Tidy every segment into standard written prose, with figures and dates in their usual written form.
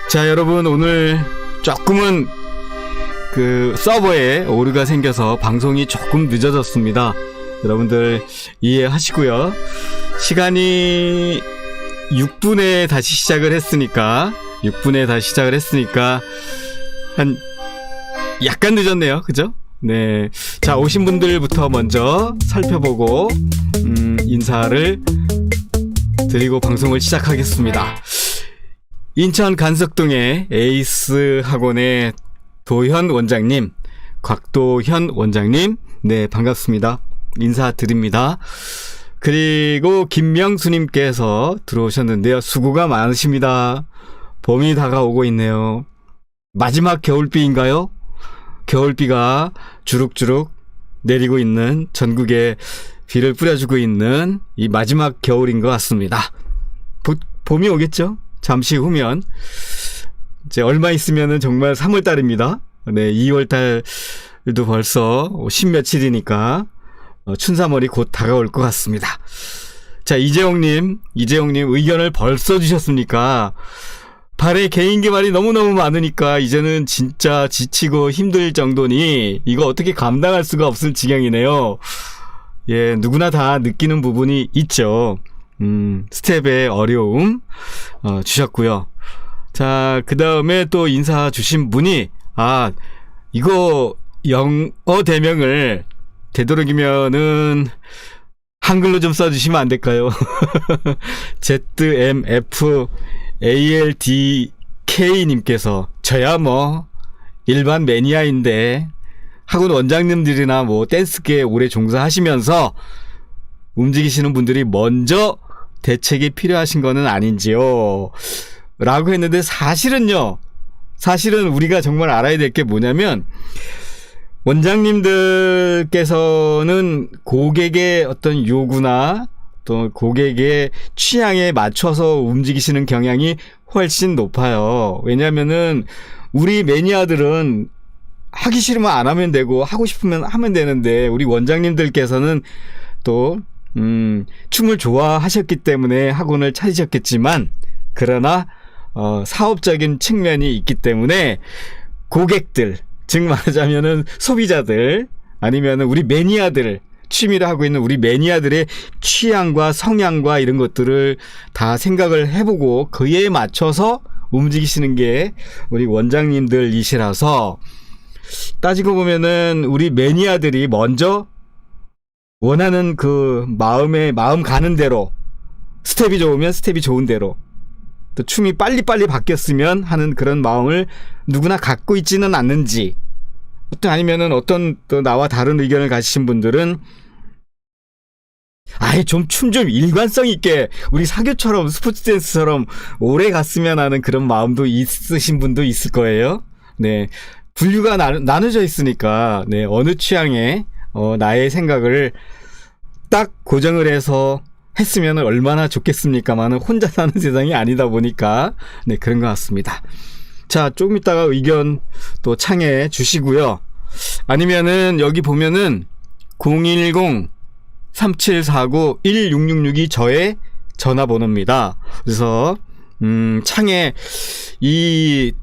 자, 여러분, 오늘 조금은 그 서버에 오류가 생겨서 방송이 조금 늦어졌습니다. 여러분들 이해하시고요. 시간이 6분에 다시 시작을 했으니까 한 약간 늦었네요. 그죠? 네. 자, 오신 분들부터 먼저 살펴보고 인사를 드리고 방송을 시작하겠습니다. 인천 간석동의 에이스 학원의 도현 원장님, 곽도현 원장님, 네, 반갑습니다. 인사드립니다. 그리고 김명수님께서 들어오셨는데요. 수고가 많으십니다. 봄이 다가오고 있네요. 마지막 겨울비인가요? 겨울비가 주룩주룩 내리고 있는, 전국에 비를 뿌려주고 있는 이 마지막 겨울인 것 같습니다. 봄이 오겠죠? 잠시 후면. 이제 얼마 있으면은 정말 3월달입니다. 네, 2월달도 벌써 10며칠이니까 춘삼월이 곧 다가올 것 같습니다. 자, 이재용님 의견을 벌써 주셨습니까? 발에 개인기 말이 너무너무 많으니까 이제는 진짜 지치고 힘들 정도니 이거 어떻게 감당할 수가 없을 지경이네요. 예, 누구나 다 느끼는 부분이 있죠. 스텝의 어려움 주셨고요. 자, 그 다음에 또 인사 주신 분이 이거 영어 대명을 되도록이면은 한글로 좀 써주시면 안 될까요? ZMFALDK님께서 저야 뭐 일반 매니아인데 학원 원장님들이나 뭐 댄스계에 오래 종사하시면서 움직이시는 분들이 먼저 대책이 필요하신 거는 아닌지요? 라고 했는데 사실은 우리가 정말 알아야 될 게 뭐냐면 원장님들께서는 고객의 어떤 요구나 또 고객의 취향에 맞춰서 움직이시는 경향이 훨씬 높아요. 왜냐면은 우리 매니아들은 하기 싫으면 안 하면 되고 하고 싶으면 하면 되는데 우리 원장님들께서는 또 춤을 좋아하셨기 때문에 학원을 차리셨겠지만 그러나 사업적인 측면이 있기 때문에 고객들, 즉 말하자면은 소비자들 아니면은 우리 매니아들, 취미를 하고 있는 우리 매니아들의 취향과 성향과 이런 것들을 다 생각을 해보고 그에 맞춰서 움직이시는 게 우리 원장님들이시라서 따지고 보면은 우리 매니아들이 먼저 원하는 그 마음 가는 대로 스텝이 좋으면 스텝이 좋은 대로 또 춤이 빨리빨리 바뀌었으면 하는 그런 마음을 누구나 갖고 있지는 않는지 또 아니면은 어떤 또 나와 다른 의견을 가지신 분들은 아예 좀 춤 좀 일관성 있게 우리 사교처럼 스포츠 댄스처럼 오래 갔으면 하는 그런 마음도 있으신 분도 있을 거예요. 네. 분류가 나눠져 있으니까 네, 어느 취향에 나의 생각을 딱 고정을 해서 했으면 얼마나 좋겠습니까만은 혼자 사는 세상이 아니다 보니까 네, 그런 것 같습니다. 자, 조금 있다가 의견 또 창에 주시고요. 아니면은 여기 보면은 010-3749-1666이 저의 전화번호입니다. 그래서 창에 이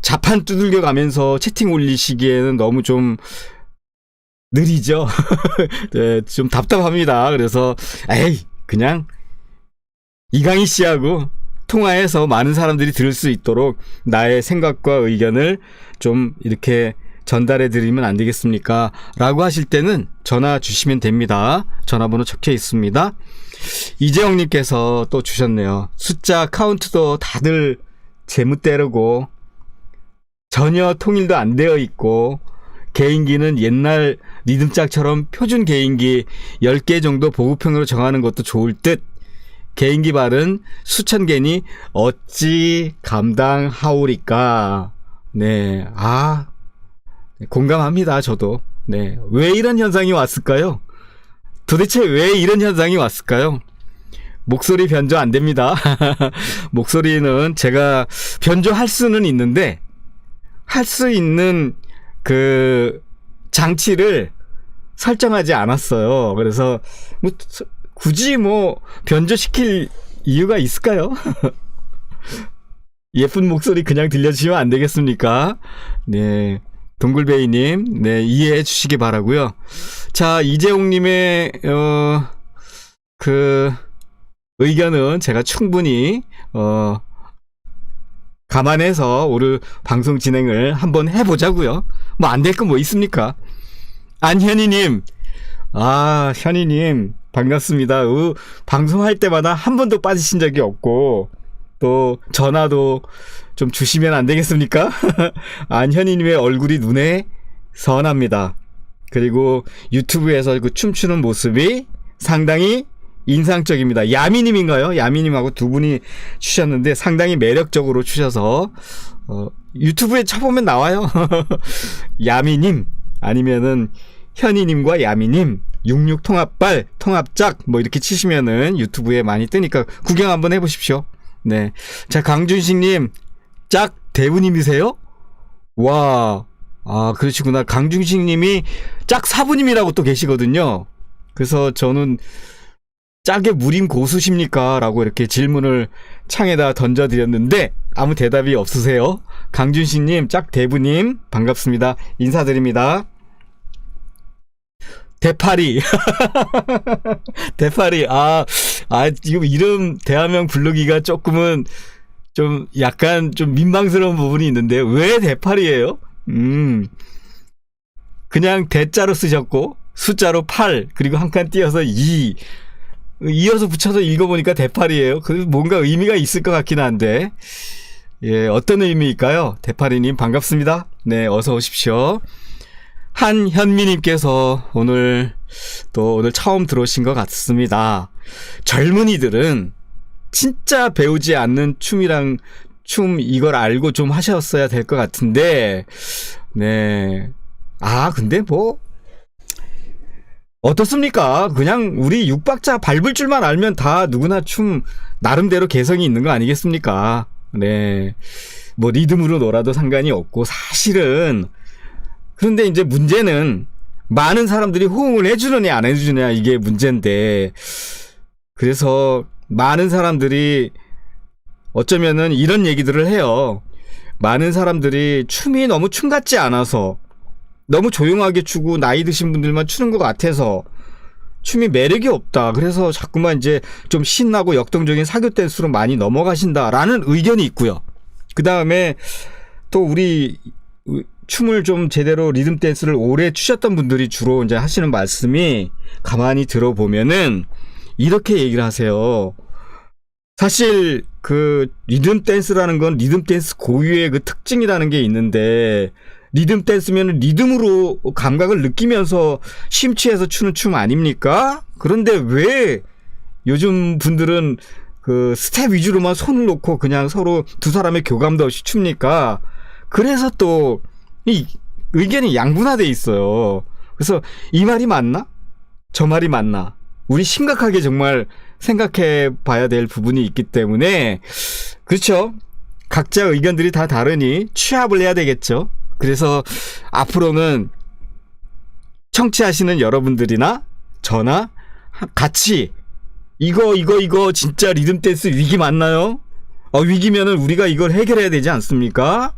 자판 두들겨 가면서 채팅 올리시기에는 너무 좀 느리죠. 네, 좀 답답합니다. 그래서 그냥 이강희 씨하고 통화해서 많은 사람들이 들을 수 있도록 나의 생각과 의견을 좀 이렇게 전달해 드리면 안 되겠습니까? 라고 하실 때는 전화 주시면 됩니다. 전화번호 적혀 있습니다. 이재영님께서 또 주셨네요. 숫자 카운트도 다들 제멋대로고 전혀 통일도 안 되어 있고 개인기는 옛날 리듬짝처럼 표준 개인기 10개 정도 보급형으로 정하는 것도 좋을 듯 개인기 발은 수천 개니 어찌 감당하오리까. 네, 공감합니다. 저도. 네, 왜 이런 현상이 왔을까요? 도대체 왜 이런 현상이 왔을까요? 목소리 변조 안 됩니다. 목소리는 제가 변조할 수는 있는데 할 수 있는 그 장치를 설정하지 않았어요. 그래서 굳이 변조시킬 이유가 있을까요? 예쁜 목소리 그냥 들려주시면 안 되겠습니까? 네. 동글베이님, 네, 이해해 주시기 바라고요. 자, 이재홍님의, 의견은 제가 충분히, 감안해서 오늘 방송 진행을 한번 해보자고요. 뭐 안 될 거 뭐 있습니까? 안현희님, 현희님 반갑습니다. 방송할 때마다 한 번도 빠지신 적이 없고 또 전화도 좀 주시면 안 되겠습니까? 안현희님의 얼굴이 눈에 선합니다. 그리고 유튜브에서 그 춤추는 모습이 상당히 인상적입니다. 야미님인가요? 야미님하고 두 분이 추셨는데 상당히 매력적으로 추셔서 유튜브에 쳐보면 나와요. 야미님 아니면은 현희님과 야미님 66 통합발 통합작 뭐 이렇게 치시면은 유튜브에 많이 뜨니까 구경 한번 해보십시오. 네, 자 강준식님 짝 대부님이세요? 와, 그러시구나. 강준식님이 짝 사부님이라고 또 계시거든요. 그래서 저는 짝의 무림 고수십니까? 라고 이렇게 질문을 창에다 던져드렸는데 아무 대답이 없으세요. 강준식님, 짝 대부님 반갑습니다. 인사드립니다. 대파리 대파리 지금 이름 대화명 부르기가 조금은 좀 약간 좀 민망스러운 부분이 있는데 왜 대파리예요? 그냥 대자로 쓰셨고 숫자로 8 그리고 한 칸 띄어서 2 이어서 붙여서 읽어보니까 대파리예요. 그래서 뭔가 의미가 있을 것 같긴 한데 예, 어떤 의미일까요? 대파리님 반갑습니다. 네, 어서 오십시오. 한현미님께서 오늘 처음 들어오신 것 같습니다. 젊은이들은 진짜 배우지 않는 춤 이걸 알고 좀 하셨어야 될 것 같은데 네. 근데 뭐 어떻습니까? 그냥 우리 육박자 밟을 줄만 알면 다 누구나 춤 나름대로 개성이 있는 거 아니겠습니까? 네. 뭐 리듬으로 놀아도 상관이 없고 사실은 그런데 이제 문제는 많은 사람들이 호응을 해주느냐 안 해주느냐 이게 문제인데 그래서 많은 사람들이 어쩌면은 이런 얘기들을 해요. 많은 사람들이 춤이 너무 춤 같지 않아서 너무 조용하게 추고 나이 드신 분들만 추는 것 같아서 춤이 매력이 없다. 그래서 자꾸만 이제 좀 신나고 역동적인 사교 댄스로 많이 넘어가신다라는 의견이 있고요. 그 다음에 또 우리 춤을 좀 제대로 리듬 댄스를 오래 추셨던 분들이 주로 이제 하시는 말씀이 가만히 들어보면은 이렇게 얘기를 하세요. 사실 그 리듬 댄스라는 건 리듬 댄스 고유의 그 특징이라는 게 있는데 리듬 댄스면 리듬으로 감각을 느끼면서 심취해서 추는 춤 아닙니까? 그런데 왜 요즘 분들은 그 스텝 위주로만 손을 놓고 그냥 서로 두 사람의 교감도 없이 춥니까? 그래서 또 이 의견이 양분화돼 있어요. 그래서 이 말이 맞나? 저 말이 맞나? 우리 심각하게 정말 생각해 봐야 될 부분이 있기 때문에 그렇죠. 각자 의견들이 다 다르니 취합을 해야 되겠죠. 그래서 앞으로는 청취하시는 여러분들이나 저나 같이 이거 진짜 리듬 댄스 위기 맞나요? 위기면은 우리가 이걸 해결해야 되지 않습니까?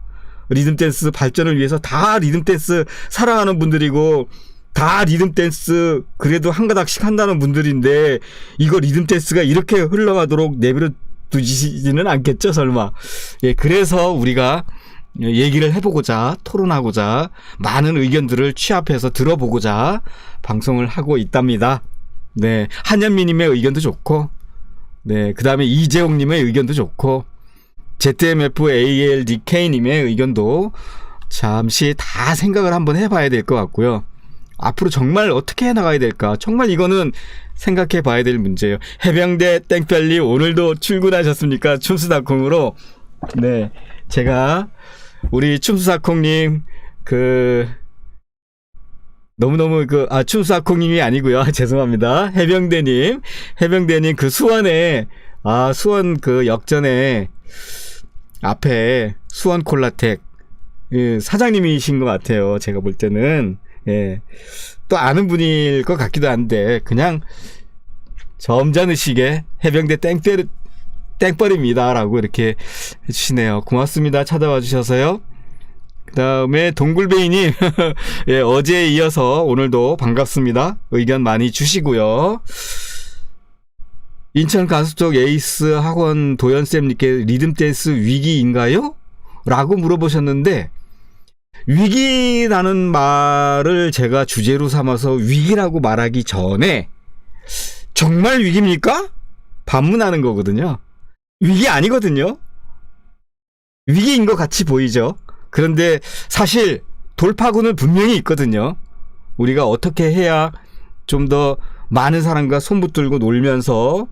리듬 댄스 발전을 위해서 다 리듬 댄스 사랑하는 분들이고 다 리듬 댄스 그래도 한 가닥씩 한다는 분들인데 이거 리듬 댄스가 이렇게 흘러가도록 내버려 두지는 않겠죠 설마. 예, 그래서 우리가 얘기를 해보고자 토론하고자 많은 의견들을 취합해서 들어보고자 방송을 하고 있답니다. 네, 한현미님의 의견도 좋고 네, 그 다음에 이재홍님의 의견도 좋고 ZMFALDK님의 의견도 잠시 다 생각을 한번 해봐야 될 것 같고요. 앞으로 정말 어떻게 해나가야 될까? 정말 이거는 생각해 봐야 될 문제예요. 해병대 땡볕리 오늘도 출근하셨습니까? 춤수다콩으로. 네, 제가 우리 춤수다콩님 너무너무 춤수다콩님이 아니고요. 죄송합니다. 해병대님 그 수원 그 역전에 앞에 수원 콜라텍 사장님이신 것 같아요. 제가 볼 때는. 예. 또 아는 분일 것 같기도 한데 그냥 점잖으시게 해병대 땡벌입니다. 라고 이렇게 해주시네요. 고맙습니다. 찾아와 주셔서요. 그 다음에 동굴베이님, 예, 어제에 이어서 오늘도 반갑습니다. 의견 많이 주시고요. 인천 가수 쪽 에이스 학원 도연쌤님께 리듬댄스 위기인가요? 라고 물어보셨는데, 위기라는 말을 제가 주제로 삼아서 위기라고 말하기 전에, 정말 위기입니까? 반문하는 거거든요. 위기 아니거든요. 위기인 것 같이 보이죠. 그런데 사실 돌파구는 분명히 있거든요. 우리가 어떻게 해야 좀 더 많은 사람과 손붙들고 놀면서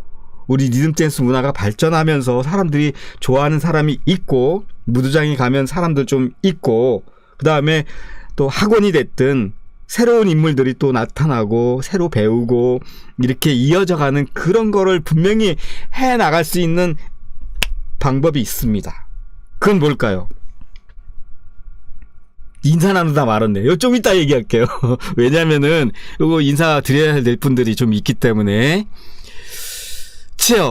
우리 리듬댄스 문화가 발전하면서 사람들이 좋아하는 사람이 있고, 무도장에 가면 사람들 좀 있고, 그 다음에 또 학원이 됐든 새로운 인물들이 또 나타나고 새로 배우고 이렇게 이어져가는 그런 거를 분명히 해나갈 수 있는 방법이 있습니다. 그건 뭘까요? 인사 나누다 말았네요. 좀 이따 얘기할게요. 왜냐면은 이거 인사 드려야 될 분들이 좀 있기 때문에.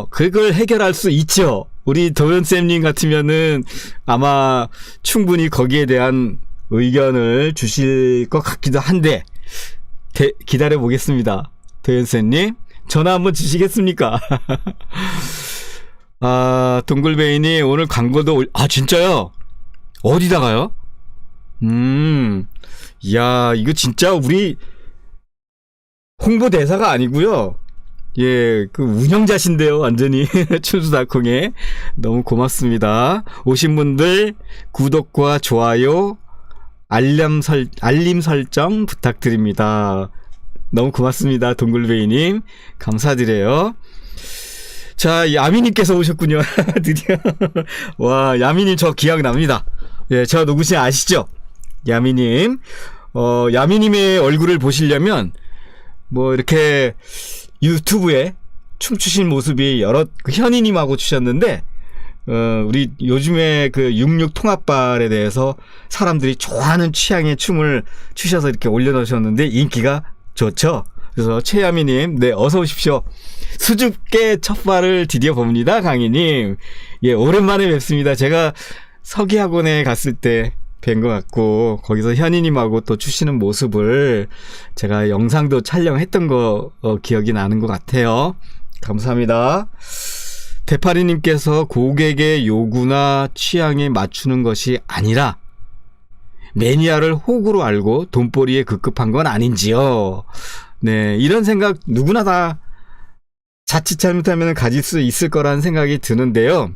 그걸 해결할 수 있죠. 우리 도연쌤님 같으면은 아마 충분히 거기에 대한 의견을 주실 것 같기도 한데, 기다려 보겠습니다. 도연쌤님, 전화 한번 주시겠습니까? 동굴베이니 오늘 광고도 진짜요? 어디다가요? 이야, 이거 진짜 우리 홍보대사가 아니고요. 예, 그 운영자신데요, 완전히. 춘수달콩에. 너무 고맙습니다. 오신 분들 구독과 좋아요, 알림 설정 부탁드립니다. 너무 고맙습니다, 동굴베이님. 감사드려요. 자, 야미님께서 오셨군요. 드디어. 와, 야미님 저 기억납니다. 예, 저 누구신지 아시죠? 야미님. 야미님의 얼굴을 보시려면, 뭐, 이렇게 유튜브에 춤추신 모습이 현이님하고 주셨는데, 우리 요즘에 그 66 통합발에 대해서 사람들이 좋아하는 취향의 춤을 추셔서 이렇게 올려놓으셨는데 인기가 좋죠. 그래서 최야미님, 네, 어서 오십시오. 수줍게 첫 발을 디뎌 봅니다, 강희님. 예, 오랜만에 뵙습니다. 제가 서기학원에 갔을 때 뵌 것 같고, 거기서 현이님하고 또 추시는 모습을 제가 영상도 촬영했던 거 기억이 나는 것 같아요. 감사합니다. 대파리님께서 고객의 요구나 취향에 맞추는 것이 아니라 매니아를 호구로 알고 돈벌이에 급급한 건 아닌지요. 네, 이런 생각 누구나 다 자칫 잘못하면 가질 수 있을 거라는 생각이 드는데요.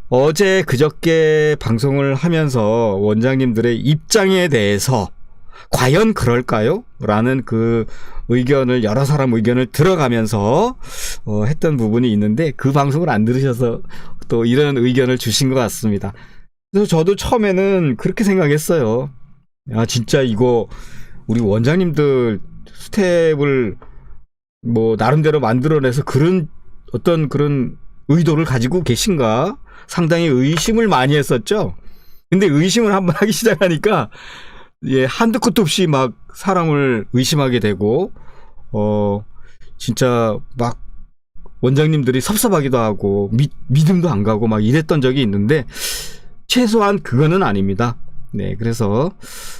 어제 그저께 방송을 하면서 원장님들의 입장에 대해서 과연 그럴까요? 라는 그 의견을, 여러 사람 의견을 들어가면서 했던 부분이 있는데, 그 방송을 안 들으셔서 또 이런 의견을 주신 것 같습니다. 그래서 저도 처음에는 그렇게 생각했어요. 진짜 이거 우리 원장님들 스텝을 뭐 나름대로 만들어내서 그런 어떤 그런 의도를 가지고 계신가? 상당히 의심을 많이 했었죠. 근데 의심을 한번 하기 시작하니까 예, 한두 끝도 없이 막 사람을 의심하게 되고, 진짜 막 원장님들이 섭섭하기도 하고, 믿음도 안 가고 막 이랬던 적이 있는데, 최소한 그거는 아닙니다. 네, 그래서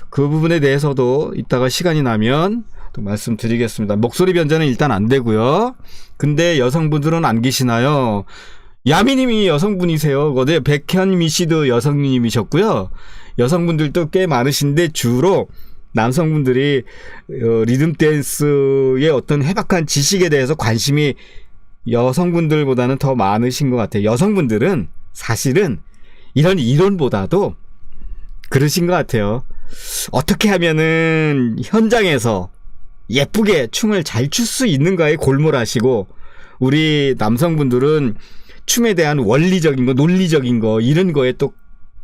그 부분에 대해서도 이따가 시간이 나면 또 말씀드리겠습니다. 목소리 변제는 일단 안 되고요. 근데 여성분들은 안 계시나요? 야미님이 여성분이세요. 어제 백현미 씨도 여성님이셨고요. 여성분들도 꽤 많으신데 주로 남성분들이 리듬댄스의 어떤 해박한 지식에 대해서 관심이 여성분들보다는 더 많으신 것 같아요. 여성분들은 사실은 이런 이론보다도 그러신 것 같아요. 어떻게 하면은 현장에서 예쁘게 춤을 잘 출 수 있는가에 골몰하시고, 우리 남성분들은 춤에 대한 원리적인 거, 논리적인 거, 이런 거에 또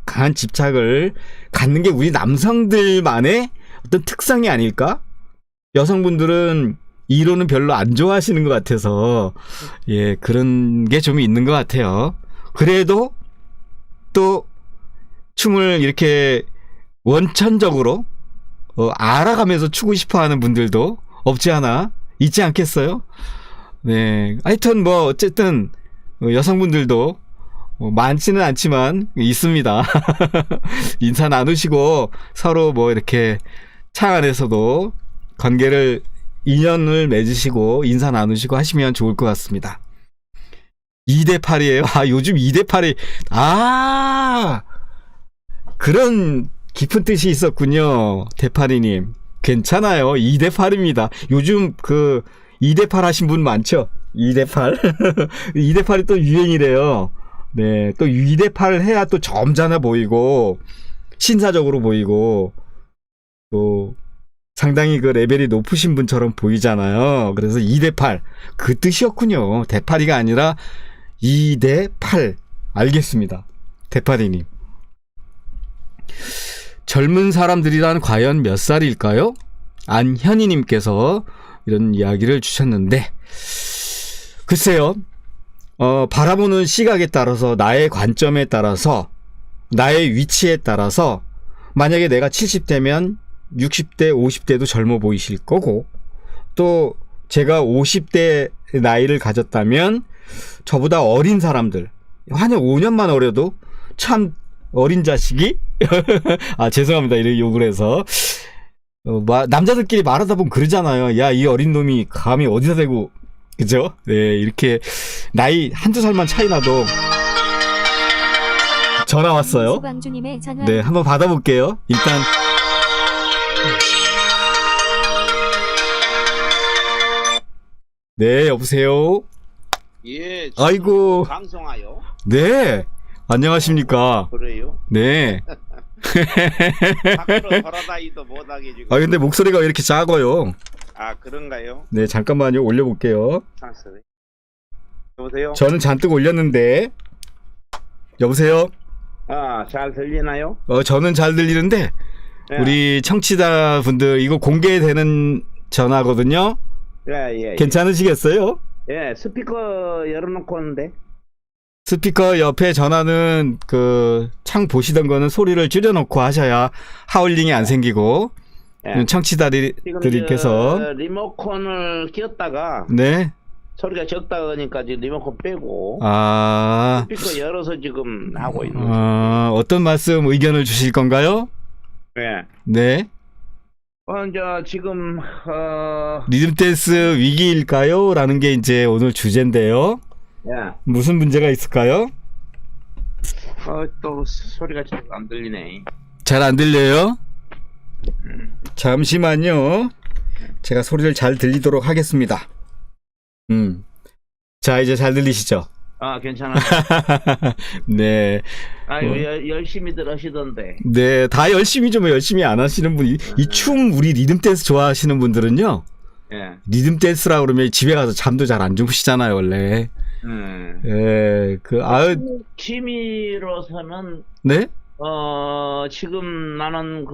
강한 집착을 갖는 게 우리 남성들만의 어떤 특성이 아닐까? 여성분들은 이론은 별로 안 좋아하시는 것 같아서, 예, 그런 게 좀 있는 것 같아요. 그래도 또 춤을 이렇게 원천적으로 알아가면서 추고 싶어 하는 분들도 없지 않아 있지 않겠어요? 네. 하여튼 뭐, 어쨌든, 여성분들도 많지는 않지만 있습니다. 인사 나누시고 서로 뭐 이렇게 차 안에서도 관계를 인연을 맺으시고 인사 나누시고 하시면 좋을 것 같습니다. 2대8이에요. 아, 요즘 2대8이 그런 깊은 뜻이 있었군요. 대파리님. 괜찮아요. 2대8입니다. 요즘 그 2대8 하신 분 많죠? 2대8. 2대8이 또 유행이래요. 네. 또 2대8을 해야 또 점잖아 보이고, 신사적으로 보이고, 또 상당히 그 레벨이 높으신 분처럼 보이잖아요. 그래서 2대8. 그 뜻이었군요. 대파리가 아니라 2대8. 알겠습니다. 대파리님. 젊은 사람들이란 과연 몇 살일까요? 안현희님께서 이런 이야기를 주셨는데, 글쎄요, 바라보는 시각에 따라서, 나의 관점에 따라서, 나의 위치에 따라서, 만약에 내가 70대면 60대, 50대도 젊어 보이실 거고, 또 제가 50대 나이를 가졌다면 저보다 어린 사람들, 한 5년만 어려도 참 어린 자식이 죄송합니다. 이렇게 욕을 해서 남자들끼리 말하다 보면 그러잖아요. 야, 이 어린 놈이 감히 어디서 대고, 그죠? 네, 이렇게 나이 한두 살만 차이 나도. 전화 왔어요. 네, 한번 받아볼게요. 일단 네, 여보세요. 예. 아이고. 방송하요. 네. 안녕하십니까. 그래요? 네. 밖으로 돌아다니도 못하게 지금. 근데 목소리가 왜 이렇게 작아요? 그런가요? 네, 잠깐만요. 올려볼게요. 여보세요? 저는 잔뜩 올렸는데. 여보세요? 잘 들리나요? 저는 잘 들리는데, 예. 우리 청취자 분들, 이거 공개되는 전화거든요? 예. 괜찮으시겠어요? 예, 스피커 열어놓고 오는데. 스피커 옆에 전화는 그 창 보시던 거는 소리를 줄여놓고 하셔야 하울링이 안 생기고, 예. 청취자들께서. 지금 리모컨을 끼웠다가 네. 소리가 적다 그러니까 지금 리모컨 빼고 스피커 열어서 지금 하고 있는 거죠. 어떤 말씀, 의견을 주실 건가요? 예. 네. 지금 리듬댄스 위기일까요? 라는 게 이제 오늘 주제인데요. 예. 무슨 문제가 있을까요? 또 소리가 잘 안 들리네. 잘 안 들려요? 잠시만요. 제가 소리를 잘 들리도록 하겠습니다. 자, 이제 잘 들리시죠? 괜찮아요. 네. 열심히들 하시던데. 네, 다 열심히 좀 열심히 안 하시는 분이, 이 춤, 우리 리듬댄스 좋아하시는 분들은요. 예. 리듬댄스라 그러면 집에 가서 잠도 잘 안 주무시잖아요, 원래. 예, 취미로서는 네? 지금 나는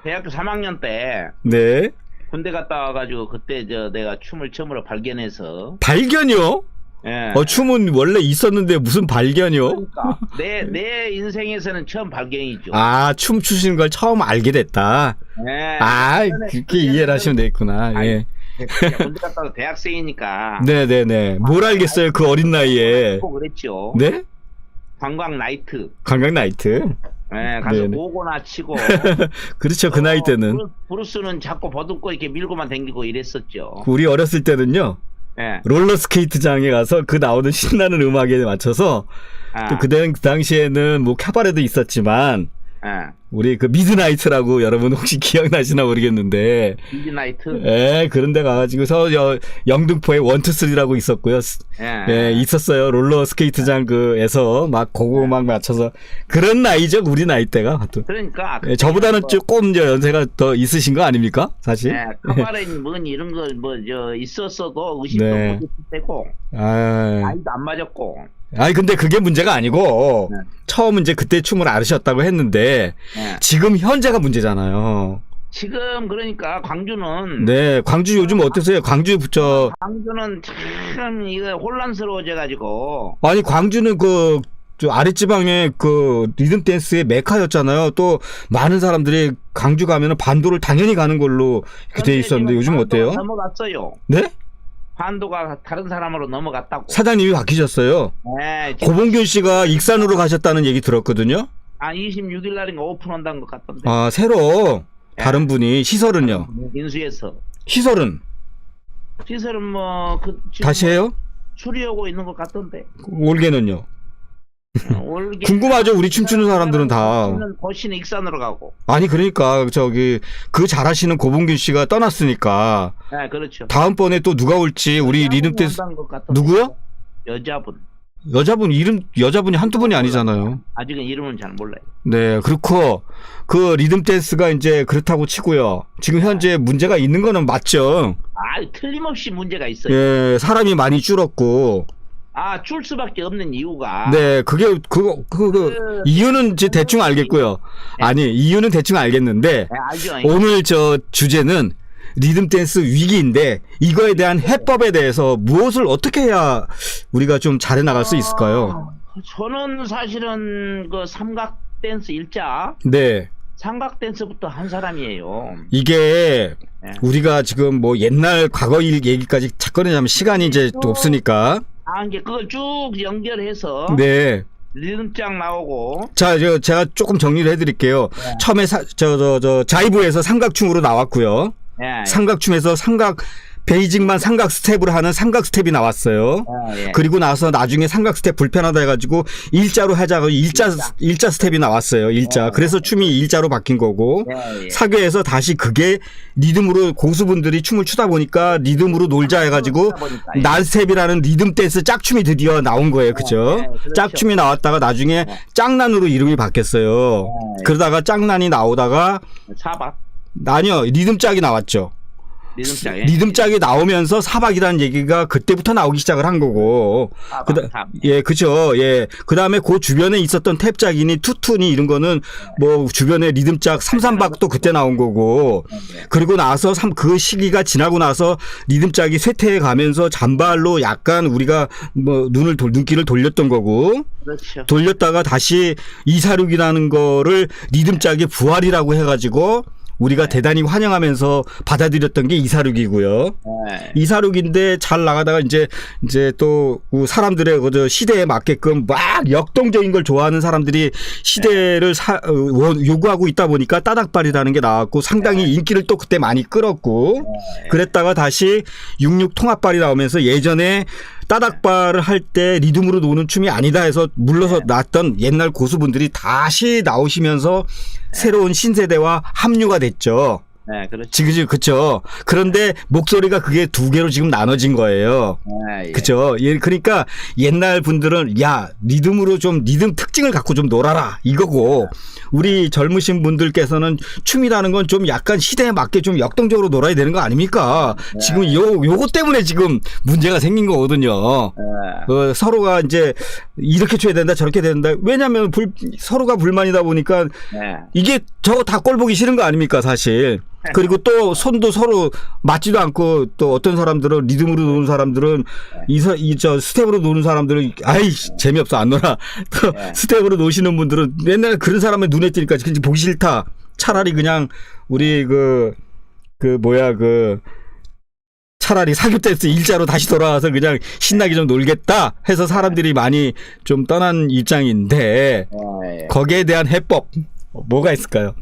대학교 3학년 때 네. 군대 갔다 와가지고 그때 내가 춤을 처음으로 발견해서. 발견이요? 예. 춤은 원래 있었는데 무슨 발견이요? 그러니까 내 인생에서는 처음 발견이죠. 춤 추시는 걸 처음 알게 됐다. 예. 그렇게 이해를 하시면 되겠구나. 예. 군대 갔다 와서 대학생이니까. 네네네. 뭘 알겠어요, 그 어린 나이에. 그랬죠. 네? 관광 나이트. 관광 나이트. 네, 가서 네네. 오고나 치고. 그렇죠, 그 나이 때는. 브루스는 자꾸 버듬고 이렇게 밀고만 다니고 이랬었죠. 우리 어렸을 때는요. 네. 롤러 스케이트장에 가서 그 나오는 신나는 음악에 맞춰서, 또 그 당시에는 뭐 카바레도 있었지만, 우리 그 미드나이트라고 여러분 혹시 기억나시나 모르겠는데. 미드나이트? 예, 그런 데 가가지고서 영등포에 1, 2, 3라고 있었고요. 예, 있었어요. 롤러 스케이트장에서 막 고고 막 맞춰서. 그런 나이죠, 우리 나이 때가. 그러니까. 예, 저보다는 조금 연세가 더 있으신 거 아닙니까? 사실. 네, 카바레니 뭔 이런 거 있었어도 의심도 네. 못했을 때고. 아이도 안 맞았고. 근데 그게 문제가 아니고, 네. 처음 이제 그때 춤을 알으셨다고 했는데, 네. 지금 현재가 문제잖아요. 지금 그러니까 광주는. 네, 광주 요즘 어떠세요? 광주는 참 이거 혼란스러워져가지고. 아니, 광주는 저 아랫지방에 리듬 댄스의 메카였잖아요. 또 많은 사람들이 광주 가면은 반도를 당연히 가는 걸로 이렇게 돼 있었는데 요즘 어때요? 넘어갔어요. 네? 한도가 다른 사람으로 넘어갔다고. 사장님이 바뀌셨어요. 네, 고봉균 씨가 익산으로 가셨다는 얘기 들었거든요. 26일 날인가 오픈한다는 것 같던데. 아, 새로 다른 분이. 시설은요? 인수해서. 시설은 시설은 뭐 지금 다시 해요? 수리하고 있는 것 같던데. 올게는요? 올게 궁금하죠. 우리 춤추는 사람들은 다. 거신 익산으로 가고. 아니 그러니까 저기 그 잘하시는 고봉균 씨가 떠났으니까 네, 그렇죠. 다음번에 또 누가 올지 우리 리듬 댄스 한다는 것 같던데. 누구요? 여자분. 여자분이 한두 분이 아니잖아요. 아직은 이름은 잘 몰라요. 네, 그렇고 그 리듬 댄스가 이제 그렇다고 치고요. 지금 현재 문제가 있는 거는 맞죠. 틀림없이 문제가 있어요. 예, 사람이 많이 줄었고. 줄 수밖에 없는 이유가. 네, 그게 이유는 이제 대충 알겠고요. 아니, 이유는 대충 알겠는데 네, 알죠. 오늘 저 주제는 리듬 댄스 위기인데 이거에 대한 해법에 대해서 무엇을 어떻게 해야 우리가 좀 잘해 나갈 수 있을까요? 저는 사실은 그 삼각 댄스 일자. 네. 삼각 댄스부터 한 사람이에요. 이게 네. 우리가 지금 뭐 옛날 과거 일 얘기까지 꺼내자면 시간이 이제 또 없으니까. 이제 그걸 쭉 연결해서. 네. 리듬장 나오고. 자, 제가 조금 정리를 해드릴게요. 네. 처음에 자이브에서 삼각춤으로 나왔고요. 네. 삼각춤에서 베이직만 삼각 스텝으로 하는 삼각 스텝이 나왔어요. 예. 그리고 나서 나중에 삼각 스텝 불편하다 해가지고 일자로 하자고 일자 스텝이 나왔어요. 일자. 그래서 춤이 일자로 바뀐 거고. 예. 사교에서 다시 그게 리듬으로 고수분들이 춤을 추다 보니까 리듬으로 놀자 해가지고 난 스텝이라는 리듬 댄스 짝춤이 드디어 나온 거예요. 그죠? 그렇죠. 짝춤이 나왔다가 나중에 짝난으로 이름이 바뀌었어요. 그러다가 짝난이 나오다가 사박. 아니요. 리듬짝이 나왔죠. 리듬장에. 리듬짝이 나오면서 사박이라는 얘기가 그때부터 나오기 시작을 한 거고. 예, 그죠. 예. 그 다음에 그 주변에 있었던 탭짝이니 투투니 이런 거는 뭐 주변에 리듬짝 삼삼박도 그때 나온 거고. 그리고 나서 그 시기가 지나고 나서 리듬짝이 쇠퇴해 가면서 잔발로 약간 우리가 뭐 눈길을 돌렸던 거고. 그렇죠. 돌렸다가 다시 246이라는 거를 리듬짝의 부활이라고 해가지고 우리가 대단히 환영하면서 받아들였던 게 246이고요. 246인데 잘 나가다가 이제 또 사람들의 그 시대에 맞게끔 막 역동적인 걸 좋아하는 사람들이 시대를 요구하고 있다 보니까 따닥발이라는 게 나왔고 상당히 인기를 또 그때 많이 끌었고 그랬다가 다시 66 통합발이 나오면서 예전에 따닥발을 할 때 리듬으로 노는 춤이 아니다 해서 물러서 났던 옛날 고수분들이 다시 나오시면서 새로운 신세대와 합류가 됐죠. 네, 그렇죠. 지금 그렇죠. 그런데 목소리가 그게 두 개로 지금 나눠진 거예요. 예. 그렇죠. 예, 그러니까 옛날 분들은 야 리듬으로 좀 리듬 특징을 갖고 좀 놀아라 이거고 우리 젊으신 분들께서는 춤이라는 건 좀 약간 시대에 맞게 좀 역동적으로 놀아야 되는 거 아닙니까? 지금 요거 때문에 지금 문제가 생긴 거거든요. 서로가 이제 이렇게 쳐야 된다 저렇게 된다. 왜냐하면 서로가 불만이다 보니까 이게 저거 다 꼴 보기 싫은 거 아닙니까 사실. 그리고 또 손도 서로 맞지도 않고 또 어떤 사람들은 리듬으로 노는 사람들은 저 스텝으로 노는 사람들은 아이 재미없어 안 놀아. 또 스텝으로 노시는 분들은 맨날 그런 사람의 눈에 띄니까 진짜 보기 싫다. 차라리 그냥 우리 차라리 사교 댄스 일자로 다시 돌아와서 그냥 신나게 좀 놀겠다 해서 사람들이 많이 좀 떠난 입장인데 거기에 대한 해법 뭐가 있을까요?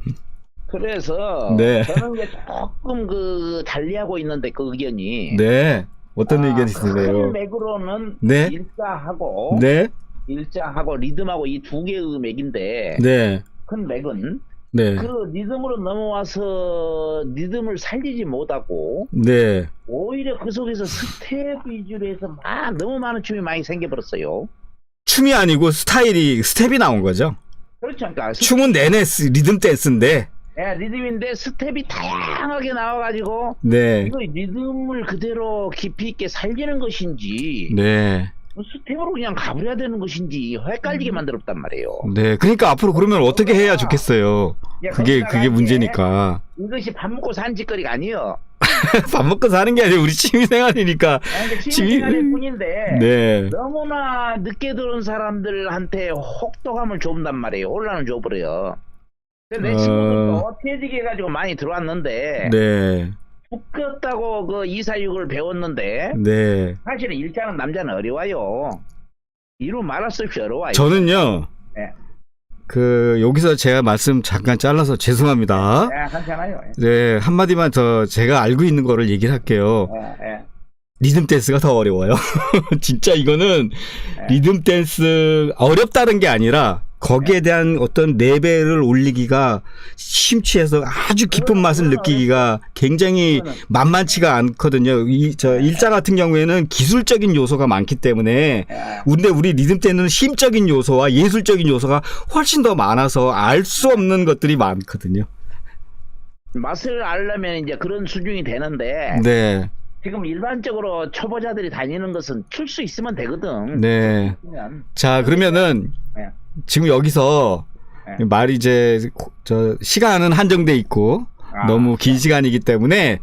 그래서 네. 저는 이제 조금 달리하고 있는데 그 의견이. 네. 어떤 의견이 있으세요? 큰 맥으로는 네. 일자하고 네. 일자하고 리듬하고 이 두 개의 맥인데 네. 큰 맥은 네. 그 리듬으로 넘어와서 리듬을 살리지 못하고 네. 오히려 그 속에서 스텝 위주로 해서 너무 많은 춤이 많이 생겨버렸어요. 춤이 아니고 스텝이 나온 거죠. 그렇죠. 그러니까 춤은 내내 리듬 댄스인데. 네, 리듬인데 스텝이 다양하게 나와가지고 네. 이거 리듬을 그대로 깊이 있게 살리는 것인지 네. 스텝으로 그냥 가버려야 되는 것인지 헷갈리게 만들었단 말이에요. 네. 그러니까 앞으로 그러면 어떻게 해야 좋겠어요. 그게 문제니까. 이것이 밥 먹고 사는 짓거리가 아니에요. 밥 먹고 사는 게 아니라 우리 취미생활이니까. 취미생활일 뿐인데 네. 너무나 늦게 들어온 사람들한테 혹독함을 줬단 말이에요. 혼란을 줘버려요. 내 친구들도 어떻게 해가지고 많이 들어왔는데 네. 두껍다고 그 이사육을 배웠는데 네. 사실은 일자는 남자는 어려워요. 이루 말할 수 없이 어려워요. 저는요. 네. 여기서 제가 말씀 잠깐 잘라서 죄송합니다. 네, 괜찮아요. 네, 한마디만 더 제가 알고 있는 거를 얘기를 할게요. 네. 리듬 댄스가 더 어려워요. 진짜 이거는 네. 리듬 댄스 어렵다는 게 아니라 거기에 대한 어떤 레벨을 올리기가 심취해서 아주 깊은 맛을 느끼기가 굉장히 만만치가 않거든요. 일자 같은 경우에는 기술적인 요소가 많기 때문에 근데 우리 리듬 댄스는 심적인 요소와 예술적인 요소가 훨씬 더 많아서 알 수 없는 것들이 많거든요. 맛을 알려면 이제 그런 수준이 되는데 네. 지금 일반적으로 초보자들이 다니는 것은 출 수 있으면 되거든. 네. 자, 그러면은 네. 지금 여기서 네. 말이 이제 시간은 한정돼 있고 너무 긴 시간이기 때문에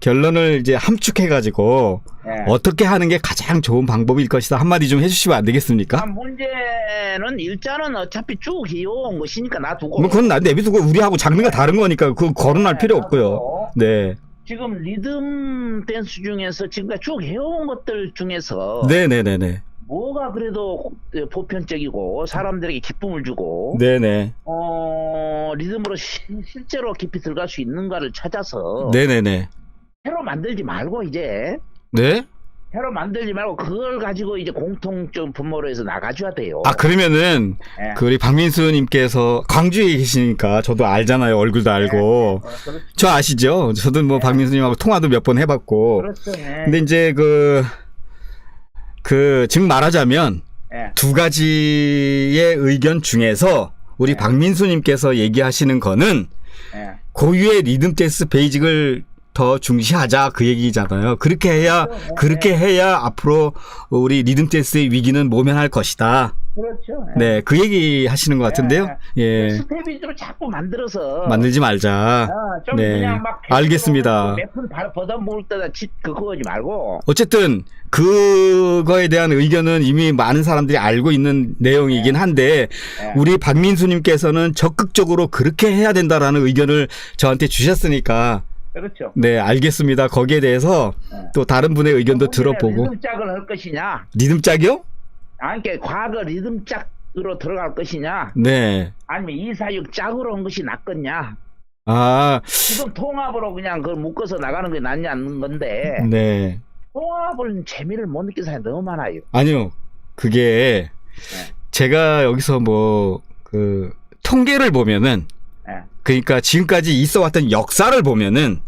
결론을 이제 함축해가지고 네. 어떻게 하는 게 가장 좋은 방법일 것이다 한마디 좀 해주시면 안 되겠습니까? 문제는 일자는 어차피 쭉 해온 것이니까 놔두고. 뭐 그건 내비두고 우리하고 장르가 다른 거니까 그거 거론할 필요 없고요. 놔두고. 네. 지금 리듬 댄스 중에서 지금까지 쭉 해온 것들 중에서 네네네네. 뭐가 그래도 보편적이고 사람들에게 기쁨을 주고 네네. 리듬으로 실제로 깊이 들어갈 수 있는가를 찾아서 네네네. 새로 만들지 말고 이제 네? 새로 만들지 말고 그걸 가지고 이제 공통점 분모로 해서 나가줘야 돼요. 아, 그러면은 네. 그 우리 박민수님께서 광주에 계시니까 저도 알잖아요. 얼굴도 알고. 그렇죠. 저 아시죠? 저도 뭐 박민수님하고 통화도 몇 번 해봤고. 그렇죠. 네. 근데 이제 즉 말하자면 네. 두 가지의 의견 중에서 우리 박민수님께서 얘기하시는 거는 네. 고유의 리듬 댄스 베이직을 더 중시하자 그 얘기잖아요. 그렇게 해야 앞으로 우리 리듬 댄스의 위기는 모면할 것이다. 그렇죠. 네, 그 얘기 하시는 것 같은데요. 예. 스텝 위주로 자꾸 만들어서 만들지 말자. 좀 네. 그냥 막 알겠습니다. 몇푼 받아 먹을 때다 그거 하지 말고. 어쨌든 그거에 대한 의견은 이미 많은 사람들이 알고 있는 내용이긴 한데 우리 박민수님께서는 적극적으로 그렇게 해야 된다라는 의견을 저한테 주셨으니까 그렇죠. 네, 알겠습니다. 거기에 대해서 또 다른 분의 의견도 들어보고. 리듬짝을 할 것이냐? 리듬짝이요? 그러니까 과거 리듬짝으로 들어갈 것이냐? 네. 아니면 246 짝으로 한 것이 낫겠냐? 아, 지금 통합으로 그냥 그걸 묶어서 나가는 게 낫냐 않는 건데 네. 통합을 재미를 못 느끼는 사람이 너무 많아요. 아니요. 그게 제가 여기서 통계를 보면은 그러니까 지금까지 있어 왔던 역사를 보면은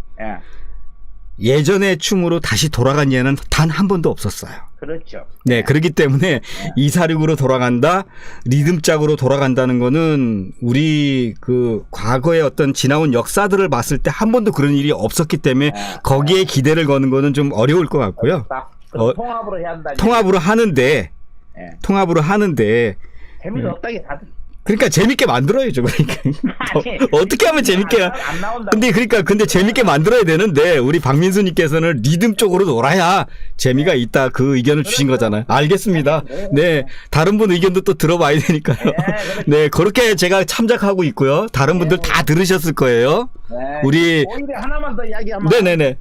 예전의 춤으로 다시 돌아간 예는 단 한 번도 없었어요. 그렇죠. 네, 그렇기 때문에 246으로 돌아간다, 리듬짝으로 돌아간다는 거는 우리 과거의 어떤 지나온 역사들을 봤을 때 한 번도 그런 일이 없었기 때문에 거기에 기대를 거는 거는 좀 어려울 것 같고요. 통합으로 해야 한다. 통합으로 하는데 재미가 없다게 다들. 그러니까 재밌게 만들어야죠. 그러니까 어떻게 하면 재밌게 안 나온다. 근데 재밌게 만들어야 되는데 우리 박민수님께서는 리듬 쪽으로 놀아야 재미가 있다 그 의견을 주신 거잖아요. 알겠습니다. 네, 다른 분 의견도 또 들어봐야 되니까요. 네, 그렇게 제가 참작하고 있고요. 다른 분들 다 들으셨을 거예요. 우리 오히려 하나만 더 이야기하면.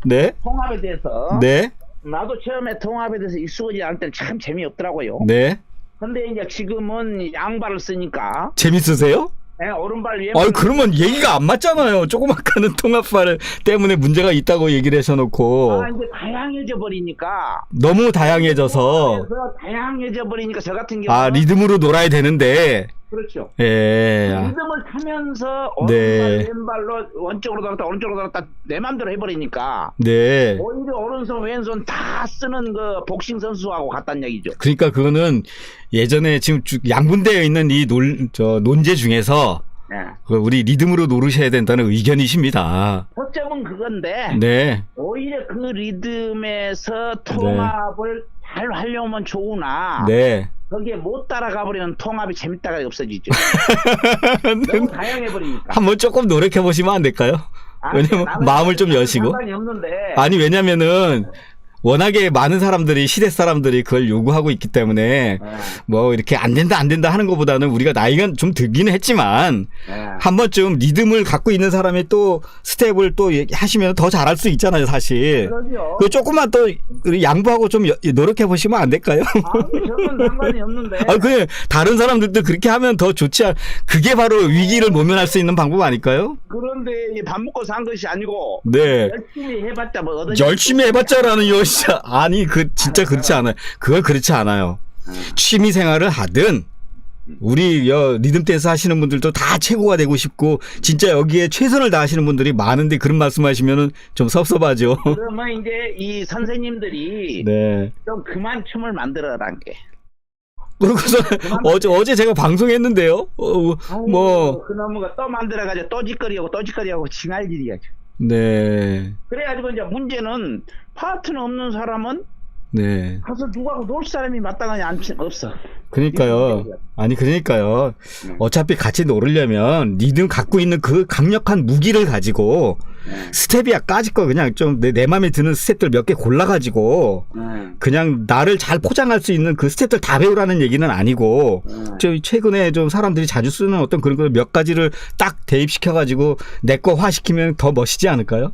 네. 통합에 대해서. 네. 나도 처음에 통합에 대해서 익숙하지 않을 때는 참 재미없더라고요. 네. 근데 이제 지금은 양발을 쓰니까. 재밌으세요? 네, 오른발 왼발. 그러면 얘기가 안 맞잖아요. 조그맣게는 통합발 때문에 문제가 있다고 얘기를 하셔놓고. 이제 다양해져 버리니까. 너무 다양해져서. 다양해져 버리니까 저 같은 경우는. 리듬으로 놀아야 되는데. 그렇죠. 예. 리듬을 타면서 오른발 왼발로 왼쪽으로 돌았다 오른쪽으로 돌았다 내 맘대로 해버리니까. 네. 오히려 오른손 왼손 다 쓰는 그 복싱 선수하고 같다는 얘기죠. 그러니까 그거는 예전에 지금 양분되어 있는 이 논제 중에서 우리 리듬으로 노르셔야 된다는 의견이십니다. 허점은 그건데. 네. 오히려 그 리듬에서 통합을 잘 하려면 좋으나. 네. 거기에 못 따라가 버리면 통합이 재밌다가 없어지죠. 너무 다양해버리니까. 한번 조금 노력해 보시면 안 될까요? 왜냐면 마음을 좀 여시고. 상관이 없는데. 아니 왜냐면은 워낙에 많은 사람들이 시대 사람들이 그걸 요구하고 있기 때문에 뭐 이렇게 안 된다 하는 것보다는 우리가 나이가 좀 들기는 했지만 한 번쯤 리듬을 갖고 있는 사람이 또 스텝을 또 하시면 더 잘할 수 있잖아요, 사실. 그러죠. 그 조금만 또 양보하고 좀 노력해 보시면 안 될까요? 저는 상관이 없는데. 그 다른 사람들도 그렇게 하면 더 좋지 그게 바로 위기를 모면할 수 있는 방법 아닐까요? 그런데 밥 먹고 산 것이 아니고 네. 열심히 해봤자 뭐 열심히 해봤자라는 요 진짜 아니 진짜 그렇지 않아요. 그건 그렇지 않아요. 취미 생활을 하든 우리 리듬 댄스 하시는 분들도 다 최고가 되고 싶고 진짜 여기에 최선을 다하시는 분들이 많은데 그런 말씀하시면은 좀 섭섭하죠. 그러면 이제 이 선생님들이 네. 좀 그만 춤을 만들어란 게. 그러고서 어제 제가 방송했는데요. 뭐 그놈의 또 만들어가지고 또 짓거리하고 징할 일이야. 네. 그래가지고 이제 문제는 파트너 없는 사람은 네. 가서 누구하고 놀 사람이 마땅하지 없어. 그러니까요. 아니 그러니까요. 어차피 같이 놀으려면 리듬 갖고 있는 그 강력한 무기를 가지고 스텝이야 까짓 거 그냥 좀 내 맘에 드는 스텝들 몇 개 골라가지고 그냥 나를 잘 포장할 수 있는 그 스텝들 다 배우라는 얘기는 아니고 최근에 좀 사람들이 자주 쓰는 어떤 그런 걸 몇 가지를 딱 대입시켜가지고 내 거화 시키면 더 멋있지 않을까요?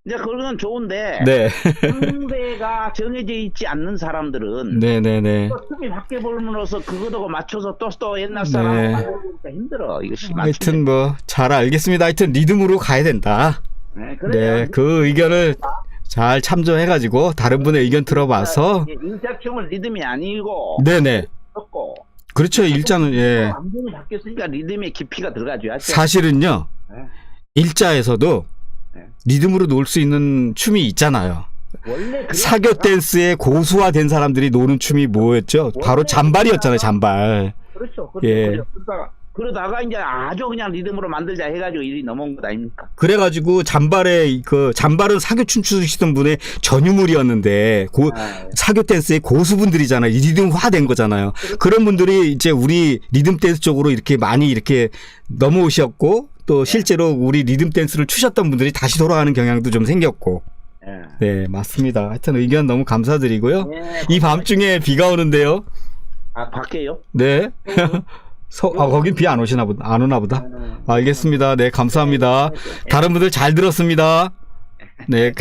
이제 그건 좋은데 네. 상대가 정해져 있지 않는 사람들은 네네네. 또 춤이 바뀌어 볼므로써 그거하고 맞춰서 또 옛날 사람하고 하니까 힘들어 이것이. 하여튼 뭐 잘 알겠습니다. 하여튼 리듬으로 가야 된다. 네, 그래요. 네, 그 의견을 잘 참조해가지고 다른 분의 의견 들어봐서 일자춤은 리듬이 아니고 네네. 없고 그렇죠. 일자는 예. 완전히 바뀌었으니까 리듬의 깊이가 들어가줘야죠. 사실은요. 네. 일자에서도 리듬으로 놀 수 있는 춤이 있잖아요. 원래 사교 댄스에 고수화된 사람들이 노는 춤이 뭐였죠? 바로 잠발이었잖아요. 잠발. 그렇죠. 예. 그러다가 이제 아주 그냥 리듬으로 만들자 해가지고 일이 넘어온 것 아닙니까? 그래가지고 잠발은 사교 춤추시던 분의 전유물이었는데 사교 댄스의 고수분들이잖아요. 리듬화된 거잖아요. 그런 분들이 이제 우리 리듬 댄스 쪽으로 이렇게 많이 이렇게 넘어오셨고 또 실제로 우리 리듬 댄스를 추셨던 분들이 다시 돌아가는 경향도 좀 생겼고. 네, 맞습니다. 하여튼 의견 너무 감사드리고요. 이 밤중에 비가 오는데요. 아, 밖에요? 네. 거긴 비 안 오시나 보다. 안 오나 보다. 알겠습니다. 네, 감사합니다. 다른 분들 잘 들었습니다. 네.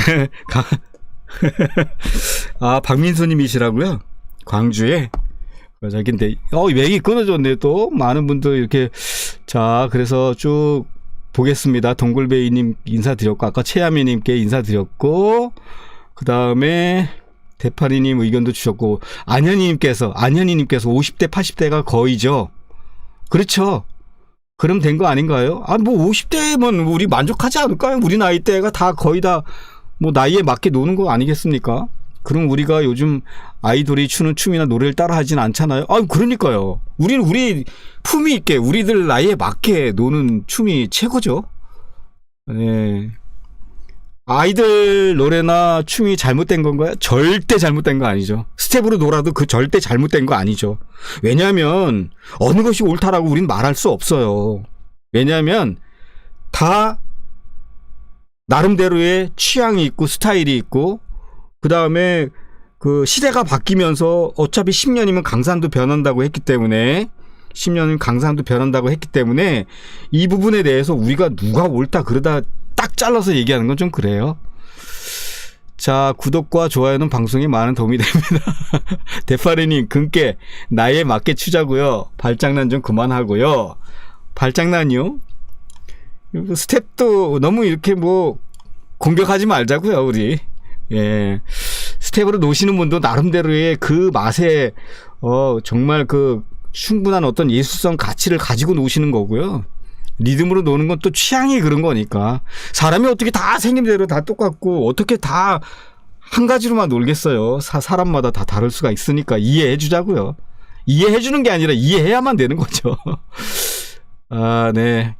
박민수 님이시라고요? 광주에. 저긴데, 맥이 끊어졌네, 또. 많은 분들 이렇게. 자, 그래서 쭉 보겠습니다. 동굴베이님 인사드렸고, 아까 최하미님께 인사드렸고, 그 다음에, 대파리님 의견도 주셨고, 안현희님께서 50대, 80대가 거의죠. 그렇죠. 그럼 된 거 아닌가요? 뭐 50대면 우리 만족하지 않을까요? 우리 나이대가 다 거의 다 뭐 나이에 맞게 노는 거 아니겠습니까? 그럼 우리가 요즘 아이돌이 추는 춤이나 노래를 따라 하진 않잖아요. 그러니까요. 우리는 우리 품위 있게 우리들 나이에 맞게 노는 춤이 최고죠. 네. 아이들 노래나 춤이 잘못된 건가요? 절대 잘못된 거 아니죠. 스텝으로 놀아도 그 절대 잘못된 거 아니죠. 왜냐하면 어느 것이 옳다라고 우리는 말할 수 없어요. 왜냐하면 다 나름대로의 취향이 있고 스타일이 있고 그 다음에 그 시대가 바뀌면서 어차피 10년이면 강산도 변한다고 했기 때문에 10년이면 강산도 변한다고 했기 때문에 이 부분에 대해서 우리가 누가 옳다 그러다 딱 잘라서 얘기하는 건 좀 그래요. 자, 구독과 좋아요는 방송에 많은 도움이 됩니다. 대파리님, 금께 나이에 맞게 추자고요. 발장난 좀 그만하고요. 발장난이요? 스텝도 너무 이렇게 뭐 공격하지 말자고요, 우리. 예. 스텝으로 노시는 분도 나름대로의 그 맛에 정말 그 충분한 어떤 예술성 가치를 가지고 노시는 거고요. 리듬으로 노는 건 또 취향이 그런 거니까. 사람이 어떻게 다 생긴 대로 다 똑같고 어떻게 다 한 가지로만 놀겠어요. 사람마다 다 다를 수가 있으니까 이해해 주자고요. 이해해 주는 게 아니라 이해해야만 되는 거죠. 네.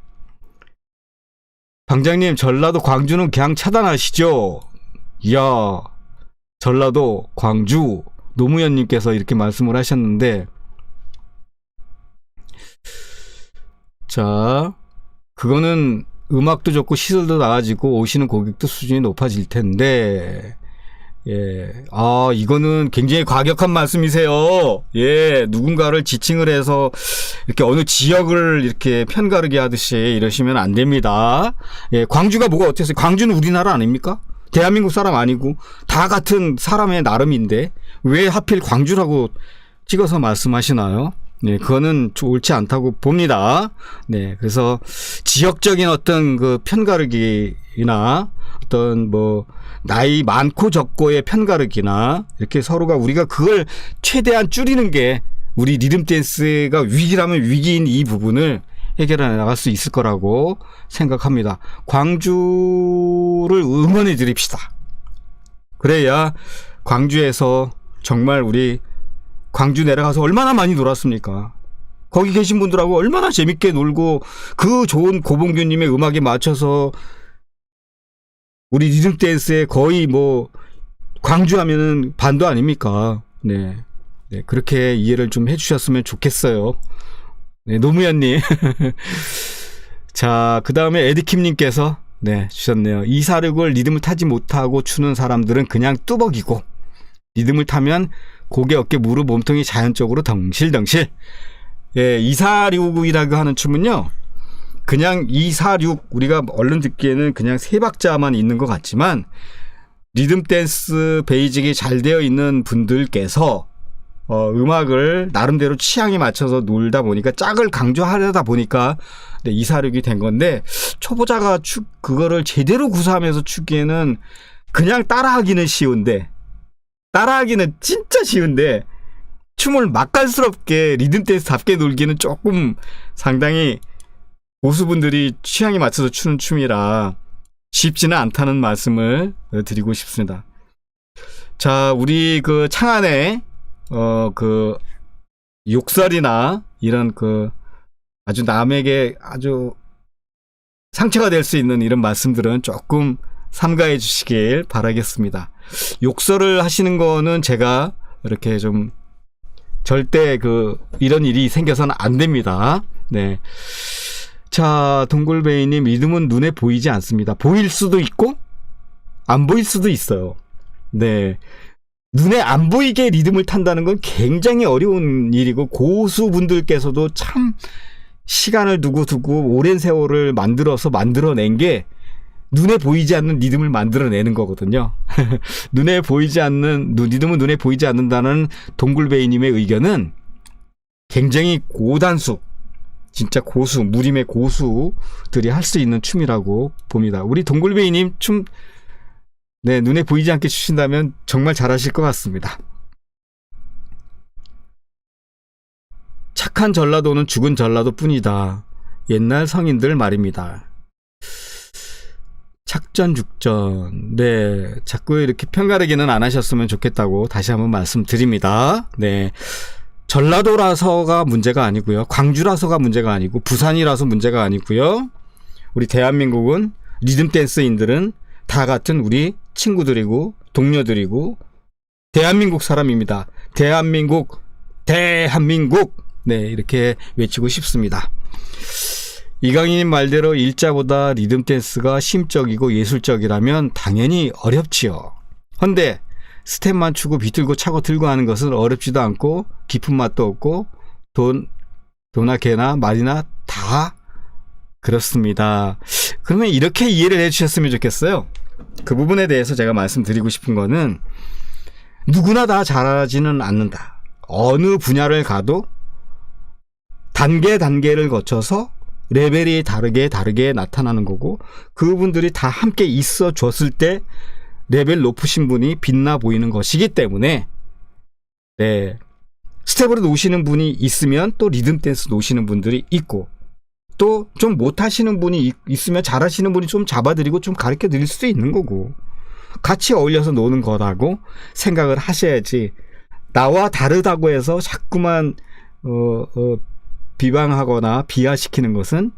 방장님, 전라도 광주는 그냥 차단하시죠. 이야, 전라도 광주 노무현님께서 이렇게 말씀을 하셨는데, 자, 그거는 음악도 좋고 시설도 나아지고 오시는 고객도 수준이 높아질 텐데, 예. 아, 이거는 굉장히 과격한 말씀이세요. 예. 누군가를 지칭을 해서 이렇게 어느 지역을 이렇게 편가르기 하듯이 이러시면 안 됩니다. 예. 광주가 뭐가 어땠어요? 광주는 우리나라 아닙니까? 대한민국 사람 아니고 다 같은 사람의 나름인데 왜 하필 광주라고 찍어서 말씀하시나요? 네, 그거는 옳지 않다고 봅니다. 네, 그래서 지역적인 어떤 그 편가르기나 어떤 뭐 나이 많고 적고의 편가르기나 이렇게 서로가 우리가 그걸 최대한 줄이는 게 우리 리듬 댄스가 위기라면 위기인 이 부분을 해결해 나갈 수 있을 거라고 생각합니다. 광주를 응원해 드립시다. 그래야 광주에서 정말 우리 광주 내려가서 얼마나 많이 놀았습니까? 거기 계신 분들하고 얼마나 재밌게 놀고 그 좋은 고봉규님의 음악에 맞춰서 우리 리듬 댄스에 거의 뭐 광주 하면은 반도 아닙니까? 네. 네, 그렇게 이해를 좀 해주셨으면 좋겠어요. 네, 노무현님. 자, 그 다음에 에디킴님께서 네, 주셨네요. 246을 리듬을 타지 못하고 추는 사람들은 그냥 뚜벅이고 리듬을 타면 고개, 어깨, 무릎, 몸통이 자연적으로 덩실덩실. 예, 246이라고 하는 춤은요. 그냥 246 우리가 얼른 듣기에는 그냥 세 박자만 있는 것 같지만 리듬 댄스 베이직이 잘 되어 있는 분들께서 음악을 나름대로 취향에 맞춰서 놀다 보니까 짝을 강조하려다 보니까 네, 246이 된 건데 초보자가 그거를 제대로 구사하면서 추기에는 그냥 따라하기는 쉬운데 따라하기는 진짜 쉬운데 춤을 맛깔스럽게 리듬 댄스답게 놀기는 조금 상당히 고수분들이 취향에 맞춰서 추는 춤이라 쉽지는 않다는 말씀을 드리고 싶습니다. 자, 우리 그 창안에 그 욕설이나 이런 그 아주 남에게 아주 상처가 될 수 있는 이런 말씀들은 조금 삼가해 주시길 바라겠습니다. 욕설을 하시는 거는 제가 이렇게 좀 절대 이런 일이 생겨서는 안 됩니다. 네. 자, 동굴베이님, 리듬은 눈에 보이지 않습니다. 보일 수도 있고 안 보일 수도 있어요. 네. 눈에 안 보이게 리듬을 탄다는 건 굉장히 어려운 일이고 고수분들께서도 참 시간을 두고 오랜 세월을 만들어낸 게 눈에 보이지 않는 리듬을 만들어내는 거거든요. 리듬은 눈에 보이지 않는다는 동굴베이님의 의견은 굉장히 고단수, 진짜 고수, 무림의 고수들이 할 수 있는 춤이라고 봅니다. 우리 동굴베이님 춤, 네, 눈에 보이지 않게 추신다면 정말 잘하실 것 같습니다. 착한 전라도는 죽은 전라도 뿐이다. 옛날 성인들 말입니다. 착전죽전. 네, 자꾸 이렇게 편가르기는 안 하셨으면 좋겠다고 다시 한번 말씀드립니다. 네, 전라도라서가 문제가 아니고요. 광주라서가 문제가 아니고 부산이라서 문제가 아니고요. 우리 대한민국은 리듬 댄스인들은 다 같은 우리 친구들이고 동료들이고 대한민국 사람입니다. 대한민국. 네, 이렇게 외치고 싶습니다. 이강인님 말대로 일자보다 리듬 댄스가 심적이고 예술적이라면 당연히 어렵지요. 헌데 스텝만 추고 비틀고 차고 들고 하는 것은 어렵지도 않고 깊은 맛도 없고 도나 개나 말이나 다 그렇습니다. 그러면 이렇게 이해를 해주셨으면 좋겠어요. 그 부분에 대해서 제가 말씀드리고 싶은 거는 누구나 다 잘하지는 않는다. 어느 분야를 가도 단계를 거쳐서 레벨이 다르게 나타나는 거고 그분들이 다 함께 있어 줬을 때 레벨 높으신 분이 빛나 보이는 것이기 때문에 네, 스텝으로 노시는 분이 있으면 또 리듬 댄스 노시는 분들이 있고 또 좀 못하시는 분이 있으면 잘하시는 분이 좀 잡아드리고 좀 가르쳐 드릴 수도 있는 거고 같이 어울려서 노는 거라고 생각을 하셔야지 나와 다르다고 해서 자꾸만 비방하거나 비하시키는 것은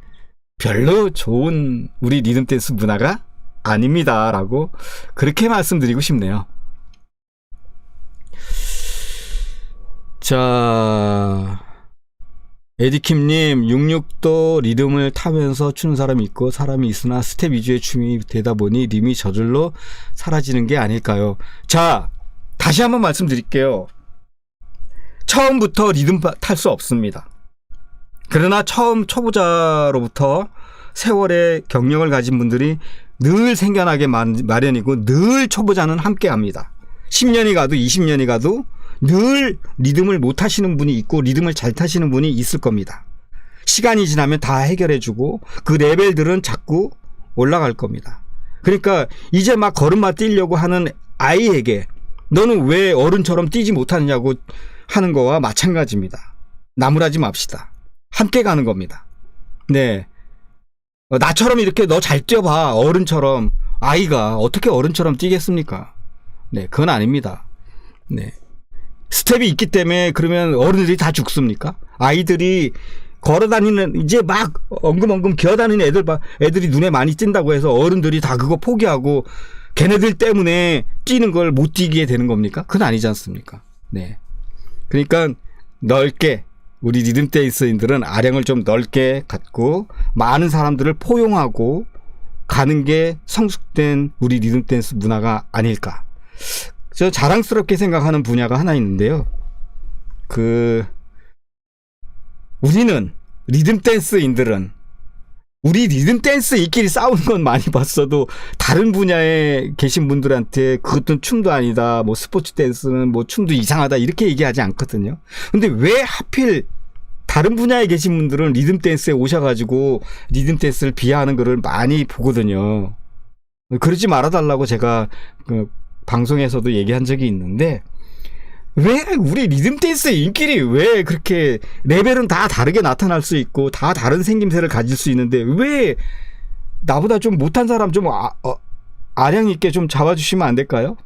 별로 좋은 우리 리듬 댄스 문화가 아닙니다 라고 그렇게 말씀드리고 싶네요. 자, 에디킴님 66도 리듬을 타면서 추는 사람이 있고 사람이 있으나 스텝 위주의 춤이 되다 보니 리듬이 저절로 사라지는 게 아닐까요? 자, 다시 한번 말씀드릴게요. 처음부터 리듬 탈 수 없습니다. 그러나 처음 초보자로부터 세월의 경력을 가진 분들이 늘 생겨나게 마련이고 늘 초보자는 함께 합니다. 10년이 가도 20년이 가도 늘 리듬을 못 타시는 분이 있고 리듬을 잘 타시는 분이 있을 겁니다. 시간이 지나면 다 해결해주고 그 레벨들은 자꾸 올라갈 겁니다. 그러니까 이제 막 걸음마 뛰려고 하는 아이에게 너는 왜 어른처럼 뛰지 못하느냐고 하는 거와 마찬가지입니다. 나무라지 맙시다. 함께 가는 겁니다. 네, 나처럼 이렇게 너 잘 뛰어봐. 어른처럼. 아이가 어떻게 어른처럼 뛰겠습니까? 네, 그건 아닙니다. 네, 스텝이 있기 때문에 그러면 어른들이 다 죽습니까? 아이들이 걸어다니는 이제 막 엉금엉금 기어다니는 애들이 눈에 많이 띈다고 해서 어른들이 다 그거 포기하고 걔네들 때문에 뛰는 걸 못 뛰게 되는 겁니까? 그건 아니지 않습니까? 네, 그러니까 넓게 우리 리듬 댄서인들은 아량을 좀 넓게 갖고 많은 사람들을 포용하고 가는 게 성숙된 우리 리듬 댄스 문화가 아닐까. 저 자랑스럽게 생각하는 분야가 하나 있는데요. 우리는 리듬 댄스인들은 우리 리듬 댄스인끼리 싸우는 건 많이 봤어도 다른 분야에 계신 분들한테 그것도 춤도 아니다, 뭐 스포츠 댄스는 뭐 춤도 이상하다 이렇게 얘기하지 않거든요. 근데 왜 하필 다른 분야에 계신 분들은 리듬 댄스에 오셔가지고 리듬 댄스를 비하하는 거를 많이 보거든요. 그러지 말아달라고 제가 방송에서도 얘기한 적이 있는데 왜 우리 리듬 댄스인끼리 왜 그렇게 레벨은 다 다르게 나타날 수 있고 다 다른 생김새를 가질 수 있는데 왜 나보다 좀 못한 사람 좀 아량 있게 좀 잡아주시면 안 될까요?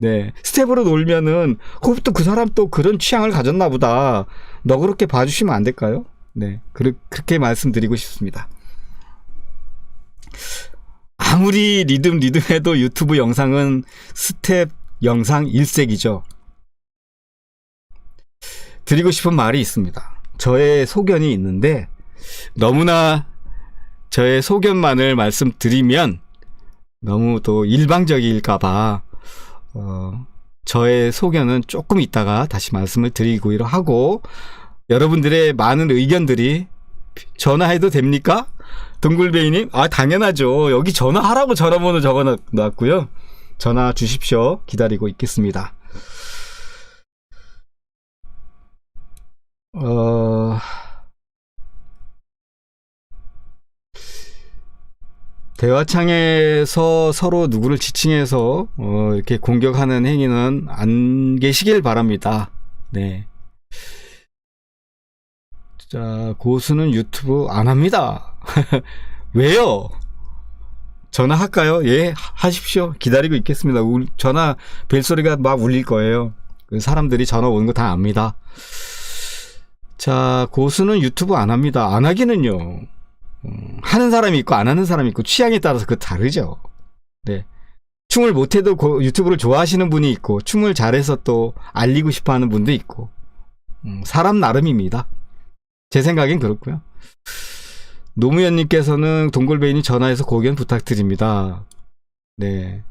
네, 스텝으로 놀면은 그것도 그 사람 또 그런 취향을 가졌나 보다 너그럽게 봐주시면 안 될까요? 네, 그렇게 말씀드리고 싶습니다. 아무리 리듬 해도 유튜브 영상은 스텝 영상 일색이죠. 드리고 싶은 말이 있습니다. 저의 소견이 있는데 너무나 저의 소견만을 말씀드리면 너무 또 일방적일까봐 저의 소견은 조금 있다가 다시 말씀을 드리고 하고 여러분들의 많은 의견들이 전화해도 됩니까? 동굴베이님, 당연하죠. 여기 전화하라고 전화번호 적어놨고요. 전화 주십시오. 기다리고 있겠습니다. 대화창에서 서로 누구를 지칭해서 이렇게 공격하는 행위는 안 계시길 바랍니다. 네. 자, 고수는 유튜브 안 합니다. 왜요? 전화할까요? 예, 하십시오. 기다리고 있겠습니다. 전화 벨소리가 막 울릴 거예요. 사람들이 전화 오는 거 다 압니다. 자, 고수는 유튜브 안 합니다. 안 하기는요. 하는 사람이 있고 안 하는 사람이 있고 취향에 따라서 그 다르죠. 네. 춤을 못해도 유튜브를 좋아하시는 분이 있고 춤을 잘해서 또 알리고 싶어하는 분도 있고 사람 나름입니다. 제 생각엔 그렇고요. 노무현님께서는 동굴베인이 전화해서 고견 부탁드립니다. 네,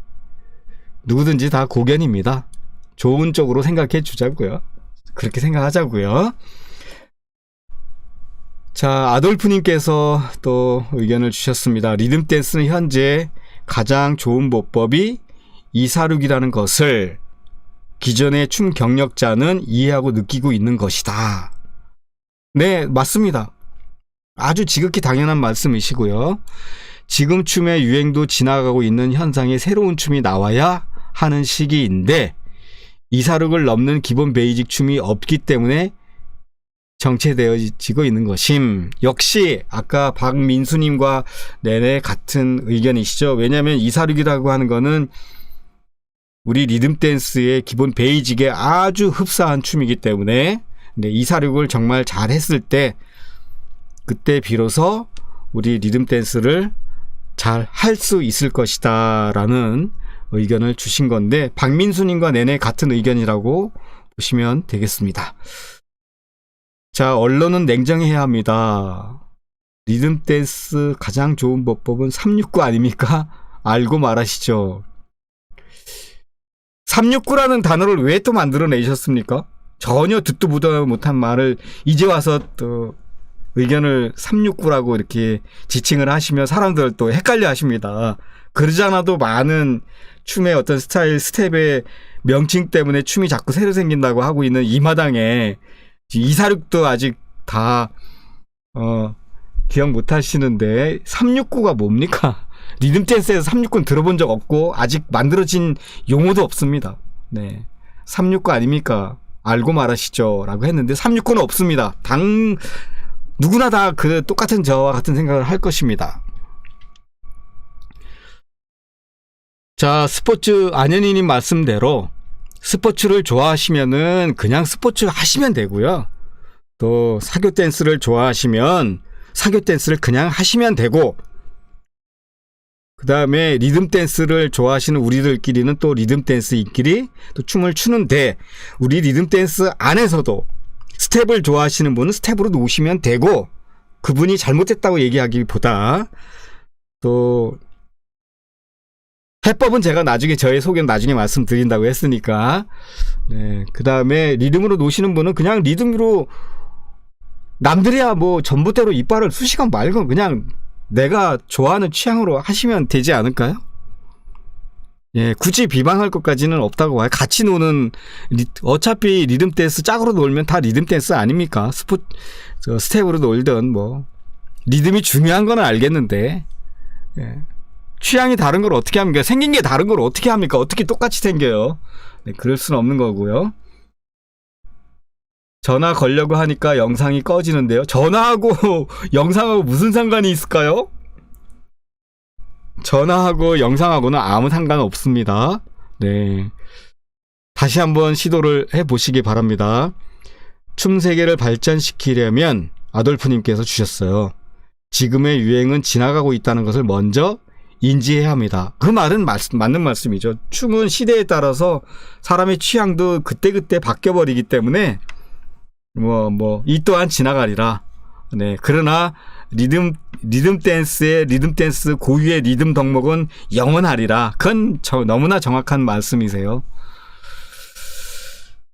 누구든지 다 고견입니다. 좋은 쪽으로 생각해 주자고요. 그렇게 생각하자고요. 자, 아돌프님께서 또 의견을 주셨습니다. 리듬 댄스는 현재 가장 좋은 보법이 이사륙이라는 것을 기존의 춤 경력자는 이해하고 느끼고 있는 것이다. 네, 맞습니다. 아주 지극히 당연한 말씀이시고요. 지금 춤의 유행도 지나가고 있는 현상에 새로운 춤이 나와야 하는 시기인데 이사륙을 넘는 기본 베이직 춤이 없기 때문에 정체되어지고 있는 것임. 역시 아까 박민수님과 내내 같은 의견이시죠. 왜냐하면 이사륙이라고 하는 거는 우리 리듬 댄스의 기본 베이직에 아주 흡사한 춤이기 때문에 이사륙을 정말 잘 했을 때 그때 비로소 우리 리듬 댄스를 잘 할 수 있을 것이다 라는 의견을 주신 건데 박민수님과 내내 같은 의견이라고 보시면 되겠습니다. 자, 언론은 냉정해야 합니다. 리듬 댄스 가장 좋은 법은 369 아닙니까? 알고 말하시죠. 369라는 단어를 왜 또 만들어내셨습니까? 전혀 듣도 보도 못한 말을 이제 와서 또 의견을 369라고 이렇게 지칭을 하시면 사람들 또 헷갈려 하십니다. 그러지 않아도 많은 춤의 어떤 스타일, 스텝의 명칭 때문에 춤이 자꾸 새로 생긴다고 하고 있는 이 마당에 이사륙도 아직 다 기억 못 하시는데 369가 뭡니까? 리듬 댄스에서 369는 들어본 적 없고 아직 만들어진 용어도 없습니다. 네. 369 아닙니까? 알고 말하시죠. 라고 했는데 369는 없습니다. 누구나 다 그 똑같은 저와 같은 생각을 할 것입니다. 자, 스포츠 안현희님 말씀대로 스포츠를 좋아하시면은 그냥 스포츠 하시면 되고요. 또 사교 댄스를 좋아하시면 사교 댄스를 그냥 하시면 되고, 그 다음에 리듬 댄스를 좋아하시는 우리들끼리는 또 리듬 댄스인끼리 또 춤을 추는데, 우리 리듬 댄스 안에서도 스텝을 좋아하시는 분은 스텝으로 놓으시면 되고, 그분이 잘못됐다고 얘기하기보다 또 해법은 제가 나중에 저의 소견 나중에 말씀드린다고 했으니까, 네, 그 다음에 리듬으로 놓으시는 분은 그냥 리듬으로 남들이야 뭐 전부대로 이빨을 쑤시건 말건 그냥 내가 좋아하는 취향으로 하시면 되지 않을까요? 예, 굳이 비방할 것까지는 없다고 봐요. 같이 노는 어차피 리듬 댄스 짝으로 놀면 다 리듬 댄스 아닙니까? 스텝으로 놀든 뭐 리듬이 중요한 건 알겠는데, 예. 취향이 다른 걸 어떻게 합니까? 생긴 게 다른 걸 어떻게 합니까? 어떻게 똑같이 생겨요? 네, 그럴 수는 없는 거고요. 전화 걸려고 하니까 영상이 꺼지는데요. 전화하고 영상하고 무슨 상관이 있을까요? 전화하고 영상하고는 아무 상관 없습니다. 네. 다시 한번 시도를 해보시기 바랍니다. 춤 세계를 발전시키려면 아돌프님께서 주셨어요. 지금의 유행은 지나가고 있다는 것을 먼저 인지해야 합니다. 그 말은 맞는 말씀이죠. 춤은 시대에 따라서 사람의 취향도 그때그때 바뀌어버리기 때문에 이 또한 지나가리라. 네. 그러나 리듬 댄스 고유의 리듬 덕목은 영원하리라. 그건 너무나 정확한 말씀이세요.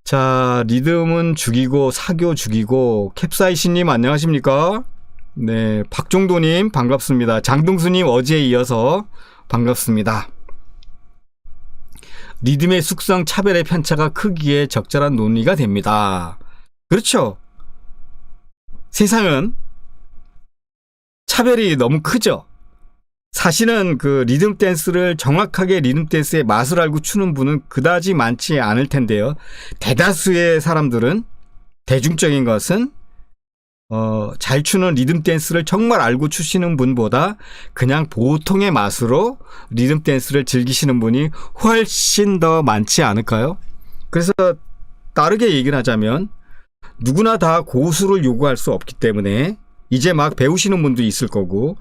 자, 리듬은 죽이고 사교 죽이고. 캡사이신님 안녕하십니까? 네, 박종도님 반갑습니다. 장동수님 어제에 이어서 반갑습니다. 리듬의 숙성 차별의 편차가 크기에 적절한 논리가 됩니다. 그렇죠. 세상은 차별이 너무 크죠. 사실은 그 리듬 댄스를 정확하게 리듬 댄스의 맛을 알고 추는 분은 그다지 많지 않을 텐데요. 대다수의 사람들은, 대중적인 것은 잘 추는 리듬 댄스를 정말 알고 추시는 분보다 그냥 보통의 맛으로 리듬 댄스를 즐기시는 분이 훨씬 더 많지 않을까요? 그래서 다르게 얘기를 하자면 누구나 다 고수를 요구할 수 없기 때문에 이제 막 배우시는 분도 있을 거고,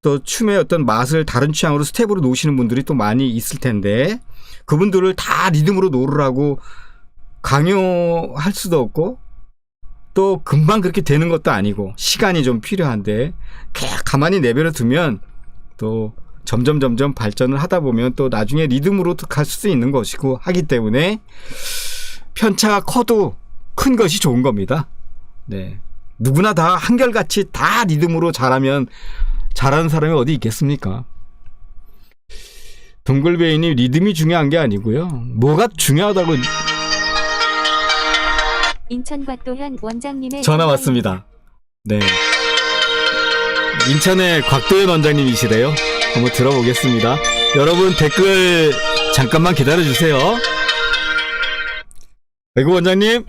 또 춤의 어떤 맛을 다른 취향으로 스텝으로 놓으시는 분들이 또 많이 있을 텐데, 그분들을 다 리듬으로 놓으라고 강요할 수도 없고, 또 금방 그렇게 되는 것도 아니고 시간이 좀 필요한데, 그냥 가만히 내버려 두면 또 점점 발전을 하다 보면 또 나중에 리듬으로 갈 수 있는 것이고 하기 때문에 편차가 커도 큰 것이 좋은 겁니다. 네. 누구나 다 한결같이 다 리듬으로 잘하면 잘하는 사람이 어디 있겠습니까? 동글베이님, 리듬이 중요한 게 아니고요. 뭐가 중요하다고. 인천 곽도현 원장님의 전화 왔습니다. 네. 인천의 곽도현 원장님이시래요. 한번 들어보겠습니다. 여러분 댓글 잠깐만 기다려주세요. 아이고 원장님.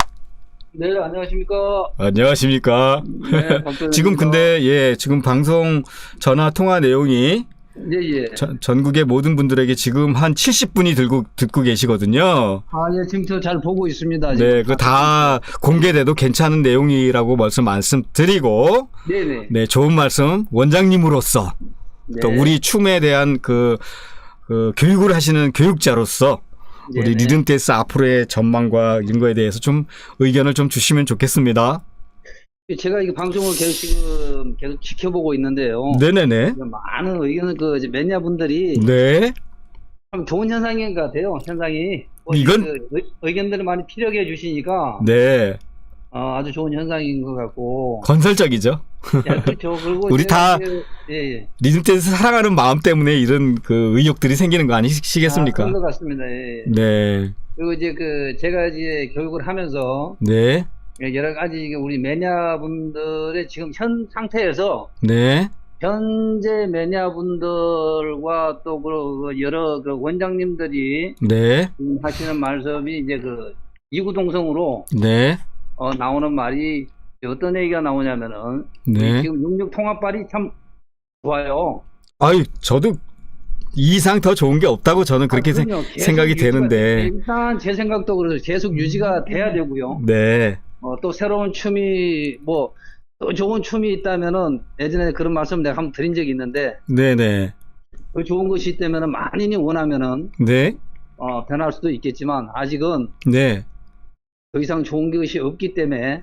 네, 안녕하십니까. 안녕하십니까. 네, 지금 근데 지금 방송 전화 통화 내용이 예. 전국의 모든 분들에게 지금 한 70분이 듣고 계시거든요. 예, 지금 저 잘 보고 있습니다. 네, 그 다 공개돼도 괜찮은 내용이라고 말씀드리고, 네네. 네, 좋은 말씀 원장님으로서 네. 또 우리 춤에 대한 그 교육을 하시는 교육자로서 우리 네네. 리듬 댄스 앞으로의 전망과 이런 거에 대해서 좀 의견을 좀 주시면 좋겠습니다. 제가 이 방송을 계속 지켜보고 있는데요. 네네네. 많은 의견을 이제 매니아분들이 네. 참 좋은 현상인 것 같아요. 현상이. 이건- 의견들을 많이 피력해 주시니까 네. 아주 좋은 현상인 것 같고. 건설적이죠. 예, 그렇죠. 그리고 우리 제가 다 예. 리듬 댄스 사랑하는 마음 때문에 이런 그 의욕들이 생기는 거 아니시겠습니까? 그런 것 같습니다. 예. 네. 그리고 이제 제가 이제 교육을 하면서 네. 여러 가지 우리 매니아분들의 지금 현 상태에서 네. 현재 매니아분들과 또 여러 원장님들이 네. 하시는 말씀이 이제 이구동성으로 네. 나오는 말이 어떤 얘기가 나오냐면은 네. 지금 66 통합발이 참 좋아요. 아유, 저도 이 이상 더 좋은 게 없다고 저는 그렇게 그럼요. 계속 생각이 유지가 되는데. 일단 제 생각도 그래서 계속 유지가 돼야 되고요. 네. 또 새로운 춤이 또 좋은 춤이 있다면은 예전에 그런 말씀 내가 한번 드린 적이 있는데 네네. 그 좋은 것이 있다면은 만인이 원하면은 네. 변할 수도 있겠지만 아직은 네. 더 이상 좋은 것이 없기 때문에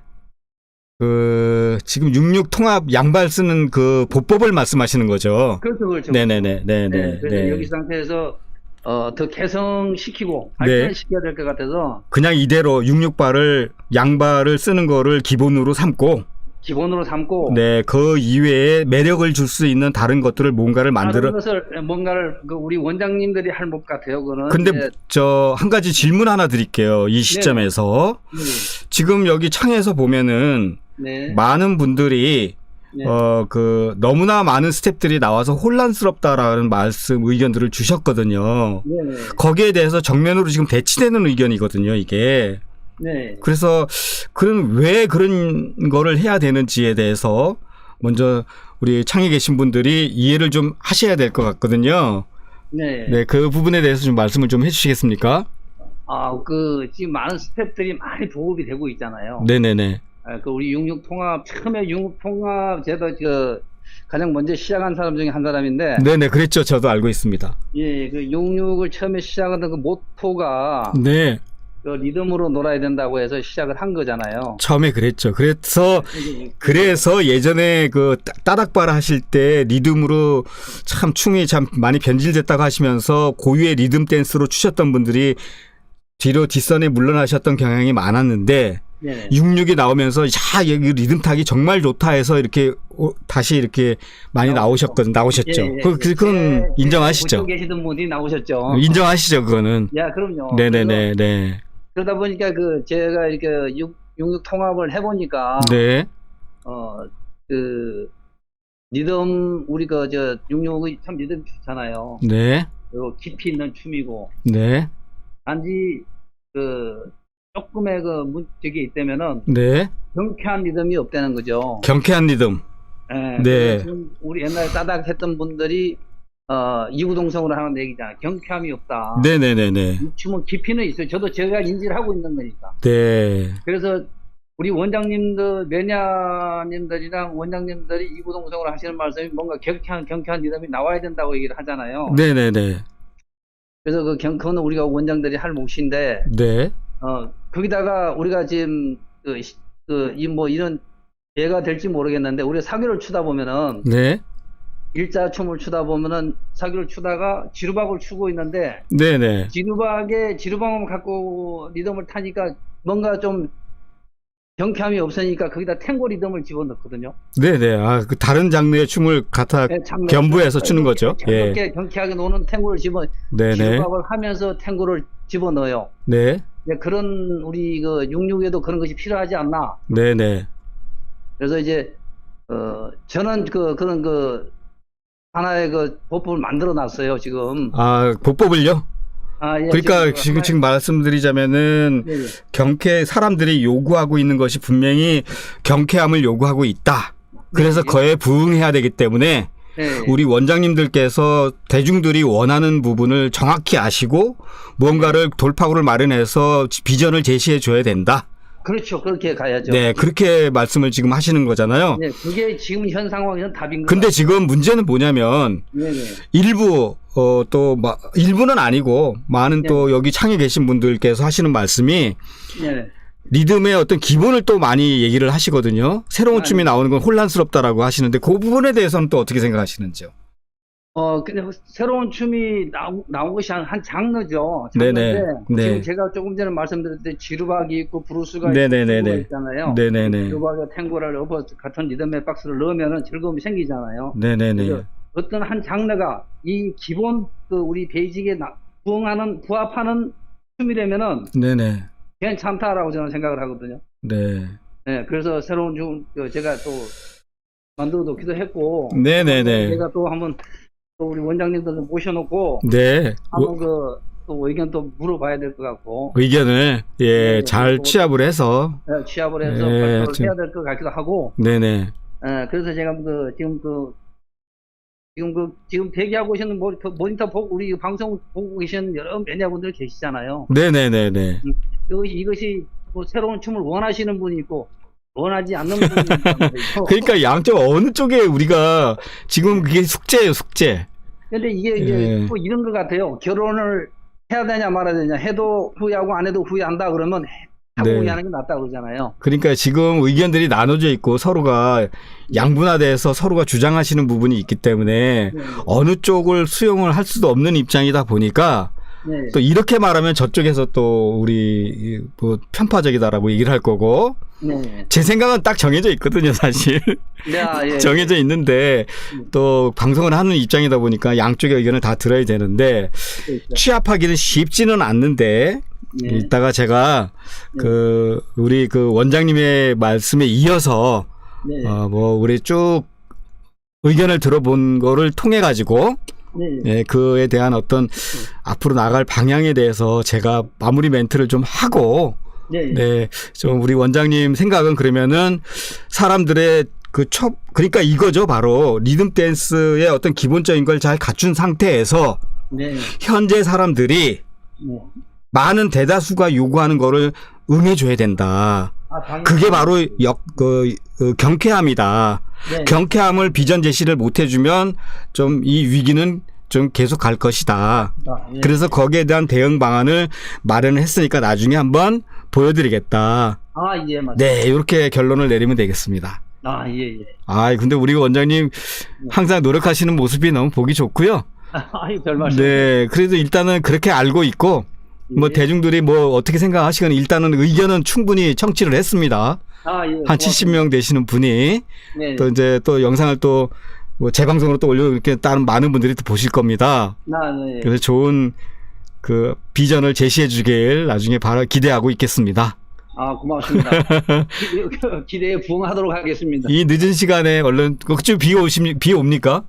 지금 66 통합 양발 쓰는 그 보법을 말씀하시는 거죠. 그렇죠. 네네네. 네네. 그래서 네. 여기 상태에서 더 개성시키고 네. 발전시켜야 될 것 같아서 그냥 이대로 66발을 양발을 쓰는 거를 기본으로 삼고 기본으로 삼고 네, 그 이외에 매력을 줄 수 있는 다른 것들을 뭔가를 만들어. 다른 것을 뭔가를 우리 원장님들이 할 것 같아요. 그거는 근데 이제, 저 한 가지 질문 하나 드릴게요. 이 시점에서 지금 여기 창에서 보면은 네. 많은 분들이 네. 너무나 많은 스태프들이 나와서 혼란스럽다라는 말씀 의견들을 주셨거든요. 네. 거기에 대해서 정면으로 지금 대치되는 의견이거든요, 이게. 네. 그래서 왜 그런 거를 해야 되는지에 대해서 먼저 우리 창에 계신 분들이 이해를 좀 하셔야 될 것 같거든요. 네. 네, 그 부분에 대해서 좀 말씀을 좀 해주시겠습니까? 지금 많은 스태프들이 많이 보급이 되고 있잖아요. 네네네. 우리 66 통합, 처음에 66 통합, 제가 가장 먼저 시작한 사람 중에 한 사람인데, 네네, 그랬죠. 저도 알고 있습니다. 예, 66을 처음에 시작하던 그 모토가 네, 리듬으로 놀아야 된다고 해서 시작을 한 거잖아요. 처음에 그랬죠. 그래서 예전에 따닥바라 하실 때 리듬으로 참 춤이 참 많이 변질됐다고 하시면서 고유의 리듬 댄스로 추셨던 분들이 뒤로 뒷선에 물러나셨던 경향이 많았는데, 네. 66이 나오면서 여기 리듬 타기 정말 좋다 해서 이렇게 다시 이렇게 많이 나오셨죠. 그건 인정하시죠? 그쪽 계시던 분이 나오셨죠. 인정하시죠, 그거는. 야, 그럼요. 네네네, 네. 그러다 보니까 제가 이렇게 66 통합을 해보니까 네. 리듬 우리 66이 참 리듬 좋잖아요. 네. 그리고 깊이 있는 춤이고 네. 단지 조금의 저게 있다면은 네. 경쾌한 리듬이 없다는 거죠. 경쾌한 리듬. 네. 네. 지금 우리 옛날에 따닥 했던 분들이 이구동성으로 하는 얘기잖아요. 경쾌함이 없다. 네네네네. 이 춤은 깊이는 있어요. 제가 인지를 하고 있는 거니까. 네. 그래서 우리 원장님들, 매니아님들이랑 원장님들이 이구동성으로 하시는 말씀이 뭔가 경쾌한 리듬이 나와야 된다고 얘기를 하잖아요. 네네네. 그래서 그거는 우리가 원장들이 할 몫인데, 네. 거기다가 우리가 지금 이런 예가 될지 모르겠는데, 우리가 사교를 추다 보면은, 네. 일자 춤을 추다 보면은 사교를 추다가 지루박을 추고 있는데, 네네. 지루박을 갖고 리듬을 타니까 뭔가 좀 경쾌함이 없으니까 거기다 탱고 리듬을 집어넣거든요. 네네. 다른 장르의 춤을 갖다 겸부해서 추는 거죠. 예. 경쾌하게 노는 탱고를 네네. 지루박을 하면서 탱고를 집어넣어요. 네. 그런 우리 66에도 그런 것이 필요하지 않나. 네네. 그래서 이제 저는 그런 하나의 보법을 만들어 놨어요, 지금. 보법을요? 예, 그러니까 지금 말씀드리자면은 사람들이 요구하고 있는 것이 분명히 경쾌함을 요구하고 있다. 그래서 그에 부응해야 되기 때문에 우리 원장님들께서 대중들이 원하는 부분을 정확히 아시고 무언가를 돌파구를 마련해서 비전을 제시해 줘야 된다. 그렇죠. 그렇게 가야죠. 네, 그렇게 말씀을 지금 하시는 거잖아요. 네, 그게 지금 현 상황에서는 답인 거예요. 근데 지금 문제는 뭐냐면 일부 일부는 아니고 많은 또 여기 창에 계신 분들께서 하시는 말씀이 리듬의 어떤 기본을 또 많이 얘기를 하시거든요. 새로운 춤이 나오는 건 혼란스럽다라고 하시는데 그 부분에 대해서는 또 어떻게 생각하시는지요? 근데 새로운 춤이 나온 것이 한 장르죠. 네네. 장르인데 네. 지금 제가 조금 전에 말씀드렸듯이 지루박이 있고 브루스가 네네네네. 있고 탱고가 있잖아요. 네네네. 지루박이와 탱고를 같은 리듬의 박스를 넣으면 즐거움이 생기잖아요. 네네네. 그래서 어떤 한 장르가 이 기본 우리 베이직에 부합하는 춤이라면은 네네. 괜찮다라고 저는 생각을 하거든요. 네. 네, 그래서 새로운 춤 제가 또 만들어 놓기도 했고. 네네네. 제가 또 한번 또 우리 원장님들 모셔놓고 네. 한번 또 의견 또 물어봐야 될 것 같고 의견을 네, 잘 또 취합을 해서 취합을 해서 네, 발표를 해야 될 것 같기도 하고. 네네. 그래서 제가 지금 대기하고 계시는 모니터 보고 우리 방송 보고 계시는 여러 매니아분들 계시잖아요. 네네네네. 이것이 뭐 새로운 춤을 원하시는 분이 있고 원하지 않는 분이 있잖아요. 그러니까 양쪽 어느 쪽에 우리가 지금 그게 숙제예요, 숙제. 근데 이게 이제 또 이런 것 같아요. 결혼을 해야 되냐 말아야 되냐, 해도 후회하고 안 해도 후회한다 그러면 하고 네. 후회하는 게 낫다 그러잖아요. 그러니까 지금 의견들이 나눠져 있고 서로가 양분화돼서 서로가 주장하시는 부분이 있기 때문에 네. 어느 쪽을 수용을 할 수도 없는 입장이다 보니까 네. 또 이렇게 말하면 저쪽에서 또 우리 뭐 편파적이다라고 얘기를 할 거고 네. 제 생각은 딱 정해져 있거든요, 사실. 예. 정해져 있는데 또 방송을 하는 입장이다 보니까 양쪽의 의견을 다 들어야 되는데 그렇죠. 취합하기는 쉽지는 않는데 네. 이따가 제가 우리 원장님의 말씀에 이어서 네. 뭐 우리 쭉 의견을 들어본 거를 통해 가지고 네. 그에 대한 어떤 앞으로 나갈 방향에 대해서 제가 마무리 멘트를 좀 하고 네. 좀 우리 원장님 생각은 그러면은 사람들의 그러니까 이거죠. 바로 리듬 댄스의 어떤 기본적인 걸 잘 갖춘 상태에서 네. 현재 사람들이 네. 많은 대다수가 요구하는 거를 응해줘야 된다. 당연히. 그게 바로 경쾌함이다. 네. 경쾌함을 비전 제시를 못 해주면 좀 이 위기는 좀 계속 갈 것이다. 예. 그래서 거기에 대한 대응 방안을 마련을 했으니까 나중에 한번 보여드리겠다. 예, 맞습니다. 네, 이렇게 결론을 내리면 되겠습니다. 예. 근데 우리 원장님 항상 노력하시는 모습이 너무 보기 좋고요. 별 말씀. 네, 그래도 일단은 그렇게 알고 있고, 뭐 예. 대중들이 뭐 어떻게 생각하시건 일단은 의견은 충분히 청취를 했습니다. 예. 한 70명 되시는 분이 네. 또 이제 또 영상을 또 뭐 재방송으로 또 올려 이렇게 다른 많은 분들이 또 보실 겁니다. 네. 그래서 좋은 비전을 제시해 주길 나중에 바로 기대하고 있겠습니다. 고맙습니다. 기대에 부응하도록 하겠습니다. 이 늦은 시간에 얼른 그쯤 비 옵니까?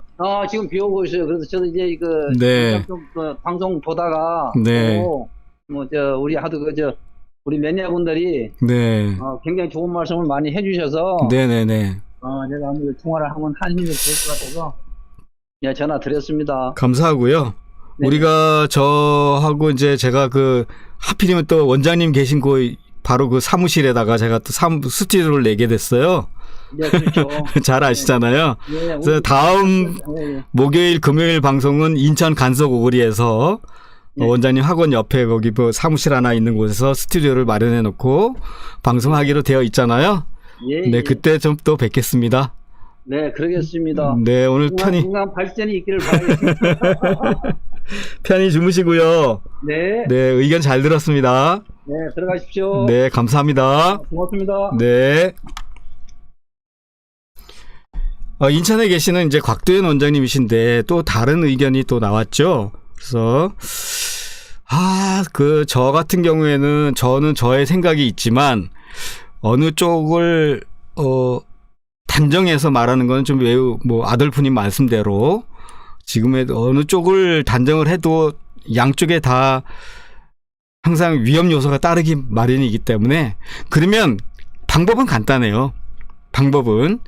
지금 비 오고 있어요. 그래서 저도 이제 네. 좀 방송 보다가 네. 우리 우리 매니아분들이 네. 굉장히 좋은 말씀을 많이 해주셔서 네네네. 제가 아무래도 통화를 하면 한 힘이 될 것 같아서 전화 드렸습니다. 감사하고요. 네. 우리가 저하고 이제 제가 하필이면 또 원장님 계신 바로 사무실에다가 제가 또 스튜디오를 내게 됐어요. 네, 그렇죠. 잘 아시잖아요. 네, 그래서 다음 목요일, 금요일 방송은 인천 간석 오거리에서 원장님 학원 옆에 거기 뭐 사무실 하나 있는 곳에서 스튜디오를 마련해 놓고 방송하기로 되어 있잖아요. 네, 그때 좀 또 뵙겠습니다. 네, 그러겠습니다. 네, 오늘 편히 발전이 있기를 바라겠습니다. 편히 주무시고요. 네. 네, 의견 잘 들었습니다. 네, 들어가십시오. 네, 감사합니다. 고맙습니다. 네. 인천에 계시는 이제 곽도현 원장님이신데 또 다른 의견이 또 나왔죠. 그래서 저 같은 경우에는 저는 저의 생각이 있지만 어느 쪽을 단정해서 말하는 건 좀 매우 아돌프님 말씀대로 지금의 어느 쪽을 단정을 해도 양쪽에 다 항상 위험 요소가 따르기 마련이기 때문에 그러면 방법은 간단해요. 방법은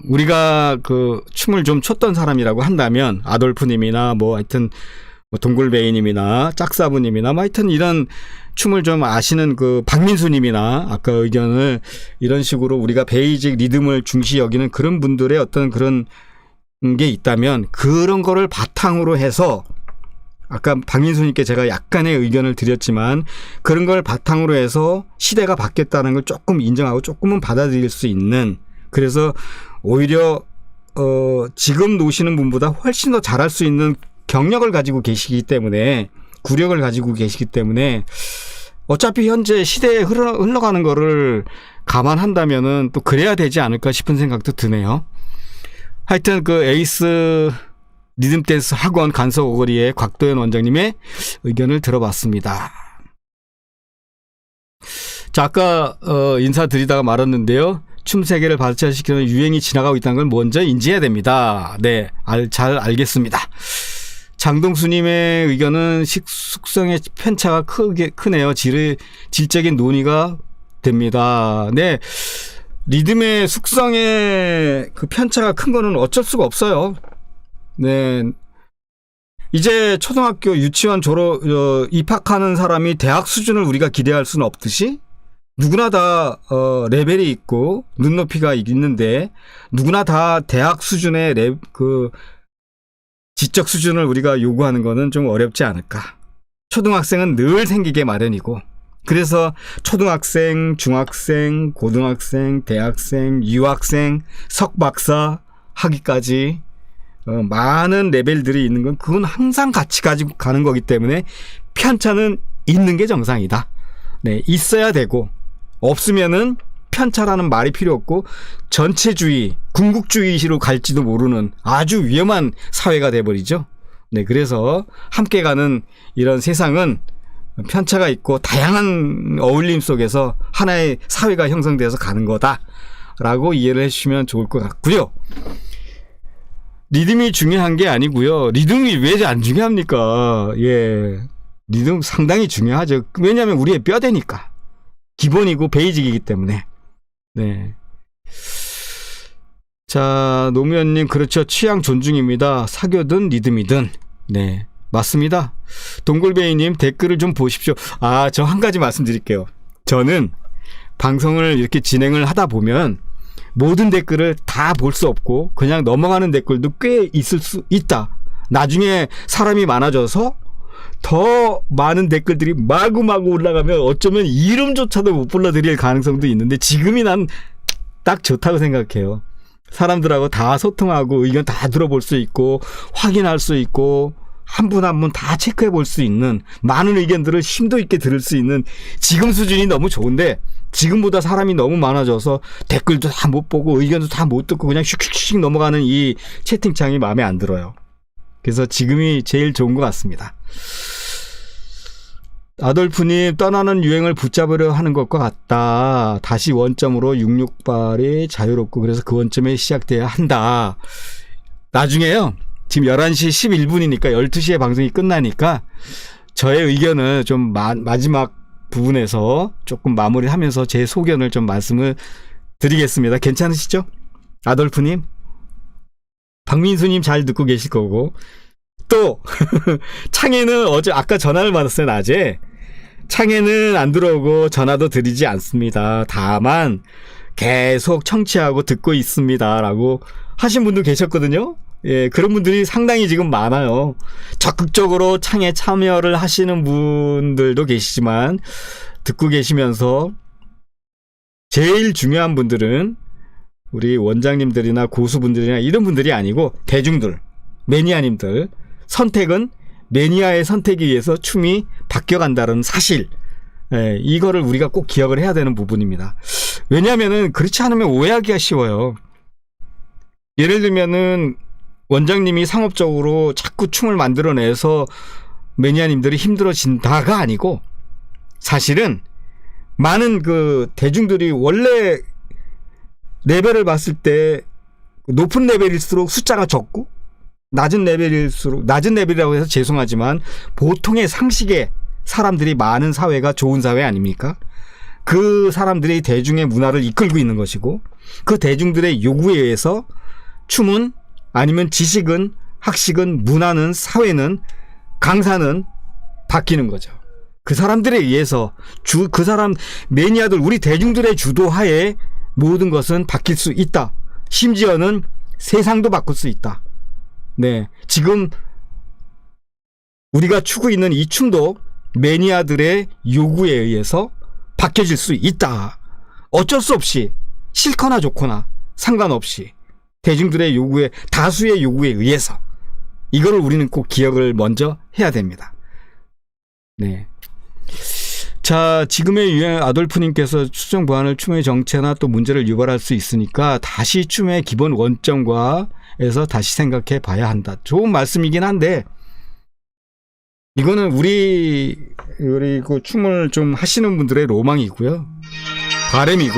우리가 춤을 좀 췄던 사람이라고 한다면 아돌프님이나 하여튼 동굴베이님이나 짝사부님이나 하여튼 이런 춤을 좀 아시는 박민수님이나 아까 의견을 이런 식으로 우리가 베이직 리듬을 중시 여기는 그런 분들의 어떤 그런 게 있다면 그런 거를 바탕으로 해서 아까 박민수님께 제가 약간의 의견을 드렸지만 그런 걸 바탕으로 해서 시대가 바뀌었다는 걸 조금 인정하고 조금은 받아들일 수 있는, 그래서 오히려 지금 노시는 분보다 훨씬 더 잘할 수 있는 경력을 가지고 계시기 때문에, 구력을 가지고 계시기 때문에 어차피 현재 시대에 흘러가는 거를 감안한다면은 또 그래야 되지 않을까 싶은 생각도 드네요. 하여튼 그 에이스 리듬댄스 학원 간석 오거리의 곽도현 원장님의 의견을 들어봤습니다. 자, 아까 인사드리다가 말았는데요. 춤 세계를 발전시키는 유행이 지나가고 있다는 걸 먼저 인지해야 됩니다. 네, 잘 알겠습니다. 장동수님의 의견은 숙성의 편차가 크네요. 질적인 논의가 됩니다. 네, 리듬의 숙성의 그 편차가 큰 거는 어쩔 수가 없어요. 네, 이제 초등학교 유치원 입학하는 사람이 대학 수준을 우리가 기대할 수는 없듯이 누구나 다 레벨이 있고 눈높이가 있는데 누구나 다 대학 수준의 그 지적 수준을 우리가 요구하는 거는 좀 어렵지 않을까. 초등학생은 늘 생기게 마련이고, 그래서 초등학생, 중학생, 고등학생, 대학생, 유학생, 석박사 하기까지 많은 레벨들이 있는 건 그건 항상 같이 가지고 가는 거기 때문에 편차는 있는 게 정상이다. 네, 있어야 되고 없으면은 편차라는 말이 필요 없고 전체주의, 궁극주의로 갈지도 모르는 아주 위험한 사회가 돼버리죠. 네, 그래서 함께 가는 이런 세상은 편차가 있고 다양한 어울림 속에서 하나의 사회가 형성돼서 가는 거다라고 이해를 해주시면 좋을 것 같고요. 리듬이 중요한 게 아니고요. 리듬이 왜 안 중요합니까? 예, 리듬 상당히 중요하죠. 왜냐하면 우리의 뼈대니까. 기본이고 베이직이기 때문에. 네. 자, 노무현님, 그렇죠. 취향 존중입니다. 사교든 리듬이든. 네, 맞습니다. 동굴베이님, 댓글을 좀 보십시오. 저 한 가지 말씀드릴게요. 저는 방송을 이렇게 진행을 하다 보면 모든 댓글을 다 볼 수 없고 그냥 넘어가는 댓글도 꽤 있을 수 있다. 나중에 사람이 많아져서 더 많은 댓글들이 마구마구 올라가면 어쩌면 이름조차도 못 불러드릴 가능성도 있는데 지금이 난 딱 좋다고 생각해요. 사람들하고 다 소통하고 의견 다 들어볼 수 있고 확인할 수 있고 한 분 한 분 다 체크해 볼 수 있는 많은 의견들을 심도 있게 들을 수 있는 지금 수준이 너무 좋은데 지금보다 사람이 너무 많아져서 댓글도 다 못 보고 의견도 다 못 듣고 그냥 슉슉슉 넘어가는 이 채팅창이 마음에 안 들어요. 그래서 지금이 제일 좋은 것 같습니다. 아돌프님, 떠나는 유행을 붙잡으려 하는 것과 같다. 다시 원점으로 668이 자유롭고 그래서 그 원점에 시작돼야 한다. 나중에요. 지금 11시 11분이니까 12시에 방송이 끝나니까 저의 의견을 좀 마지막 부분에서 조금 마무리하면서 제 소견을 좀 말씀을 드리겠습니다. 괜찮으시죠? 아돌프님? 박민수님 잘 듣고 계실 거고. 또 창에는 아까 전화를 받았어요. 낮에 창에는 안 들어오고 전화도 드리지 않습니다. 다만 계속 청취하고 듣고 있습니다 라고 하신 분도 계셨거든요. 예, 그런 분들이 상당히 지금 많아요. 적극적으로 창에 참여를 하시는 분들도 계시지만 듣고 계시면서 제일 중요한 분들은 우리 원장님들이나 고수분들이나 이런 분들이 아니고 대중들, 매니아님들. 선택은 매니아의 선택에 의해서 춤이 바뀌어간다는 사실, 이거를 우리가 꼭 기억을 해야 되는 부분입니다. 왜냐하면은 그렇지 않으면 오해하기가 쉬워요. 예를 들면은 원장님이 상업적으로 자꾸 춤을 만들어내서 매니아님들이 힘들어진다가 아니고 사실은 많은 그 대중들이 원래 레벨을 봤을 때 높은 레벨일수록 숫자가 적고 낮은 레벨이라고 해서 죄송하지만 보통의 상식의 사람들이 많은 사회가 좋은 사회 아닙니까? 그 사람들이 대중의 문화를 이끌고 있는 것이고 그 대중들의 요구에 의해서 춤은 아니면 지식은 학식은 문화는 사회는 강사는 바뀌는 거죠. 그 사람들에 의해서 그 사람 매니아들 우리 대중들의 주도하에 모든 것은 바뀔 수 있다. 심지어는 세상도 바꿀 수 있다. 네, 지금 우리가 추고 있는 이 춤도 매니아들의 요구에 의해서 바뀌어질 수 있다. 어쩔 수 없이 싫거나 좋거나 상관없이 대중들의 요구에 다수의 요구에 의해서 이거를 우리는 꼭 기억을 먼저 해야 됩니다. 네. 자, 지금의 유행 아돌프님께서 추정 보완을 춤의 정체나 또 문제를 유발할 수 있으니까 다시 춤의 기본 원점과에서 다시 생각해 봐야 한다. 좋은 말씀이긴 한데 이거는 우리 그 춤을 좀 하시는 분들의 로망이고요. 바람이고.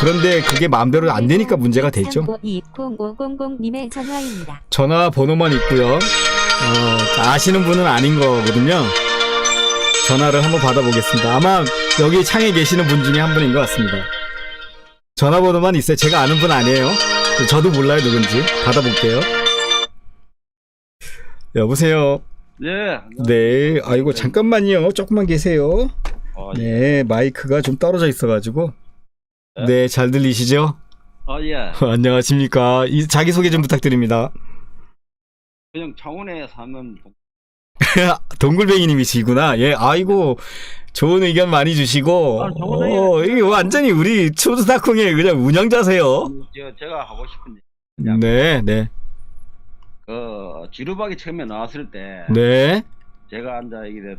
그런데 그게 마음대로 안 되니까 문제가 되죠. 352-0500님의 전화입니다. 전화 번호만 있고요. 아시는 분은 아닌 거거든요. 전화를 한번 받아보겠습니다. 아마 여기 창에 계시는 분 중에 한 분인 것 같습니다. 전화번호만 있어요. 제가 아는 분 아니에요. 저도 몰라요 누군지. 받아볼게요. 여보세요. 예. 네. 아이고 잠깐만요. 조금만 계세요. 네. 마이크가 좀 떨어져 있어가지고. 네. 잘 들리시죠? 예. 안녕하십니까. 자기소개 좀 부탁드립니다. 그냥 창원에 사는 동굴뱅이님이시구나. 예, 아이고, 좋은 의견 많이 주시고, 이게 완전히 우리 초등학생의 그냥 운영자세요. 제가 하고 싶은 네, 네. 지루박이 처음에 나왔을 때 네. 제가 이제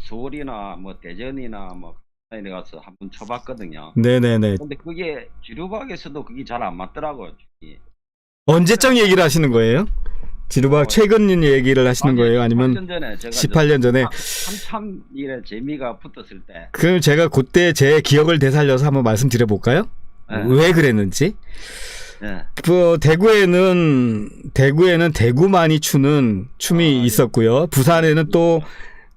서울이나 뭐 대전이나 뭐 이래 가서 한번 쳐봤거든요. 네네네. 근데 그게 지루박에서도 그게 잘 안 맞더라고요. 언제적 얘기를 하시는 거예요? 지루박 최근 얘기를 하시는 거예요? 아니면 18년 전에 제가 18년 전에? 한참 일에 재미가 붙었을 때. 그럼 제가 그때 제 기억을 되살려서 한번 말씀드려 볼까요? 네. 왜 그랬는지? 네. 대구에는 대구만이 추는 춤이 있었고요. 부산에는 또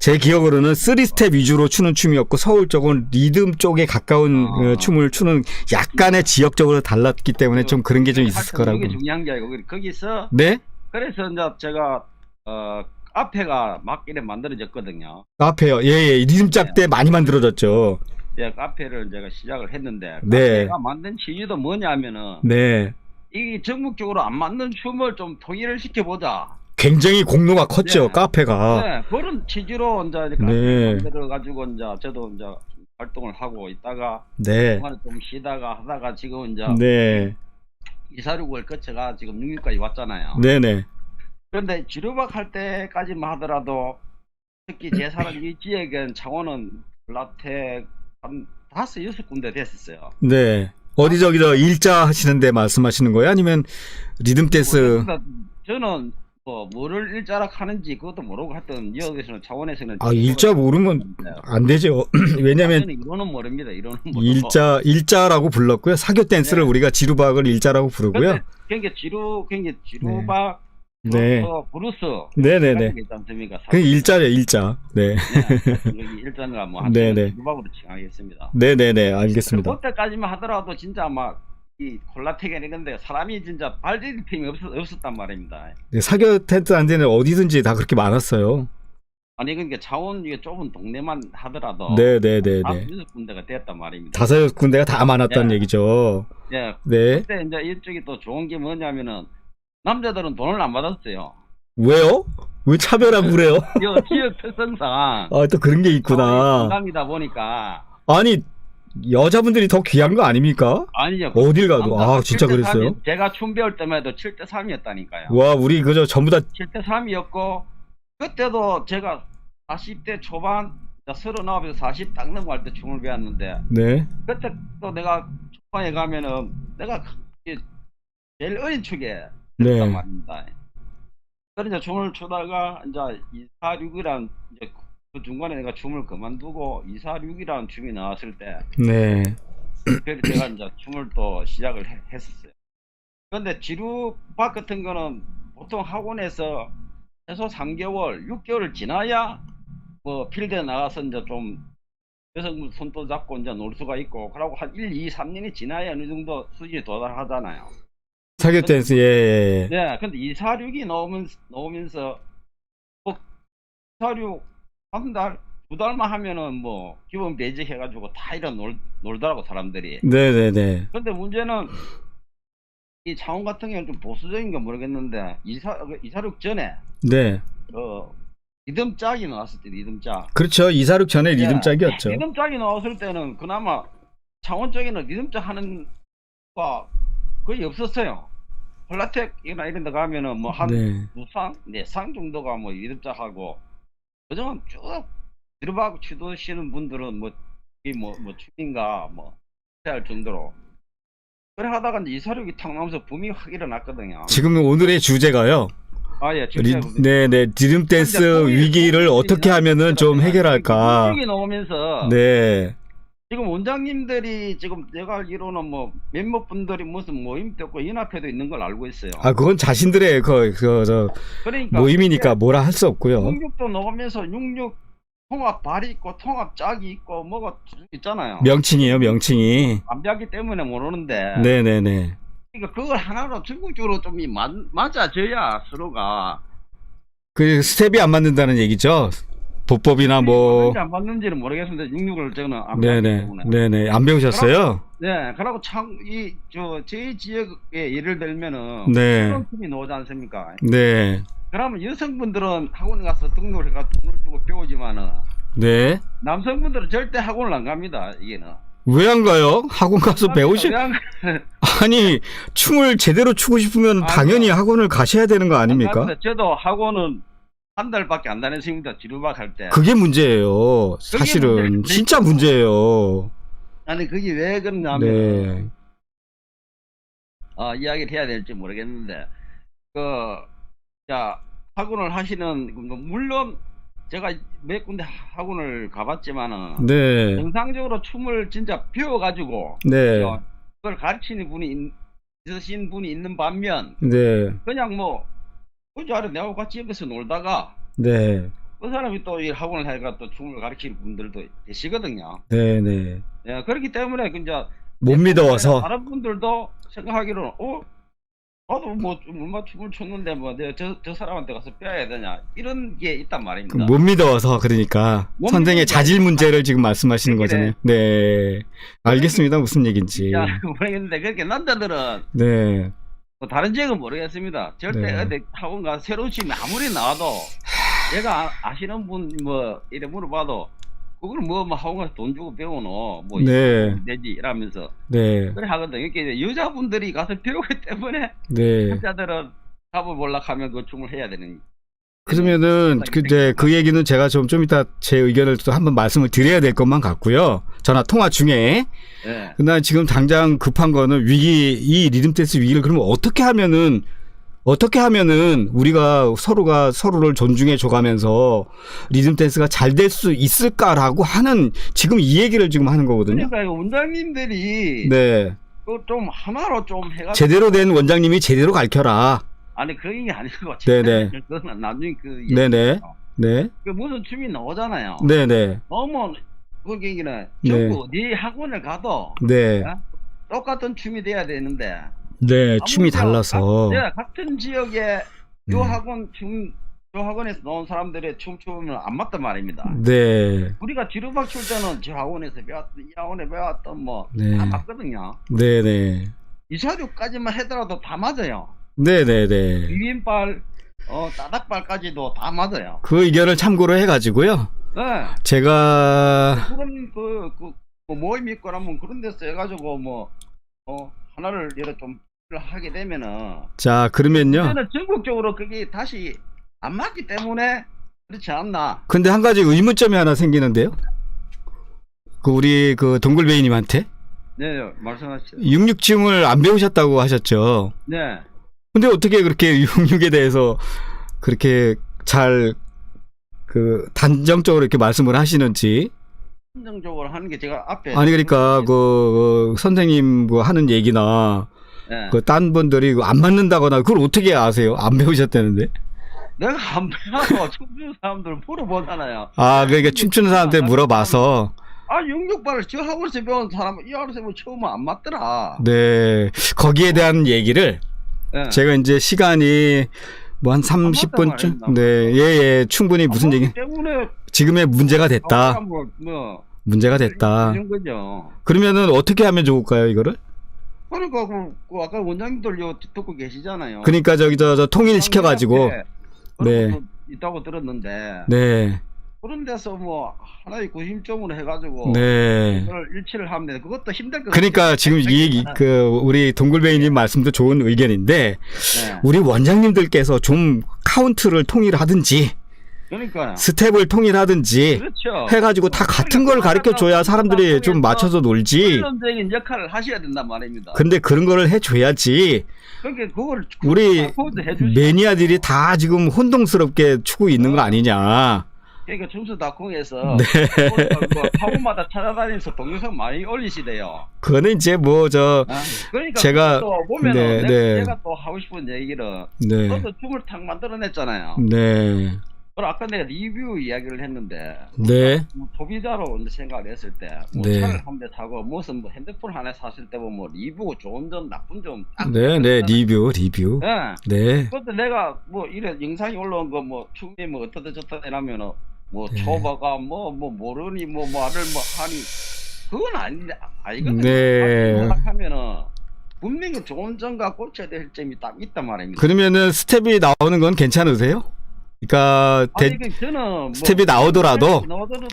제 기억으로는 3스텝 위주로 추는 춤이었고, 서울 쪽은 리듬 쪽에 가까운 춤을 추는 약간의 지역적으로 달랐기 때문에 좀 그런 게 좀 있었을 거라고. 그게 중요한 게 아니고 거기서 네? 그래서 이제 제가 카페가 막 이래 만들어졌거든요. 카페요. 예. 리듬짝 때 많이 만들어졌죠. 예, 카페를 제가 시작을 했는데 네. 카페가 만든 취지도 뭐냐면은 네. 이 전국적으로 안 맞는 춤을 좀 통일을 시켜보자. 굉장히 공로가 컸죠, 네. 카페가. 네, 그런 취지로 이제 네. 만들어 가지고 이제 저도 이제 활동을 하고 있다가 네. 중간에 좀 쉬다가 하다가 지금 이제 네. 246을 거쳐가 지금 66까지 왔잖아요. 네네. 그런데 지루박 할 때까지만 하더라도 특히 제 사는 이 지역은 창원은 라텍 한 5-6군데 됐었어요. 네. 어디 저기서 일자 하시는데 말씀하시는 거예요? 아니면 리듬 댄스? 저는 뭐 뭐를 일자라 하는지 그것도 모르고 하여튼 여기서는 창원에서는 일자 모르면 안 되죠. 왜냐면 이론은 모릅니다. 이론은 모르고. 일자라고 불렀고요. 사교 댄스를 네. 우리가 지루박을 일자라고 부르고요. 그러니까 지루박 네. 브루스 네네네. 있지 않습니까? 그 일자죠, 일자. 네. 여기 일자가 뭐 네네. 지루박으로 칭하겠습니다. 네네네. 알겠습니다. 그때까지만 하더라도 진짜 막 이 콜라텍이 근데 사람이 진짜 발디딜 틈이 없었단 말입니다. 네, 사교 텐트 안 되는 어디든지 다 그렇게 많았어요. 아니 그러니까 창원 이게 좁은 동네만 하더라도 네네네네. 5-6군데가 됐단 말입니다. 5-6군데가 다 많았다는 네. 얘기죠. 예. 네. 그때 이제 이쪽이 또 좋은 게 뭐냐면은 남자들은 돈을 안 받았어요. 왜요? 왜 차별하고 그래요? 지역 특성상 또 그런 게 있구나. 관광이다 보니까 아니, 여자분들이 더 귀한 거 아닙니까? 아니죠. 어딜 가도. 진짜 그랬어요? 제가 춤 배울 때만 해도 7대3이었다니까요. 와, 우리 그저 전부 다 7대3이었고 그때도 제가 40대 초반 39에서 40 딱 넘어갈 때 춤을 배웠는데 네. 그때 또 내가 초반에 가면은 내가 제일 어린 축에 네. 했단 말입니다. 그래서 춤을 추다가 이제 246이란 이제 그 중간에 내가 춤을 그만두고 246이라는 춤이 나왔을 때 네. 그래서 제가 이제 춤을 또 시작을 했었어요. 그런데 지루박 같은 거는 보통 학원에서 최소 3개월, 6개월을 지나야 뭐 필드에 나가서 이제 좀 여성분 손도 잡고 이제 놀 수가 있고 그러고 한 1, 2, 3년이 지나야 어느 정도 수준에 도달하잖아요. 사교 댄스, 예. 네, 근데 246이 나오면서 뭐 246 한 달, 2달만 하면은 뭐 기본 베이직 해가지고 다 이런 놀더라고 사람들이. 네네네. 근데 문제는 이 창원 같은 경우는 좀 보수적인 건 모르겠는데 246 전에 네. 리듬짝이 나왔을 때 리듬짝. 그렇죠. 이사륙 전에 리듬짝이었죠. 리듬짝이 나왔을 때는 그나마 창원적에는 리듬짝 하는 거 거의 없었어요. 폴라텍이나 이런 데 가면은 뭐 한 네. 두 상, 네 상 정도가 뭐 리듬짝하고 그동안 쭉 들어가고 치도시는 분들은 뭐 춤인가 뭐 할 정도로 그래 하다가 이제 이사륙이 탁 나오면서 붐이 확 일어났거든요. 지금 오늘의 주제가요. 아, 예, 네네. 리듬 댄스 위기를 어떻게 하면은 좀 해결할까. 붐이 나오면서 네. 지금 원장님들이 지금 내가 알기로는 뭐 몇몇 분들이 무슨 모임도 있고 연합회도 있는 걸 알고 있어요. 아, 그건 자신들의 그러니까 모임이니까 뭐라 할 수 없고요. 66도 나오면서 66 통합발이 있고 통합짝이 있고 뭐가 있잖아요. 명칭이에요, 명칭이. 안 배웠기 때문에 모르는데. 네네네. 그러니까 그걸 하나로 전국적으로 좀 맞아져야 서로가. 그 스텝이 안 맞는다는 얘기죠. 보법이나 뭐. 맞는지 안 맞는지는 모르겠는데 66을 저는 안 배웠기 네네. 때문에. 네네. 안 배우셨어요? 네, 그러고 제 지역에 예를 들면은 네. 그런 팀이 나오지 않습니까? 네. 그러면 여성분들은 학원에 가서 등록을 해가 돈을 주고 배우지만은 네. 남성분들은 절대 학원을 안 갑니다. 이게는. 왜 안 가요? 학원 가서 배우시. 왜안 아니, 춤을 제대로 추고 싶으면 당연히 학원을 가셔야 되는 거 아닙니까? 갑니다. 저도 학원은 한 달밖에 안 다녔습니다. 지루박 할 때. 그게 문제예요. 사실은 문제예요. 진짜 문제예요. 아니 그게 왜 그러냐면 네. 이야기를 해야 될지 모르겠는데 자 학원을 하시는 물론 제가 몇 군데 학원을 가봤지만은 네. 정상적으로 춤을 진짜 배워가지고 네. 그걸 가르치는 분이 있으신 분이 있는 반면 네. 그냥 뭐 그저 아래 내하고 같이 옆에서 놀다가 네. 그 사람이 또 이 학원을 해가 또 춤을 가르치는 분들도 계시거든요. 네. 네. 예, 그렇기 때문에 이제 못 믿어서. 다른 분들도 생각하기로는 나도 뭐 얼마 춤을 췄는데 뭐 내가 저 사람한테 가서 빼야 되냐 이런 게 있단 말입니다. 못 믿어서 그러니까 못 선생의 믿어서. 자질 문제를 지금 말씀하시는 그래. 거잖아요. 네. 알겠습니다. 무슨 얘기인지. 야, 모르겠는데 그렇게 남자들은 네. 뭐 다른 지역은 모르겠습니다. 절대 네. 어디 학원 가 새로운 춤이 아무리 나와도 얘가 아시는 분 뭐 이래 물어봐도 그걸 뭐 학원 가서 돈 주고 배우노 뭐 네. 되지 이러면서 네. 그래 하거든요. 이게 여자분들이 가서 배우기 때문에 네. 남자들은 답을 몰락하면 그 춤을 해야 되는. 그러면은 그 얘기는 제가 좀 이따 제 의견을 또 한번 말씀을 드려야 될 것만 같고요. 전화 통화 중에. 예. 그러나 지금 당장 급한 거는 이 리듬 댄스 위기를 그러면 어떻게 하면은 우리가 서로가 서로를 존중해 줘가면서 리듬 댄스가 잘 될 수 있을까라고 하는 지금 이 얘기를 지금 하는 거거든요. 그러니까 원장님들이 네. 좀 하나로 좀 해가지고 제대로 된 원장님이 제대로 가르쳐라. 아니 그런 게 아니고 네네. 그건 나중에 그 네네. 네. 그 무슨 춤이 나오잖아요. 네네. 너무 그 얘기는 네. 전부 네 학원을 가도 네. 똑같은 춤이 돼야 되는데 네. 춤이 아무래도 달라서. 같은 지역에 요 학원에서 나온 사람들의 춤추면 안 맞단 말입니다. 네. 우리가 지루박 출 때는 저 학원에서 배웠던 이 학원에 배웠던 뭐 다 네. 맞거든요. 네네. 이사륙까지만 하더라도 다 맞아요. 네네네. 비빔발, 따닥발까지도 다 맞아요. 그 의견을 참고로 해가지고요. 네. 제가 그런 뭐 모임 있거나 뭐 그런 데서 해가지고 하나를 예를 좀 하게 되면은 자 그러면요. 저는 전국적으로 그게 다시 안 맞기 때문에 그렇지 않나. 근데 한 가지 의문점이 하나 생기는데요. 우리 동글베이님한테 네, 말씀하시죠. 66춤을 안 배우셨다고 하셨죠. 네. 근데 어떻게 그렇게 66에 대해서 그렇게 잘 단정적으로 이렇게 말씀을 하시는지. 긍정적으로 하는 게 제가 앞에 아니 그러니까 선생님 하는 얘기나 네. 딴 분들이 안 맞는다거나 그걸 어떻게 아세요? 안 배우셨다는데? 내가 안 배워 춤추는 사람들 물어보잖아요. 아 그러니까 춤추는 사람한테 물어봐서. 66발을 저 학원에서 배운 사람 이 학원에서 처음은 안 맞더라. 네. 거기에 대한 얘기를 네. 제가 이제 시간이 뭐 한 30분쯤 말입니다. 네. 예, 충분히 무슨 얘기 때문에 지금의 문제가 됐다. 문제가 됐다. 이런 거죠. 그러면은 어떻게 하면 좋을까요, 이거를? 그러니까 아까 원장님들 듣고 계시잖아요. 그러니까 저 통일시켜 가지고 네. 있다고 들었는데 네. 그런 데서 뭐 하나의 구심점으로 해가지고 네. 그걸 일치를 하면 돼. 그것도 힘들 것 그러니까 같아요. 지금 이 얘기, 우리 동굴뱅이님 말씀도 좋은 의견인데, 네. 우리 원장님들께서 좀 카운트를 통일하든지, 그러니까 스텝을 통일하든지, 그렇죠. 해가지고 다 같은 걸 가르쳐 줘야 사람들이 좀 맞춰서 놀지. 실험적인 역할을 하셔야 된단 말입니다. 근데 그런 거를 해줘야지. 그러니까 그걸 우리 해주시. 매니아들이 다 지금 혼동스럽게 추고 있는 거 아니냐. 그러니까 점수닷컴에서 네. 뭐 학원마다 찾아다니면서 동영상 많이 올리시대요. 그거는 이제 뭐, 그러니까 제가- 또 보면은 네, 네. 내가 또 하고 싶은 얘기를 네. 저도 춤을 탁 만들어냈잖아요. 네. 그리고 아까 내가 리뷰 이야기를 했는데 네. 뭐 소비자로 이제 생각을 했을 때 뭐 네. 차를 한 대 사고 무슨 뭐 핸드폰 하나 샀을 때 보면 뭐 리뷰 좋은 점 나쁜 점 딱 네, 네, 리뷰. 네. 네. 그것도 내가 뭐 이래 영상이 올라온 거 뭐 춤이 뭐 어떠다 저떠다 이러면은 뭐 네. 초바가 뭐 모르니 뭐 말을 뭐 하니 그건 아니거든요. 네. 하면은 분명히 좋은 점과 고쳐야 될 점이 딱 있단 말입니다. 그러면은 스텝이 나오는 건 괜찮으세요? 그러니까 아니 그 저는 뭐 스텝이 나오더라도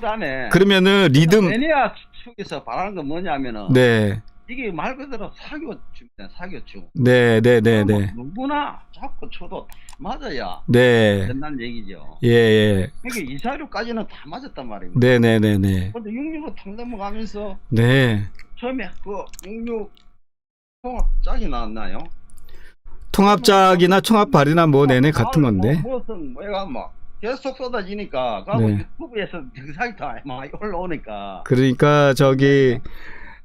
안에 그러면은 리듬 매니아 측에서 바라는 건 뭐냐면은 네. 이게 말 그대로 사교춤. 네, 네, 네, 네. 누구나 자꾸 쳐도 다 맞아야 네. 된다는 얘기죠. 예, 예. 그러니까 이사료까지는 다 맞았단 말입니다. 네, 네, 네, 네. 근데 66로 탁 넘어가면서 네. 처음에 그 66 통합짝이 나왔나요? 통합작이나 총합발이나 뭐 내내 같은 건데. 무슨 뭐가 막 계속 쏟아지니까 그 네. 유튜브에서 영상이 다 많이 올라오니까 그러니까 저기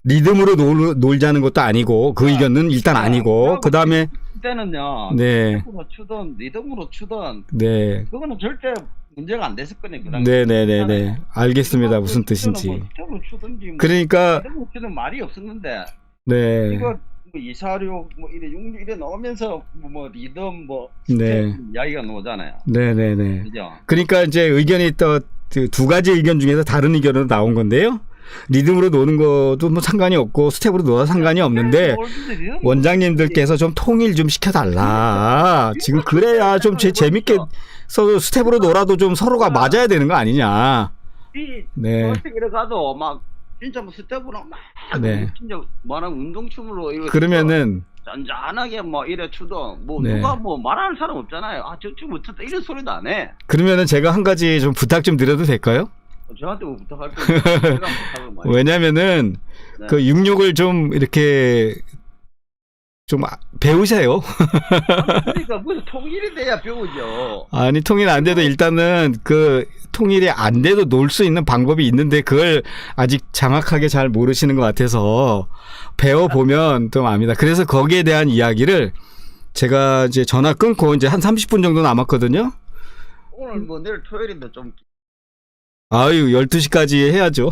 리듬으로 놀자는 것도 아니고 그 의견은 일단 아니고 그다음에 그때는요. 네. 로 추던 리듬으로 추던 네. 그거는 절대 문제가 안 됐을 거네. 네, 네, 네, 네. 알겠습니다. 무슨 뜻인지. 뭐 추든지 뭐 그러니까 리듬으로 추든 말이 없었는데 네. 이거 뭐 이사료 뭐 이래 육류 이래 나오면서 뭐 리듬 뭐 네. 스텝 이야기가 나오잖아요. 네, 네, 네. 그죠? 그러니까 이제 의견이 또 두 가지 의견 중에서 다른 의견으로 나온 건데요. 리듬으로 노는 것도 뭐 상관이 없고 스텝으로 놀아도 상관이 없는데 원장님들께서 좀 통일 좀 시켜달라. 지금 그래야 좀 재밌게 서로 스텝으로 놀아도 좀 서로가 맞아야 되는 거 아니냐. 네. 이래 가도 막 진짜 뭐 스텝으로 막 네. 진짜 뭐하는 운동춤으로 이렇게 그러면은 잔잔하게 뭐 이래 추도 뭐 네. 누가 뭐 말하는 사람 없잖아요. 아 저 춤 어쩌다 이런 소리도 안 해. 그러면은 제가 한 가지 좀 부탁 좀 드려도 될까요? 저한테 뭐 부탁할 거 제가 부탁을 많이. 왜냐면은 네. 그 육육을 좀 이렇게 좀 배우세요. 그러니까 무슨 통일이 돼야 배우죠. 아니 통일 안 돼도 일단은 그 통일이 안 돼도 놀 수 있는 방법이 있는데 그걸 아직 정확하게 잘 모르시는 것 같아서 배워보면 좀 압니다. 그래서 거기에 대한 이야기를 제가 이제 전화 끊고 이제 한 30분 정도 남았거든요. 오늘 뭐 내일 토요일인데 좀 아유, 12시까지 해야죠.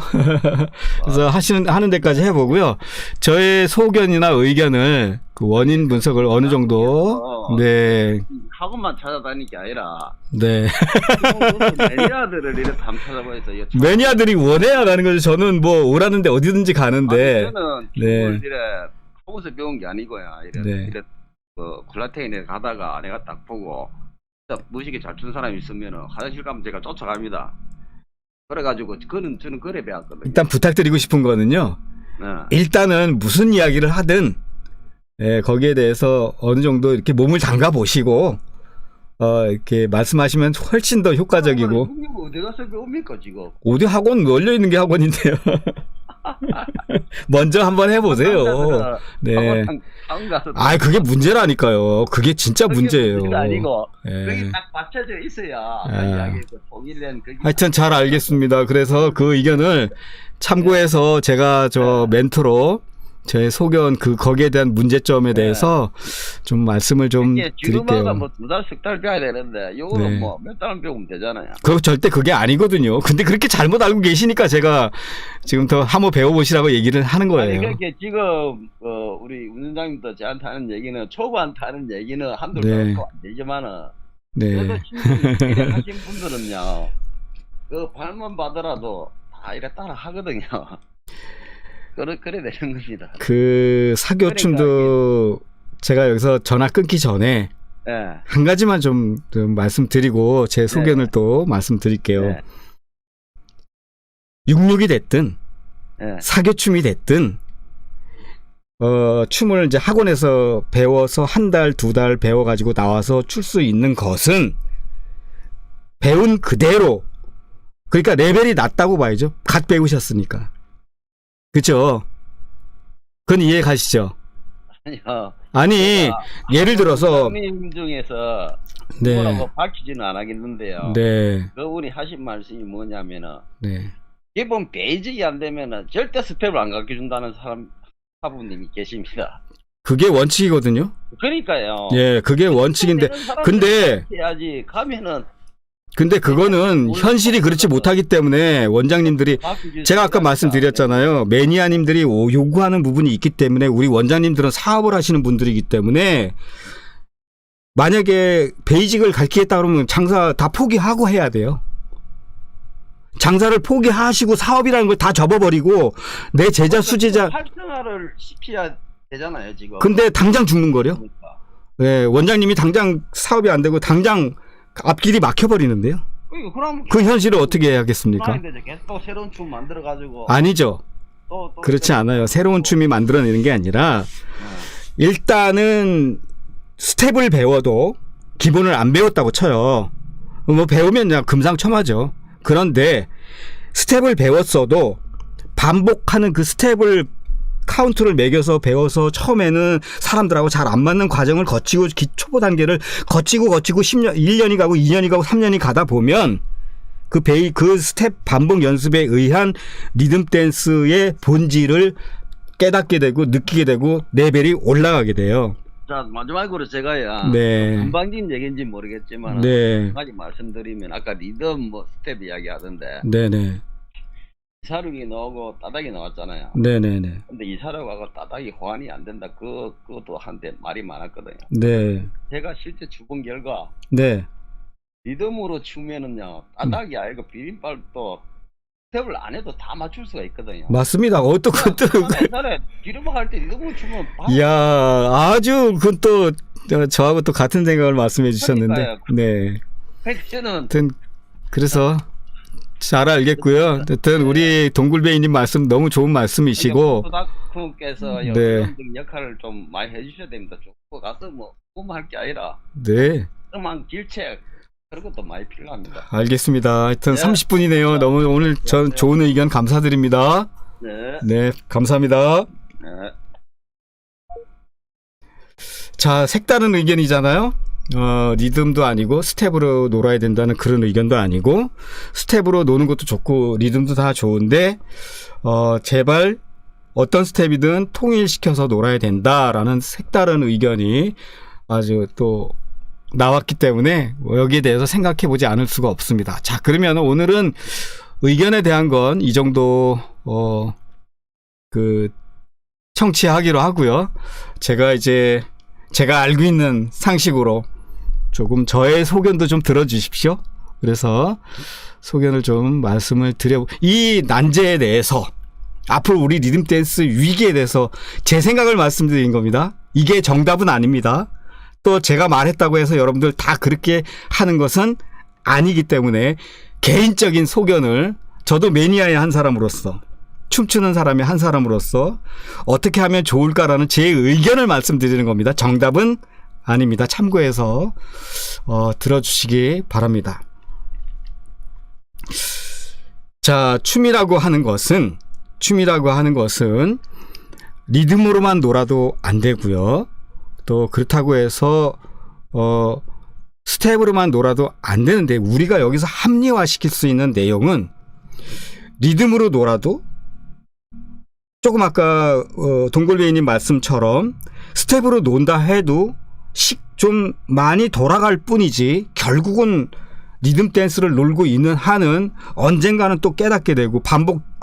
그래서 하는 데까지 해보고요. 저의 소견이나 의견을 그 원인 분석을 어느 정도, 네, 학원만 찾아다니는 게 아니라 네. 매니아들을 이렇게 다 찾아봐서 매니아들이 원해야 가는 거죠. 저는 뭐 오라는데 어디든지 가는데. 저는 네. 춤을 이래 하고서 배운 게 아니고요. 이래 네. 이래 그 콜라테인에 가다가 내가 딱 보고 진짜 무식에 잘 추는 사람이 있으면은 화장실 가면 제가 쫓아갑니다. 그래가지고 저는 그래 배웠거든요. 일단 부탁드리고 싶은 거는요. 네. 일단은 무슨 이야기를 하든, 예, 거기에 대해서 어느 정도 이렇게 몸을 담가 보시고, 이렇게 말씀하시면 훨씬 더 효과적이고. 형님 어디 가서 배웁니까 지금? 어디 학원 널려 있는 게 학원인데요. 먼저 한번 해보세요. 네. 방 가서 아, 그게 문제라니까요. 그게 진짜 문제예요. 문제가 아니고 예. 여기 딱 맞춰져 있어야 예. 이야기 통일된 그게 하여튼 잘 알겠습니다. 그래서 그 의견을 참고해서 제가 저 멘토로 제 소견 거기에 대한 문제점에 대해서 좀 말씀을 좀 이게 지금마다 드릴게요. 뭐 2달, 3달 배워야 되는데 요거는 네. 뭐 몇 달 배우면 되잖아요. 절대 그게 아니거든요. 근데 그렇게 잘못 알고 계시니까 제가 지금 더 한번 배워보시라고 얘기를 하는 아니 거예요. 그렇게 지금 우리 운전장님도 저한테 하는 얘기는 초보한테 하는 얘기는 한두 네. 달 안 되지만은 그래도 네. 친구들 하신 분들은요 그 발만 받더라도 다 이래 따라 하거든요. 그래 되는 겁니다. 그 사교춤도 제가 여기서 전화 끊기 전에 예. 한 가지만 좀 말씀드리고 제 소견을 또 말씀드릴게요. 네. 육육이 됐든 예. 사교춤이 됐든 춤을 이제 학원에서 배워서 한 달, 두 달 배워가지고 나와서 출 수 있는 것은 배운 그대로, 그러니까 레벨이 낮다고 봐야죠. 갓 배우셨으니까. 그죠? 그건 이해 가시죠? 아니요. 아니, 예를 들어서, 님 중에서 네, 뭐라고 밝히지는 않겠는데요. 네, 그분이 하신 말씀이 뭐냐면은 네. 기본 베이직이 안 되면은 절대 스텝을 안 가르쳐 준다는 사부님이 계십니다. 그게 원칙이거든요. 그러니까요. 예, 그게 원칙인데, 근데, 해야지 가면은 근데 그거는 현실이 그렇지 못하기 때문에 원장님들이, 제가 아까 말씀드렸잖아요. 매니아님들이 요구하는 부분이 있기 때문에 우리 원장님들은 사업을 하시는 분들이기 때문에 만약에 베이직을 가르치겠다 그러면 장사 다 포기하고 해야 돼요. 장사를 포기하시고 사업이라는 걸 다 접어버리고 내 제자 수제자, 활성화를 시켜야 되잖아요 지금. 근데 당장 죽는 거려. 그러니까. 예, 원장님이 당장 사업이 안 되고 당장 앞길이 막혀버리는데요. 그럼 그 현실을 어떻게 해야겠습니까? 계속 또 새로운 춤 만들어 가지고 아니죠. 또 그렇지 않아요. 새로운 춤이 만들어내는 게 아니라 일단은 스텝을 배워도 기본을 안 배웠다고 쳐요. 뭐 배우면 그냥 금상첨화죠. 그런데 스텝을 배웠어도 반복하는 그 스텝을 카운트를 매겨서 배워서 처음에는 사람들하고 잘 안 맞는 과정을 거치고 초보 단계를 거치고 10년, 1년이 가고 2년이 가고 3년이 가다 보면 그 스텝 반복 연습에 의한 리듬 댄스의 본질을 깨닫게 되고 느끼게 되고 레벨이 올라가게 돼요. 자 마지막으로 제가요. 네. 금방진 얘기인지 모르겠지만 네. 한 가지 말씀드리면 아까 리듬 뭐 스텝 이야기 하던데 네네. 이사륙이 나오고 따닥이 나왔잖아요. 네네네. 근데 이사륙하고 따닥이 호환이 안 된다. 그것도 한때 말이 많았거든요. 네. 제가 실제 주본 결과 네. 리듬으로 추면은요 따닥이 아니고 비빔발도 스텝을 안 해도 다 맞출 수가 있거든요. 맞습니다. 어떤 것도. 옛날에 비빔발 할 때 리듬으로 추면 바로 이야, 아주 그건 또 저하고 또 같은 생각을 말씀해 주셨는데. 그러니까요. 네. 팩트는 하여튼 그래서 잘 알겠고요. 하여튼 우리 동굴베이님 말씀 너무 좋은 말씀이시고. 닥터께서 네. 연구적인 역할을 좀 많이 해주셔야 됩니다. 쭉 가서 뭐 공부할 게 아니라 네. 그만 길책 그런 것도 많이 필요합니다. 알겠습니다. 하여튼 네. 30분이네요. 너무 오늘 전 좋은 의견 감사드립니다. 네. 네, 감사합니다. 네. 자, 색다른 의견이잖아요. 리듬도 아니고 스텝으로 놀아야 된다는 그런 의견도 아니고 스텝으로 노는 것도 좋고 리듬도 다 좋은데 제발 어떤 스텝이든 통일시켜서 놀아야 된다라는 색다른 의견이 아주 또 나왔기 때문에 여기에 대해서 생각해 보지 않을 수가 없습니다. 자, 그러면 오늘은 의견에 대한 건 이 정도 청취하기로 하고요. 제가 알고 있는 상식으로 조금 저의 소견도 좀 들어주십시오. 그래서 소견을 좀 말씀을 이 난제에 대해서 앞으로 우리 리듬 댄스 위기에 대해서 제 생각을 말씀드린 겁니다. 이게 정답은 아닙니다. 또 제가 말했다고 해서 여러분들 다 그렇게 하는 것은 아니기 때문에 개인적인 소견을 저도 매니아의 한 사람으로서 춤추는 사람의 한 사람으로서 어떻게 하면 좋을까라는 제 의견을 말씀드리는 겁니다. 정답은 아닙니다. 참고해서 들어주시기 바랍니다. 자, 춤이라고 하는 것은 리듬으로만 놀아도 안 되고요. 또 그렇다고 해서 스텝으로만 놀아도 안 되는데 우리가 여기서 합리화시킬 수 있는 내용은 리듬으로 놀아도 조금 아까 동골베이님 말씀처럼 스텝으로 논다 해도 좀 많이 돌아갈 뿐이지 결국은 리듬 댄스를 놀고 있는 한은 언젠가는 또 깨닫게 되고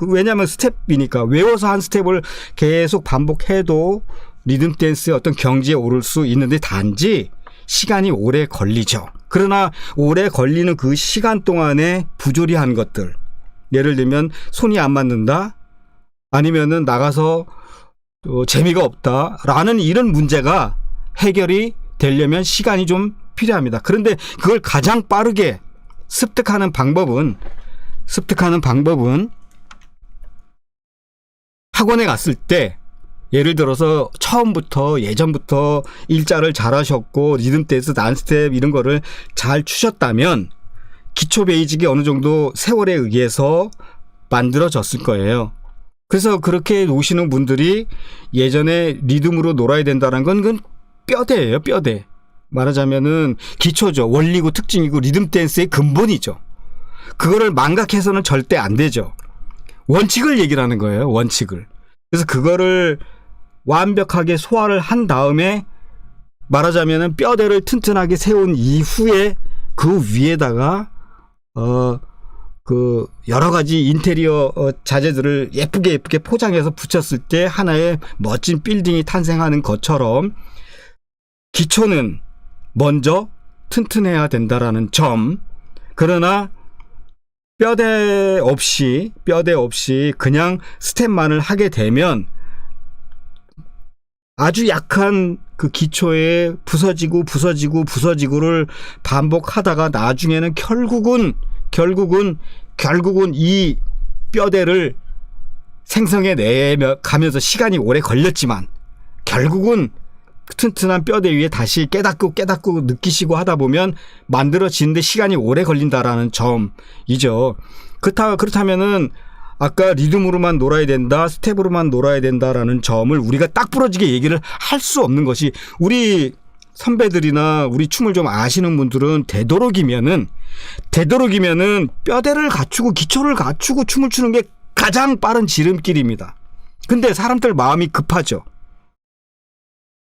왜냐하면 스텝이니까 외워서 한 스텝을 계속 반복해도 리듬 댄스의 어떤 경지에 오를 수 있는데 단지 시간이 오래 걸리죠. 그러나 오래 걸리는 그 시간 동안에 부조리한 것들, 예를 들면 손이 안 맞는다, 아니면은 나가서 재미가 없다라는 이런 문제가 해결이 되려면 시간이 좀 필요합니다. 그런데 그걸 가장 빠르게 습득하는 방법은 학원에 갔을 때 예를 들어서 처음부터 예전부터 일자를 잘하셨고 리듬 댄스, 난스텝 이런 거를 잘 추셨다면 기초 베이직이 어느 정도 세월에 의해서 만들어졌을 거예요. 그래서 그렇게 노시는 분들이 예전에 리듬으로 놀아야 된다는 건 그건 뼈대예요, 뼈대. 말하자면은 기초죠. 원리고 특징이고 리듬 댄스의 근본이죠. 그거를 망각해서는 절대 안 되죠. 원칙을 얘기를 하는 거예요, 원칙을. 그래서 그거를 완벽하게 소화를 한 다음에 말하자면은 뼈대를 튼튼하게 세운 이후에 그 위에다가 그 여러 가지 인테리어 자재들을 예쁘게 포장해서 붙였을 때 하나의 멋진 빌딩이 탄생하는 것처럼 기초는 먼저 튼튼해야 된다라는 점. 그러나 뼈대 없이 그냥 스텝만을 하게 되면 아주 약한 그 기초에 부서지고를 반복하다가 나중에는 결국은 이 뼈대를 생성해 가면서 시간이 오래 걸렸지만 결국은 튼튼한 뼈대 위에 다시 깨닫고 느끼시고 하다 보면 만들어지는데 시간이 오래 걸린다라는 점이죠. 그렇다면은 아까 리듬으로만 놀아야 된다, 스텝으로만 놀아야 된다라는 점을 우리가 딱 부러지게 얘기를 할 수 없는 것이, 우리 선배들이나 우리 춤을 좀 아시는 분들은 되도록이면은 뼈대를 갖추고 기초를 갖추고 춤을 추는 게 가장 빠른 지름길입니다. 근데 사람들 마음이 급하죠.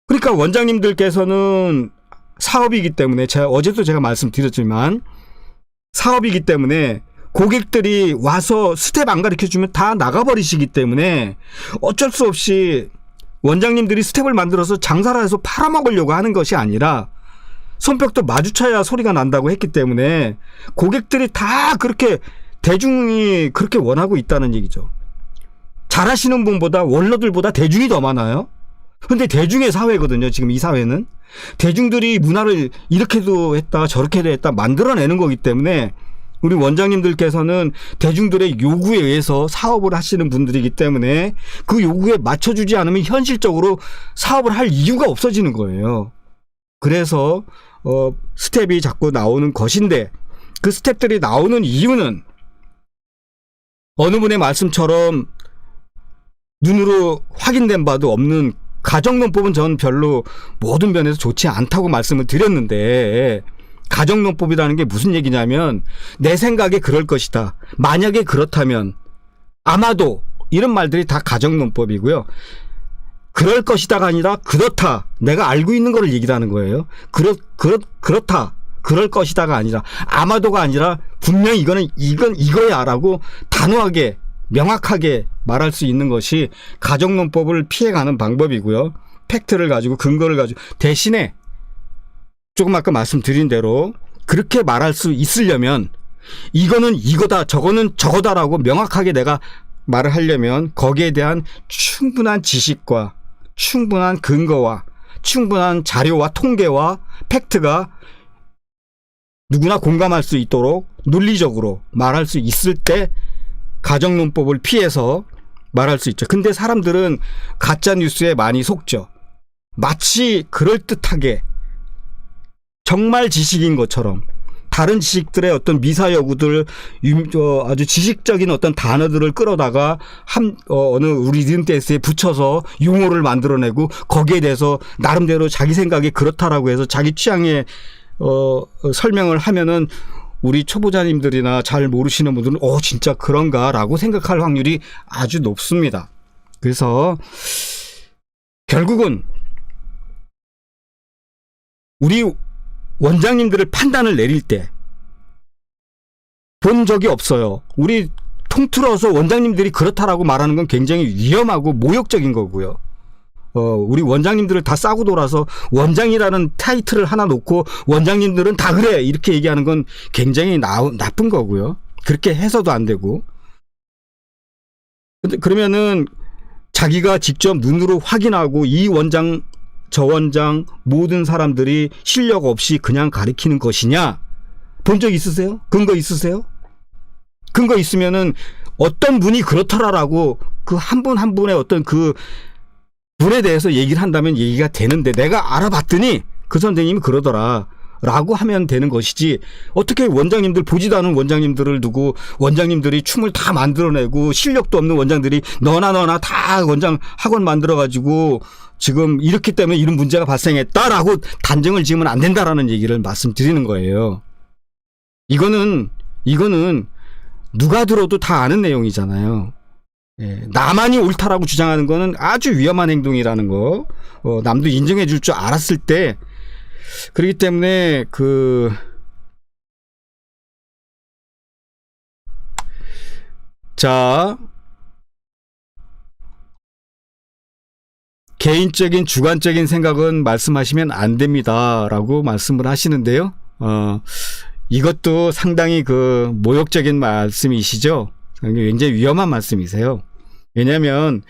그러니까 원장님들께서는 사업이기 때문에, 어제도 제가 말씀드렸지만 사업이기 때문에 고객들이 와서 스텝 안 가르쳐주면 다 나가버리시기 때문에 어쩔 수 없이 원장님들이 스텝을 만들어서 장사를 해서 팔아먹으려고 하는 것이 아니라 손뼉도 마주쳐야 소리가 난다고 했기 때문에 고객들이 다 그렇게, 대중이 그렇게 원하고 있다는 얘기죠. 잘하시는 분보다 원로들보다 대중이 더 많아요. 근데 대중의 사회거든요, 지금 이 사회는. 대중들이 문화를 이렇게도 했다 저렇게도 했다 만들어내는 거기 때문에 우리 원장님들께서는 대중들의 요구에 의해서 사업을 하시는 분들이기 때문에 그 요구에 맞춰주지 않으면 현실적으로 사업을 할 이유가 없어지는 거예요. 그래서 스텝이 자꾸 나오는 것인데, 그 스텝들이 나오는 이유는 어느 분의 말씀처럼 눈으로 확인된 바도 없는 가정론법은 전 별로 모든 면에서 좋지 않다고 말씀을 드렸는데, 가정론법이라는 게 무슨 얘기냐면 내 생각에 그럴 것이다, 만약에 그렇다면, 아마도, 이런 말들이 다 가정론법이고요. 그럴 것이다가 아니라 그렇다, 내가 알고 있는 거를 얘기를 하는 거예요. 그렇다, 그럴 것이다가 아니라, 아마도가 아니라 분명히 이건 이거야 라고 단호하게 명확하게 말할 수 있는 것이 가정론법을 피해가는 방법이고요. 팩트를 가지고, 근거를 가지고, 대신에 조금 아까 말씀드린 대로 그렇게 말할 수 있으려면 이거는 이거다, 저거는 저거다라고 명확하게 내가 말을 하려면 거기에 대한 충분한 지식과 충분한 근거와 충분한 자료와 통계와 팩트가 누구나 공감할 수 있도록 논리적으로 말할 수 있을 때 가정론법을 피해서 말할 수 있죠. 근데 사람들은 가짜 뉴스에 많이 속죠. 마치 그럴듯하게 정말 지식인 것처럼 다른 지식들의 어떤 미사여구들, 아주 지식적인 어떤 단어들을 끌어다가 어느 우리 리듬 댄스에 붙여서 용어를 만들어내고 거기에 대해서 나름대로 자기 생각에 그렇다라고 해서 자기 취향에 설명을 하면은 우리 초보자님들이나 잘 모르시는 분들은 진짜 그런가라고 생각할 확률이 아주 높습니다. 그래서 결국은 우리 원장님들을 판단을 내릴 때 본 적이 없어요. 우리 통틀어서 원장님들이 그렇다라고 말하는 건 굉장히 위험하고 모욕적인 거고요. 우리 원장님들을 다 싸고 돌아서 원장이라는 타이틀을 하나 놓고 원장님들은 다 그래 이렇게 얘기하는 건 굉장히 나쁜 거고요. 그렇게 해서도 안 되고. 그러면은 자기가 직접 눈으로 확인하고 이 원장 저 원장 모든 사람들이 실력 없이 그냥 가리키는 것이냐? 본 적 있으세요? 근거 있으세요? 근거 있으면은 어떤 분이 그렇더라라고 그 한 분 한 분의 어떤 그 분에 대해서 얘기를 한다면 얘기가 되는데, 내가 알아봤더니 그 선생님이 그러더라 라고 하면 되는 것이지, 어떻게 원장님들, 보지도 않은 원장님들을 두고 원장님들이 춤을 다 만들어내고 실력도 없는 원장들이 너나 다 원장 학원 만들어가지고 지금 이렇기 때문에 이런 문제가 발생했다라고 단정을 지으면 안 된다라는 얘기를 말씀드리는 거예요. 이거는 누가 들어도 다 아는 내용이잖아요. 예, 나만이 옳다라고 주장하는 거는 아주 위험한 행동이라는 거, 남도 인정해 줄 줄 알았을 때, 그렇기 때문에 자, 개인적인 주관적인 생각은 말씀하시면 안 됩니다라고 말씀을 하시는데요. 이것도 상당히 모욕적인 말씀이시죠. 굉장히 위험한 말씀이세요. 왜냐하면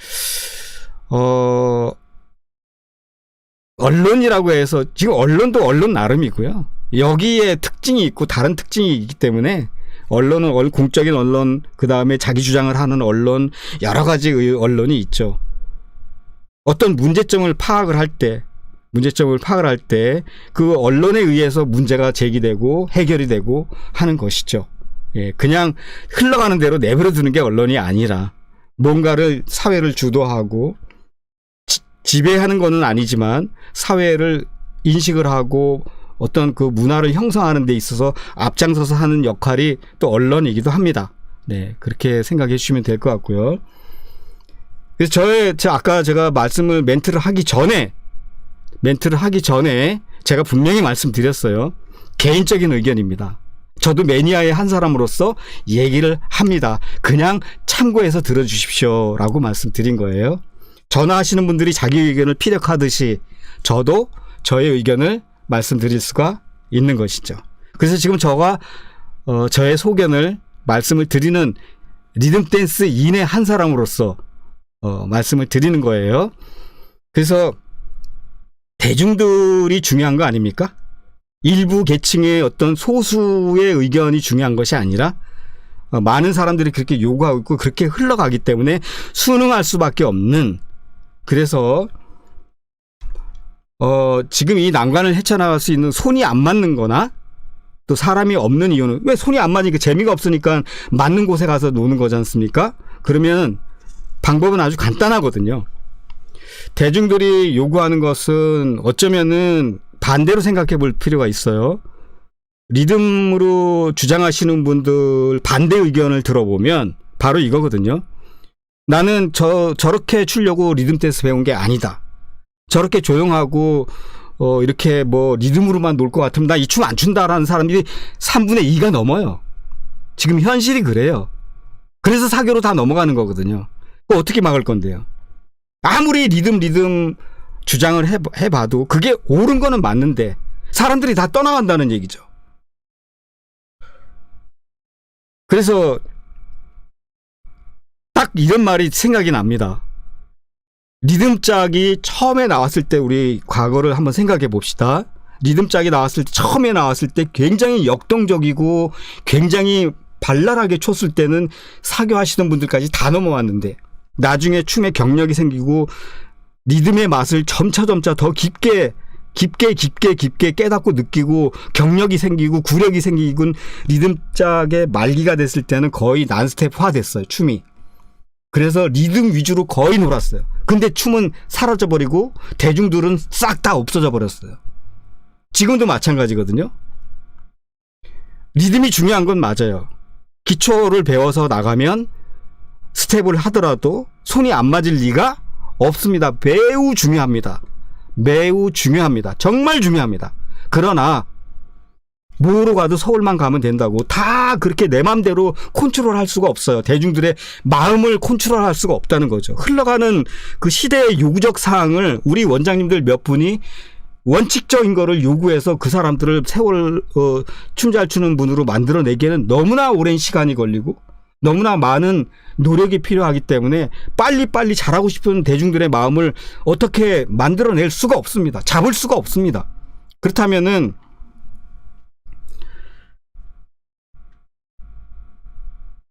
언론이라고 해서, 지금 언론도 언론 나름이고요. 여기에 특징이 있고 다른 특징이 있기 때문에, 언론은 공적인 언론, 그 다음에 자기 주장을 하는 언론, 여러 가지 언론이 있죠. 어떤 문제점을 파악을 할 때 그 언론에 의해서 문제가 제기되고 해결이 되고 하는 것이죠. 예, 그냥 흘러가는 대로 내버려 두는 게 언론이 아니라, 뭔가를 사회를 주도하고 지배하는 것은 아니지만 사회를 인식을 하고 어떤 그 문화를 형성하는 데 있어서 앞장서서 하는 역할이 또 언론이기도 합니다. 네, 그렇게 생각해 주시면 될 것 같고요. 그래서 아까 제가 멘트를 하기 전에 제가 분명히 말씀드렸어요. 개인적인 의견입니다. 저도 매니아의 한 사람으로서 얘기를 합니다. 그냥 참고해서 들어주십시오 라고 말씀드린 거예요. 전화하시는 분들이 자기 의견을 피력하듯이 저도 저의 의견을 말씀드릴 수가 있는 것이죠. 그래서 지금 저의 소견을 말씀을 드리는 리듬댄스 인의 한 사람으로서 말씀을 드리는 거예요. 그래서 대중들이 중요한 거 아닙니까? 일부 계층의 어떤 소수의 의견이 중요한 것이 아니라 많은 사람들이 그렇게 요구하고 있고 그렇게 흘러가기 때문에 순응할 수밖에 없는, 그래서 지금 이 난관을 헤쳐나갈 수 있는 손이 안 맞는 거나 또 사람이 없는 이유는, 왜 손이 안 맞으니까 재미가 없으니까 맞는 곳에 가서 노는 거지 않습니까? 그러면 방법은 아주 간단하거든요. 대중들이 요구하는 것은 어쩌면은 반대로 생각해 볼 필요가 있어요. 리듬으로 주장하시는 분들 반대 의견을 들어보면 바로 이거거든요. 나는 저렇게 추려고 리듬 댄스 배운 게 아니다. 저렇게 조용하고 이렇게 리듬으로만 놀 것 같으면 나 이 춤 안 춘다라는 사람들이 3분의 2가 넘어요. 지금 현실이 그래요. 그래서 사교로 다 넘어가는 거거든요. 어떻게 막을 건데요? 아무리 리듬 주장을 해봐도 그게 옳은 거는 맞는데 사람들이 다 떠나간다는 얘기죠. 그래서 딱 이런 말이 생각이 납니다. 리듬짝이 처음에 나왔을 때, 우리 과거를 한번 생각해 봅시다. 리듬짝이 처음에 나왔을 때 굉장히 역동적이고 굉장히 발랄하게 췄을 때는 사교하시던 분들까지 다 넘어왔는데, 나중에 춤에 경력이 생기고 리듬의 맛을 점차 더 깊게 깨닫고 느끼고 경력이 생기고 구력이 생기고 리듬짝의 말기가 됐을 때는 거의 난스텝화 됐어요, 춤이. 그래서 리듬 위주로 거의 놀았어요. 근데 춤은 사라져버리고 대중들은 싹 다 없어져 버렸어요. 지금도 마찬가지거든요. 리듬이 중요한 건 맞아요. 기초를 배워서 나가면 스텝을 하더라도 손이 안 맞을 리가 없습니다. 매우 중요합니다. 정말 중요합니다. 그러나 뭐로 가도 서울만 가면 된다고 다 그렇게 내 맘대로 컨트롤할 수가 없어요. 대중들의 마음을 컨트롤할 수가 없다는 거죠. 흘러가는 그 시대의 요구적 사항을 우리 원장님들 몇 분이 원칙적인 거를 요구해서 그 사람들을 춤 잘 추는 분으로 만들어내기에는 너무나 오랜 시간이 걸리고 너무나 많은 노력이 필요하기 때문에 빨리빨리 잘하고 싶은 대중들의 마음을 어떻게 만들어낼 수가 없습니다. 잡을 수가 없습니다. 그렇다면은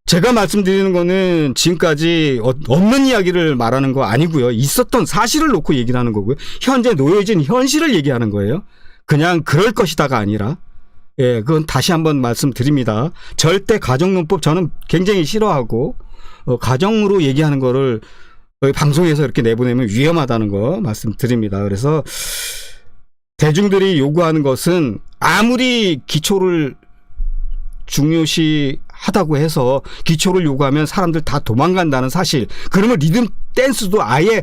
제가 말씀드리는 거는 지금까지 없는 이야기를 말하는 거 아니고요. 있었던 사실을 놓고 얘기를 하는 거고요. 현재 놓여진 현실을 얘기하는 거예요. 그냥 그럴 것이다가 아니라. 예, 그건 다시 한번 말씀드립니다. 절대 가정론법 저는 굉장히 싫어하고 가정으로 얘기하는 거를 방송에서 이렇게 내보내면 위험하다는 거 말씀드립니다. 그래서 대중들이 요구하는 것은 아무리 기초를 중요시하다고 해서 기초를 요구하면 사람들 다 도망간다는 사실. 그러면 리듬 댄스도 아예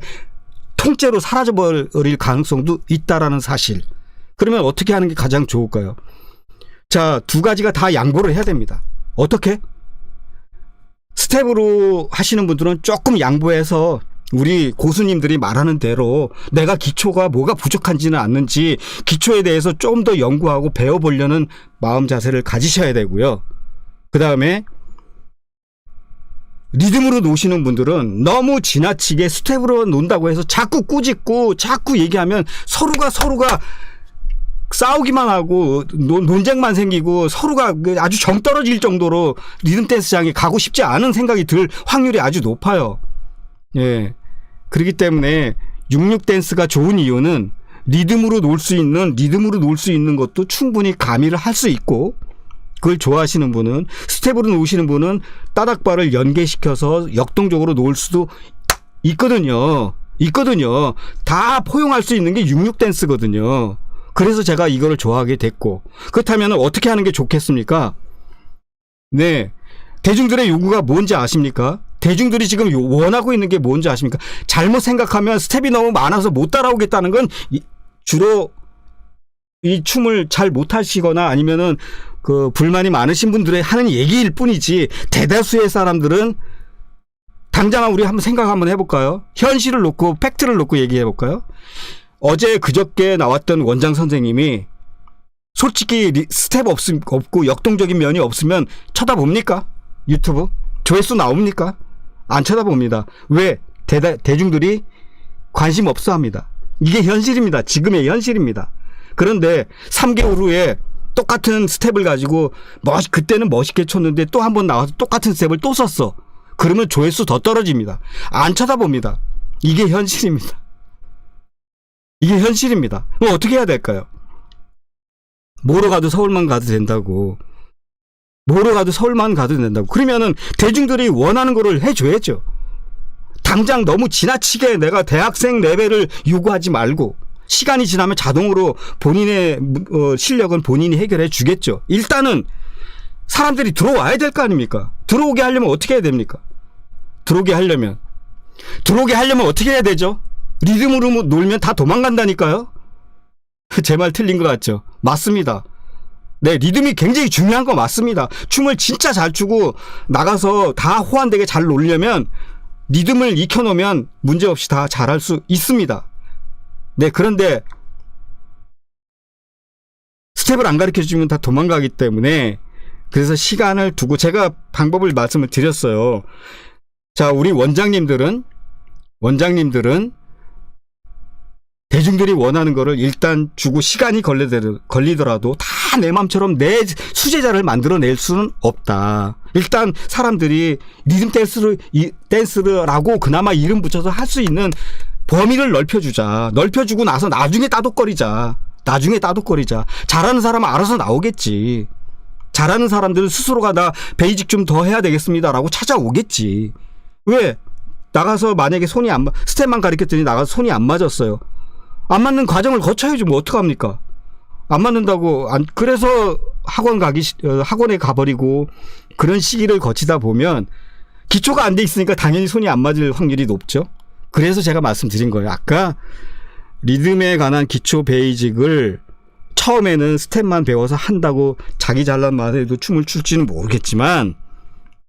통째로 사라져버릴 가능성도 있다라는 사실. 그러면 어떻게 하는 게 가장 좋을까요? 자, 두 가지가 다 양보를 해야 됩니다. 어떻게? 스텝으로 하시는 분들은 조금 양보해서 우리 고수님들이 말하는 대로 내가 기초가 뭐가 부족한지는 않는지 기초에 대해서 좀 더 연구하고 배워보려는 마음 자세를 가지셔야 되고요. 그 다음에 리듬으로 노시는 분들은 너무 지나치게 스텝으로 논다고 해서 자꾸 꾸짖고 자꾸 얘기하면 서로가 싸우기만 하고 논쟁만 생기고 서로가 아주 정 떨어질 정도로 리듬 댄스장에 가고 싶지 않은 생각이 들 확률이 아주 높아요. 예. 그렇기 때문에 66 댄스가 좋은 이유는 리듬으로 놀 수 있는 것도 충분히 가미를 할 수 있고, 그걸 좋아하시는 분은, 스텝으로 노시는 분은 따닥발을 연계시켜서 역동적으로 놀 수도 있거든요. 다 포용할 수 있는 게 66 댄스거든요. 그래서 제가 이거를 좋아하게 됐고, 그렇다면 어떻게 하는 게 좋겠습니까? 네. 대중들의 요구가 뭔지 아십니까? 대중들이 지금 원하고 있는 게 뭔지 아십니까? 잘못 생각하면 스텝이 너무 많아서 못 따라오겠다는 건 주로 이 춤을 잘 못하시거나 아니면은 그 불만이 많으신 분들의 하는 얘기일 뿐이지, 대다수의 사람들은 당장 우리 한번 생각 한번 해볼까요? 현실을 놓고 팩트를 놓고 얘기해 볼까요? 어제 그저께 나왔던 원장 선생님이 솔직히 스텝 없고 역동적인 면이 없으면 쳐다봅니까? 유튜브? 조회수 나옵니까? 안 쳐다봅니다. 왜? 대중들이 관심 없어 합니다. 이게 현실입니다. 지금의 현실입니다. 그런데 3개월 후에 똑같은 스텝을 가지고 그때는 멋있게 췄는데 또 한 번 나와서 똑같은 스텝을 또 썼어. 그러면 조회수 더 떨어집니다. 안 쳐다봅니다. 이게 현실입니다. 그럼 어떻게 해야 될까요? 뭐로 가도 서울만 가도 된다고. 그러면은 대중들이 원하는 거를 해줘야죠. 당장 너무 지나치게 내가 대학생 레벨을 요구하지 말고, 시간이 지나면 자동으로 본인의 실력은 본인이 해결해 주겠죠. 일단은 사람들이 들어와야 될 거 아닙니까? 들어오게 하려면 어떻게 해야 됩니까? 들어오게 하려면 어떻게 해야 되죠? 리듬으로 놀면 다 도망간다니까요? 제 말 틀린 것 같죠? 맞습니다. 네, 리듬이 굉장히 중요한 거 맞습니다. 춤을 진짜 잘 추고 나가서 다 호환되게 잘 놀려면 리듬을 익혀놓으면 문제없이 다 잘할 수 있습니다. 네, 그런데 스텝을 안 가르쳐주면 다 도망가기 때문에, 그래서 시간을 두고 제가 방법을 말씀을 드렸어요. 자, 우리 원장님들은 대중들이 원하는 거를 일단 주고 시간이 걸리더라도 다 내 맘처럼 내 수제자를 만들어낼 수는 없다. 일단 사람들이 리듬 댄스라고 그나마 이름 붙여서 할 수 있는 범위를 넓혀주고 나서 나중에 따독거리자. 잘하는 사람은 알아서 나오겠지. 잘하는 사람들은 스스로가 나 베이직 좀 더 해야 되겠습니다라고 찾아오겠지. 왜? 나가서 만약에 스텝만 가르쳤더니 나가서 손이 안 맞았어요. 안 맞는 과정을 거쳐야지 뭐 어떡합니까? 안 맞는다고 그래서 학원에 가버리고 그런 시기를 거치다 보면 기초가 안 돼 있으니까 당연히 손이 안 맞을 확률이 높죠. 그래서 제가 말씀드린 거예요. 아까 리듬에 관한 기초 베이직을 처음에는 스텝만 배워서 한다고 자기 잘난 맛에도 춤을 출지는 모르겠지만,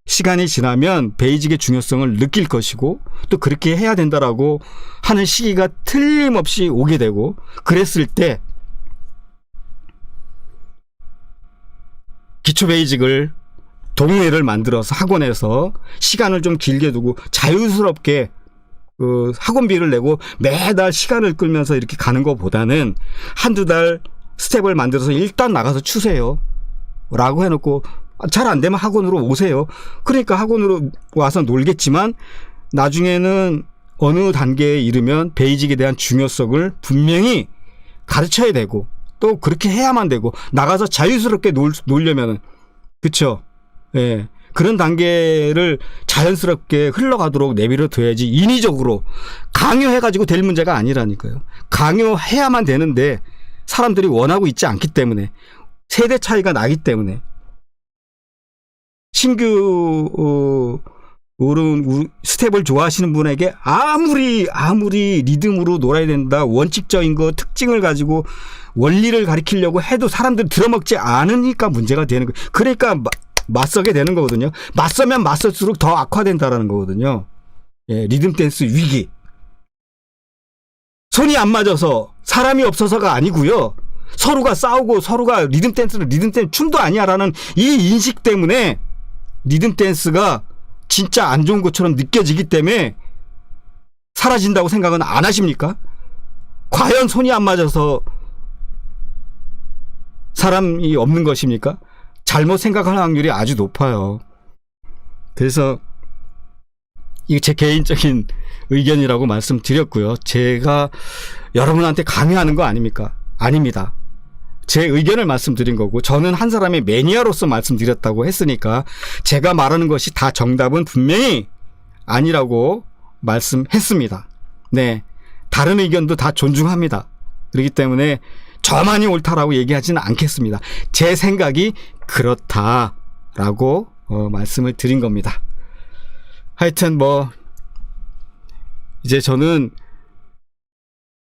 시간이 지나면 베이직의 중요성을 느낄 것이고 또 그렇게 해야 된다라고 하는 시기가 틀림없이 오게 되고, 그랬을 때 기초 베이직을 동호회를 만들어서 학원에서 시간을 좀 길게 두고 자유스럽게 그 학원비를 내고 매달 시간을 끌면서 이렇게 가는 것보다는 한두 달 스텝을 만들어서 일단 나가서 추세요 라고 해놓고 잘 안 되면 학원으로 오세요. 그러니까 학원으로 와서 놀겠지만 나중에는 어느 단계에 이르면 베이직에 대한 중요성을 분명히 가르쳐야 되고 또 그렇게 해야만 되고 나가서 자유스럽게 놀려면은 그쵸? 예. 그런 단계를 자연스럽게 흘러가도록 내버려 둬야지 인위적으로 강요해가지고 될 문제가 아니라니까요. 강요해야만 되는데 사람들이 원하고 있지 않기 때문에 세대 차이가 나기 때문에 신규 스텝을 좋아하시는 분에게 아무리 리듬으로 놀아야 된다 원칙적인 거 특징을 가지고 원리를 가리키려고 해도 사람들이 들어먹지 않으니까 문제가 되는 거예요. 그러니까 맞서게 되는 거거든요. 맞서면 맞설수록 더 악화된다라는 거거든요. 예, 리듬 댄스 위기. 손이 안 맞아서 사람이 없어서가 아니고요. 서로가 싸우고 서로가 리듬 댄스 춤도 아니야라는 이 인식 때문에 리듬 댄스가 진짜 안 좋은 것처럼 느껴지기 때문에 사라진다고 생각은 안 하십니까? 과연 손이 안 맞아서 사람이 없는 것입니까? 잘못 생각할 확률이 아주 높아요. 그래서 이게 제 개인적인 의견이라고 말씀드렸고요. 제가 여러분한테 강요하는 거 아닙니까? 아닙니다. 제 의견을 말씀드린 거고 저는 한 사람의 매니아로서 말씀드렸다고 했으니까 제가 말하는 것이 다 정답은 분명히 아니라고 말씀했습니다. 네, 다른 의견도 다 존중합니다. 그렇기 때문에 저만이 옳다라고 얘기하지는 않겠습니다. 제 생각이 그렇다라고 말씀을 드린 겁니다. 하여튼 뭐 이제 저는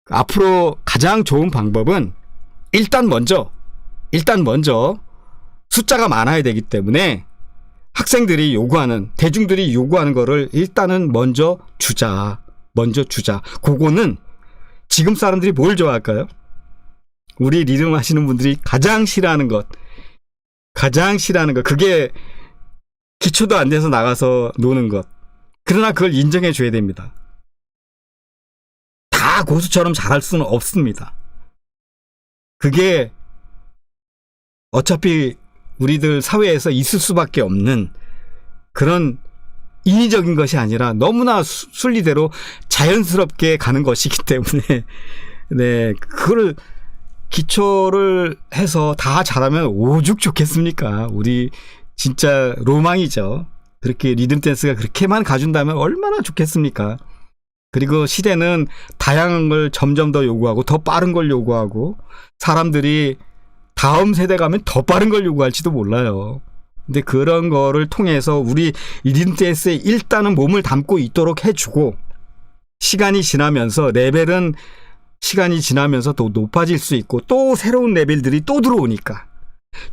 앞으로 가장 좋은 방법은 일단 먼저 숫자가 많아야 되기 때문에 학생들이 요구하는 대중들이 요구하는 거를 일단은 먼저 주자. 그거는 지금 사람들이 뭘 좋아할까요? 우리 리듬 하시는 분들이 가장 싫어하는 것 그게 기초도 안 돼서 나가서 노는 것. 그러나 그걸 인정해 줘야 됩니다. 다 고수처럼 잘할 수는 없습니다. 그게 어차피 우리들 사회에서 있을 수밖에 없는 그런 인위적인 것이 아니라 너무나 순리대로 자연스럽게 가는 것이기 때문에 네, 그걸 기초를 해서 다 잘하면 오죽 좋겠습니까? 우리 진짜 로망이죠. 그렇게 리듬 댄스가 그렇게만 가준다면 얼마나 좋겠습니까? 그리고 시대는 다양한 걸 점점 더 요구하고 더 빠른 걸 요구하고 사람들이 다음 세대 가면 더 빠른 걸 요구할지도 몰라요. 근데 그런 거를 통해서 우리 리듬 댄스에 일단은 몸을 담고 있도록 해주고 시간이 지나면서 레벨은 시간이 지나면서 또 높아질 수 있고 또 새로운 레벨들이 또 들어오니까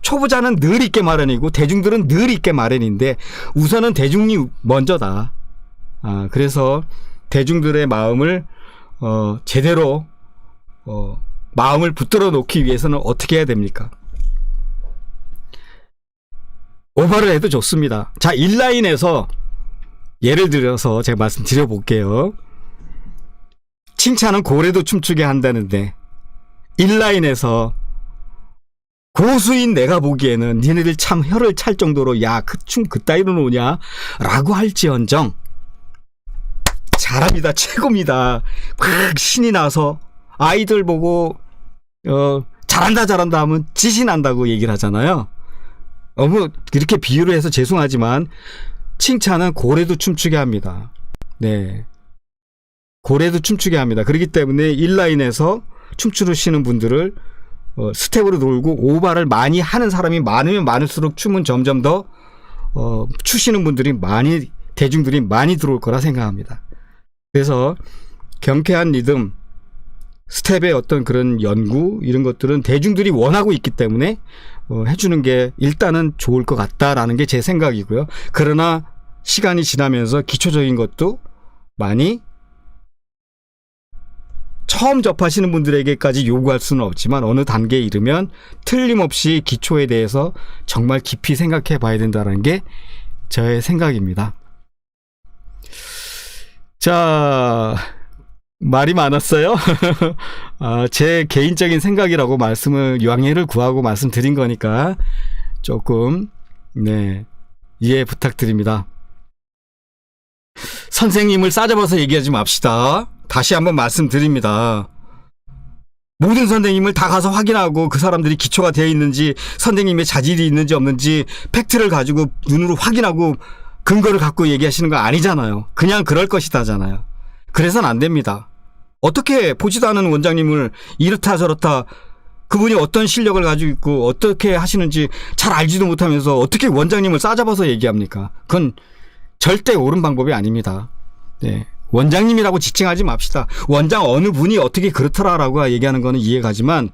초보자는 늘 있게 마련이고 대중들은 늘 있게 마련인데 우선은 대중이 먼저다. 그래서 대중들의 마음을 제대로 마음을 붙들어 놓기 위해서는 어떻게 해야 됩니까? 오버를 해도 좋습니다. 자, 인라인에서 예를 들어서 제가 말씀드려 볼게요. 칭찬은 고래도 춤추게 한다는데 인라인에서 고수인 내가 보기에는 니네들 참 혀를 찰 정도로 야, 그 춤 그따위로 노냐? 라고 할지언정 잘합니다. 최고입니다. 막 신이 나서 아이들 보고 잘한다 하면 짓이 난다고 얘기를 하잖아요. 뭐 이렇게 비유를 해서 죄송하지만 칭찬은 고래도 춤추게 합니다. 네, 고래도 춤추게 합니다. 그렇기 때문에 인라인에서 춤추시는 분들을 스텝으로 돌고 오바를 많이 하는 사람이 많으면 많을수록 춤은 점점 더 추시는 분들이 대중들이 많이 들어올 거라 생각합니다. 그래서 경쾌한 리듬, 스텝의 어떤 그런 연구 이런 것들은 대중들이 원하고 있기 때문에 해주는 게 일단은 좋을 것 같다라는 게 제 생각이고요. 그러나 시간이 지나면서 기초적인 것도 많이 처음 접하시는 분들에게까지 요구할 수는 없지만 어느 단계에 이르면 틀림없이 기초에 대해서 정말 깊이 생각해 봐야 된다는 게 저의 생각입니다. 자, 말이 많았어요. 제 개인적인 생각이라고 말씀을 양해를 구하고 말씀드린 거니까 조금 이해 부탁드립니다. 선생님을 싸잡아서 얘기하지 맙시다. 다시 한번 말씀드립니다. 모든 선생님을 다 가서 확인하고 그 사람들이 기초가 되어 있는지, 선생님의 자질이 있는지 없는지 팩트를 가지고 눈으로 확인하고 근거를 갖고 얘기하시는 거 아니잖아요. 그냥 그럴 것이다잖아요. 그래서는 안 됩니다. 어떻게 보지도 않은 원장님을 이렇다 저렇다, 그분이 어떤 실력을 가지고 있고 어떻게 하시는지 잘 알지도 못하면서 어떻게 원장님을 싸잡아서 얘기합니까? 그건 절대 옳은 방법이 아닙니다. 네. 원장님이라고 지칭하지 맙시다. 원장 어느 분이 어떻게 그렇더라라고 얘기하는 거는 이해가지만,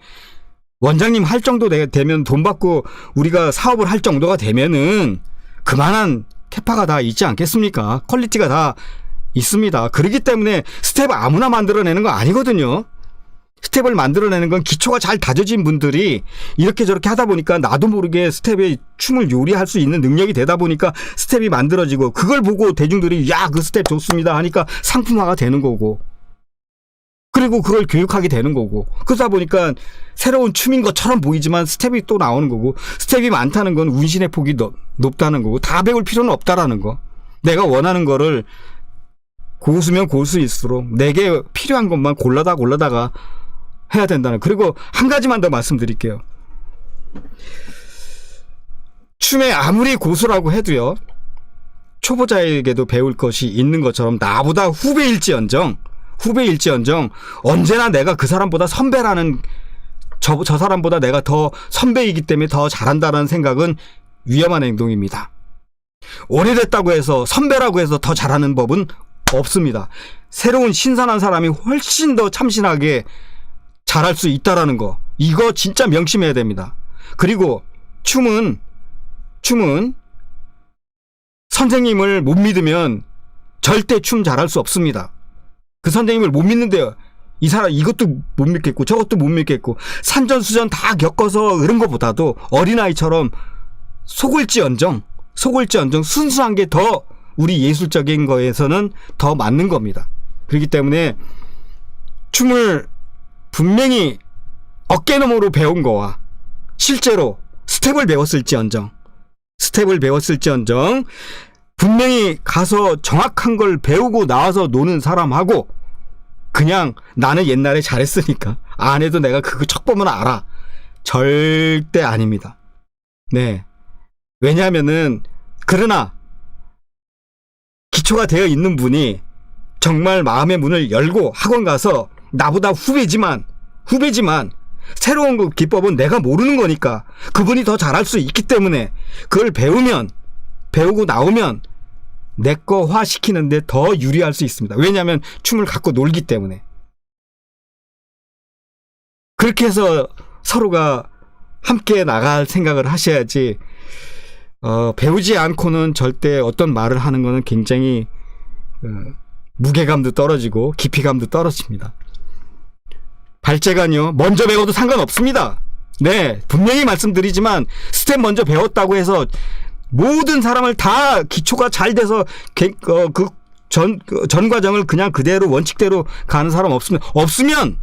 원장님 할 정도 되면, 돈 받고 우리가 사업을 할 정도가 되면은 그만한 캐파가 다 있지 않겠습니까? 퀄리티가 다 있습니다. 그렇기 때문에 스텝 아무나 만들어내는 거 아니거든요. 스텝을 만들어내는 건 기초가 잘 다져진 분들이 이렇게 저렇게 하다 보니까 나도 모르게 스텝에 춤을 요리할 수 있는 능력이 되다 보니까 스텝이 만들어지고, 그걸 보고 대중들이 야, 그 스텝 좋습니다 하니까 상품화가 되는 거고, 그리고 그걸 교육하게 되는 거고, 그러다 보니까 새로운 춤인 것처럼 보이지만 스텝이 또 나오는 거고, 스텝이 많다는 건 운신의 폭이 높다는 거고, 다 배울 필요는 없다라는 거. 내가 원하는 거를 고수면 고수일수록 내게 필요한 것만 골라다가 해야 된다는. 그리고 한 가지만 더 말씀드릴게요. 춤에 아무리 고수라고 해도요, 초보자에게도 배울 것이 있는 것처럼 나보다 후배일지언정 언제나 내가 그 사람보다 선배라는, 저 사람보다 내가 더 선배이기 때문에 더 잘한다는 생각은 위험한 행동입니다. 오래됐다고 해서, 선배라고 해서 더 잘하는 법은 없습니다. 새로운 신선한 사람이 훨씬 더 참신하게 잘할 수 있다라는 거, 이거 진짜 명심해야 됩니다. 그리고 춤은 선생님을 못 믿으면 절대 춤 잘할 수 없습니다. 그 선생님을 못 믿는데요, 이 사람 이것도 못 믿겠고 저것도 못 믿겠고 산전수전 다 겪어서 그런 것보다도 어린아이처럼 속을지언정 순수한 게 더 우리 예술적인 거에서는 더 맞는 겁니다. 그렇기 때문에 춤을 분명히 어깨너머로 배운 거와 실제로 스텝을 배웠을지언정 분명히 가서 정확한 걸 배우고 나와서 노는 사람하고, 그냥 나는 옛날에 잘했으니까 안 해도 내가 그거 척 보면 알아, 절대 아닙니다. 네. 왜냐하면은, 그러나 기초가 되어 있는 분이 정말 마음의 문을 열고 학원 가서 나보다 후배지만 새로운 그 기법은 내가 모르는 거니까 그분이 더 잘할 수 있기 때문에 그걸 배우고 나오면 내 거화 시키는데 더 유리할 수 있습니다. 왜냐하면 춤을 갖고 놀기 때문에. 그렇게 해서 서로가 함께 나갈 생각을 하셔야지, 배우지 않고는 절대 어떤 말을 하는 거는 굉장히 무게감도 떨어지고 깊이감도 떨어집니다. 발재간요, 먼저 배워도 상관없습니다. 네, 분명히 말씀드리지만 스텝 먼저 배웠다고 해서 모든 사람을 다 기초가 잘 돼서 전 과정을 그냥 그대로 원칙대로 가는 사람 없으면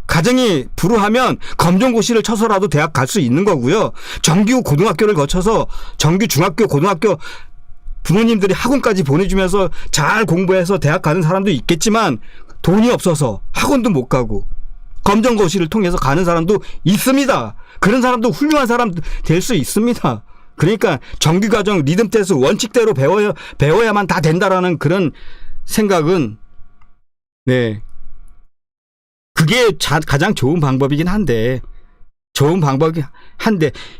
가정이 불우하면 검정고시를 쳐서라도 대학 갈 수 있는 거고요. 정규 고등학교를 거쳐서 정규 중학교 고등학교 부모님들이 학원까지 보내주면서 잘 공부해서 대학 가는 사람도 있겠지만 돈이 없어서 학원도 못 가고 검정고시를 통해서 가는 사람도 있습니다. 그런 사람도 훌륭한 사람 될 수 있습니다. 그러니까 정규과정 리듬 댄스 원칙대로 배워야만 다 된다라는 그런 생각은, 네, 그게 가장 좋은 방법이긴 한데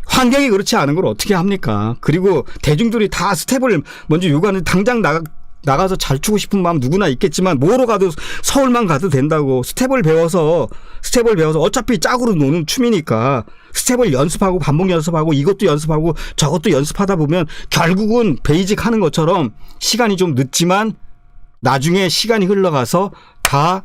환경이 그렇지 않은 걸 어떻게 합니까? 그리고 대중들이 다 스텝을 먼저 요구하는데 당장 나가서 잘 추고 싶은 마음 누구나 있겠지만 뭐로 가도 서울만 가도 된다고, 스텝을 배워서 어차피 짝으로 노는 춤이니까 스텝을 연습하고 반복 연습하고 이것도 연습하고 저것도 연습하다 보면 결국은 베이직 하는 것처럼 시간이 좀 늦지만 나중에 시간이 흘러가서 다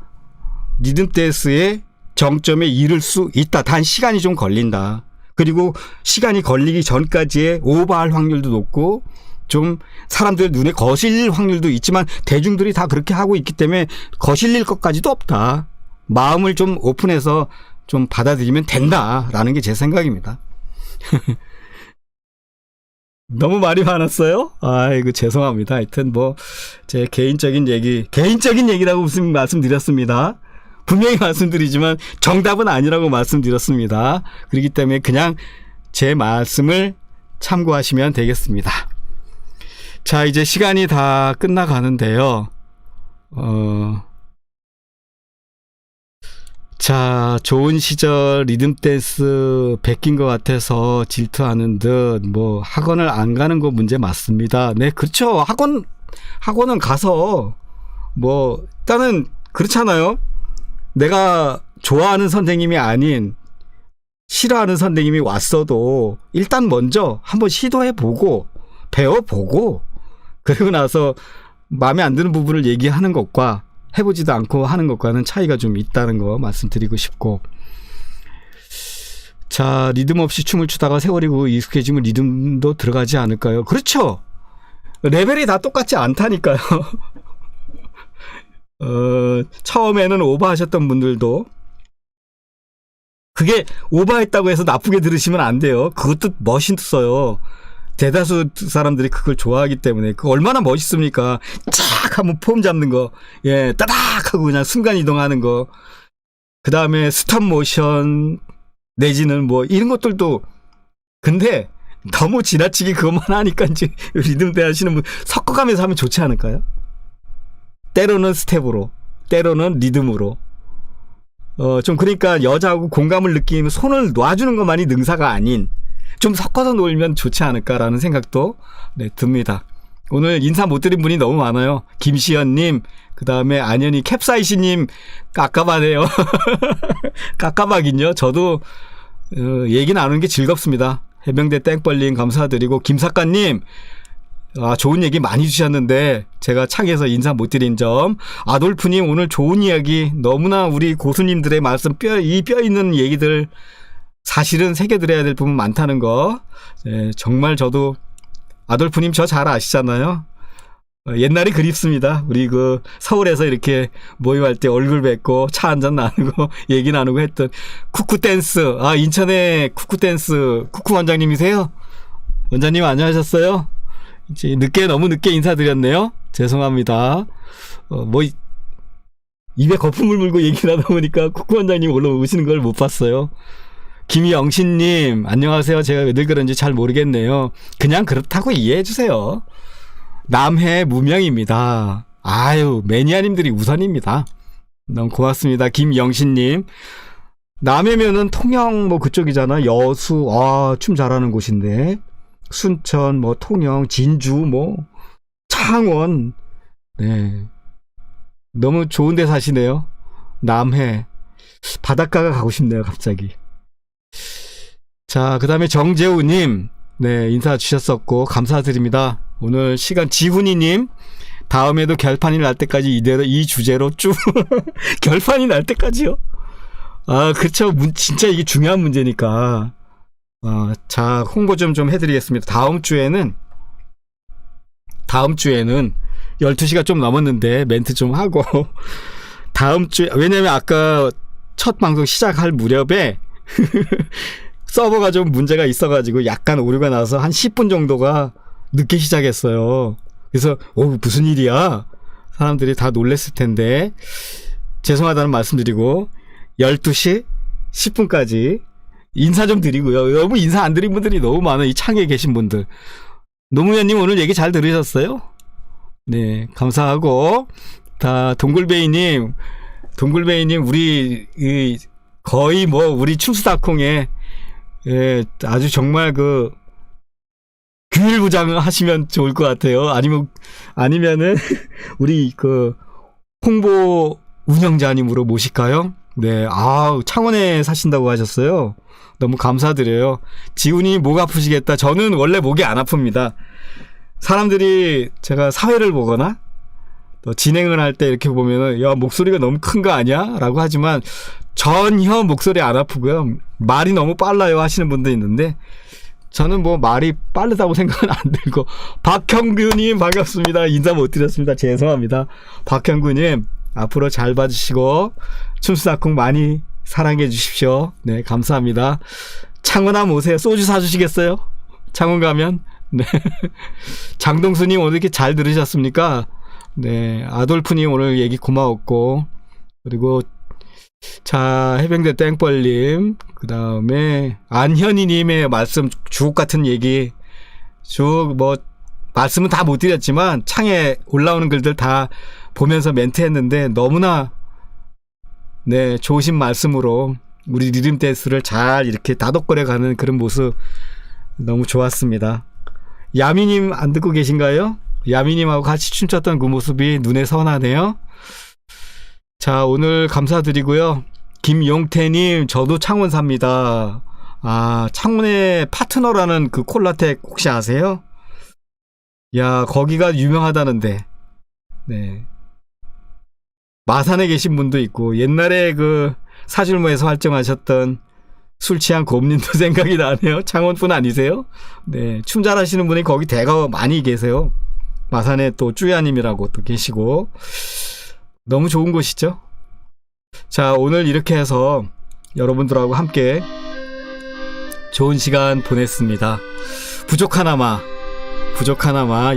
리듬 댄스의 정점에 이를 수 있다. 단 시간이 좀 걸린다. 그리고 시간이 걸리기 전까지의 오버할 확률도 높고 좀 사람들 눈에 거슬릴 확률도 있지만 대중들이 다 그렇게 하고 있기 때문에 거슬릴 것까지도 없다. 마음을 좀 오픈해서 좀 받아들이면 된다라는 게 제 생각입니다. 너무 말이 많았어요? 아이고 죄송합니다. 하여튼 뭐 제 개인적인 얘기라고 무슨 말씀드렸습니다. 분명히 말씀드리지만 정답은 아니라고 말씀드렸습니다. 그렇기 때문에 그냥 제 말씀을 참고하시면 되겠습니다. 자, 이제 시간이 다 끝나가는데요. 자, 좋은 시절 리듬 댄스 베낀 것 같아서 질투하는 듯 뭐 학원을 안 가는 거 문제 맞습니다. 네, 그렇죠. 학원은 가서 뭐 일단은 그렇잖아요. 내가 좋아하는 선생님이 아닌 싫어하는 선생님이 왔어도 일단 먼저 한번 시도해보고 배워보고 그리고 나서 마음에 안 드는 부분을 얘기하는 것과 해보지도 않고 하는 것과는 차이가 좀 있다는 거 말씀드리고 싶고, 자, 리듬 없이 춤을 추다가 세월이 익숙해지면 리듬도 들어가지 않을까요? 그렇죠. 레벨이 다 똑같지 않다니까요. 처음에는 오버하셨던 분들도 그게 오버했다고 해서 나쁘게 들으시면 안 돼요. 그것도 멋있어요. 대다수 사람들이 그걸 좋아하기 때문에. 그 얼마나 멋있습니까? 쫙 하면 폼 잡는 거, 예, 따닥 하고 그냥 순간 이동하는 거, 그 다음에 스톱 모션 내지는 뭐 이런 것들도. 근데 너무 지나치게 그것만 하니까 이제 리듬 대 하시는 분 섞어가면서 하면 좋지 않을까요? 때로는 스텝으로, 때로는 리듬으로. 좀 그러니까 여자하고 공감을 느끼면 손을 놔주는 것만이 능사가 아닌 좀 섞어서 놀면 좋지 않을까라는 생각도 듭니다. 오늘 인사 못 드린 분이 너무 많아요. 김시연님, 그 다음에 안현이 캡사이시님 깝깝하네요. 깝깝하긴요. 저도 얘기 나누는 게 즐겁습니다. 해병대 땡벌님 감사드리고, 김사과님, 좋은 얘기 많이 주셨는데 제가 창에서 인사 못 드린 점, 아돌프님 오늘 좋은 이야기, 너무나 우리 고수님들의 말씀 뼈 있는 얘기들 사실은 새겨드려야 될 부분 많다는 거, 정말 저도 아돌프님 저 잘 아시잖아요. 옛날이 그립습니다. 우리 그 서울에서 이렇게 모임할 때 얼굴 뵙고 차 한잔 나누고 얘기 나누고 했던 쿠쿠 댄스. 인천의 쿠쿠 댄스 쿠쿠 원장님이세요? 원장님 안녕하셨어요? 이제 너무 늦게 인사드렸네요. 죄송합니다. 뭐 입에 거품을 물고 얘기를 하다 보니까 쿠쿠 원장님 올라오시는 걸 못 봤어요. 김영신님 안녕하세요. 제가 왜 그런지 잘 모르겠네요. 그냥 그렇다고 이해해주세요. 남해 무명입니다. 아유, 매니아님들이 우선입니다. 너무 고맙습니다. 김영신님. 남해면은 통영 뭐 그쪽이잖아. 여수, 춤 잘하는 곳인데. 순천, 뭐 통영, 진주, 뭐 창원. 네, 너무 좋은 데 사시네요. 남해. 바닷가가 가고 싶네요, 갑자기. 자, 그 다음에 정재우님, 네, 인사 주셨었고 감사드립니다. 오늘 시간. 지훈이님, 다음에도 결판이 날 때까지 이대로 이 주제로 쭉 결판이 날 때까지요? 그렇죠. 진짜 이게 중요한 문제니까. 자, 홍보 좀 해드리겠습니다. 다음 주에는 12시가 좀 넘었는데 멘트 좀 하고 다음 주에, 왜냐면 아까 첫 방송 시작할 무렵에 서버가 좀 문제가 있어가지고 약간 오류가 나서 한 10분 정도가 늦게 시작했어요. 그래서 무슨 일이야? 사람들이 다 놀랬을 텐데 죄송하다는 말씀드리고 12시 10분까지 인사 좀 드리고요. 너무 인사 안 드린 분들이 너무 많아요. 이 창에 계신 분들. 노무현님 오늘 얘기 잘 들으셨어요? 네, 감사하고, 동굴베이님 우리 거의 뭐 우리 춤수다콩에 아주 정말 그 규율부장 하시면 좋을 것 같아요. 아니면은 우리 그 홍보 운영자님으로 모실까요? 네, 창원에 사신다고 하셨어요. 너무 감사드려요. 지훈이 목 아프시겠다. 저는 원래 목이 안 아픕니다. 사람들이 제가 사회를 보거나 또 진행을 할 때 이렇게 보면은 야 목소리가 너무 큰 거 아니야? 라고 하지만 전혀 목소리 안 아프고요. 말이 너무 빨라요 하시는 분도 있는데 저는 뭐 말이 빠르다고 생각은 안 들고. 박형규님 반갑습니다. 인사 못 드렸습니다. 죄송합니다. 박형규님 앞으로 잘 봐주시고 춤수다콩 많이 사랑해 주십시오. 네, 감사합니다. 창원 한번 오세요. 소주 사주시겠어요? 창원 가면. 네. 장동수님 오늘 이렇게 잘 들으셨습니까? 네, 아돌프님 오늘 얘기 고마웠고, 그리고 자 해병대 땡벌님, 그 다음에 안현희님의 말씀 주옥 같은 얘기, 뭐 말씀은 다 못 드렸지만 창에 올라오는 글들 다 보면서 멘트했는데 너무나 네 좋으신 말씀으로 우리 리듬 댄스를 잘 이렇게 다독거려 가는 그런 모습 너무 좋았습니다. 야미님 안 듣고 계신가요? 야미님하고 같이 춤췄던 그 모습이 눈에 선하네요. 자, 오늘 감사드리고요. 김용태님, 저도 창원 삽니다. 아, 창원의 파트너라는 그 콜라텍 혹시 아세요? 야, 거기가 유명하다는데. 네. 마산에 계신 분도 있고, 옛날에 그 사줄모에서 활동하셨던 술 취한 곰님도 생각이 나네요. 창원뿐 아니세요? 네. 춤 잘하시는 분이 거기 대가 많이 계세요. 마산에 또 쭈야님이라고 또 계시고. 너무 좋은 곳이죠. 자, 오늘 이렇게 해서 여러분들하고 함께 좋은 시간 보냈습니다. 부족하나마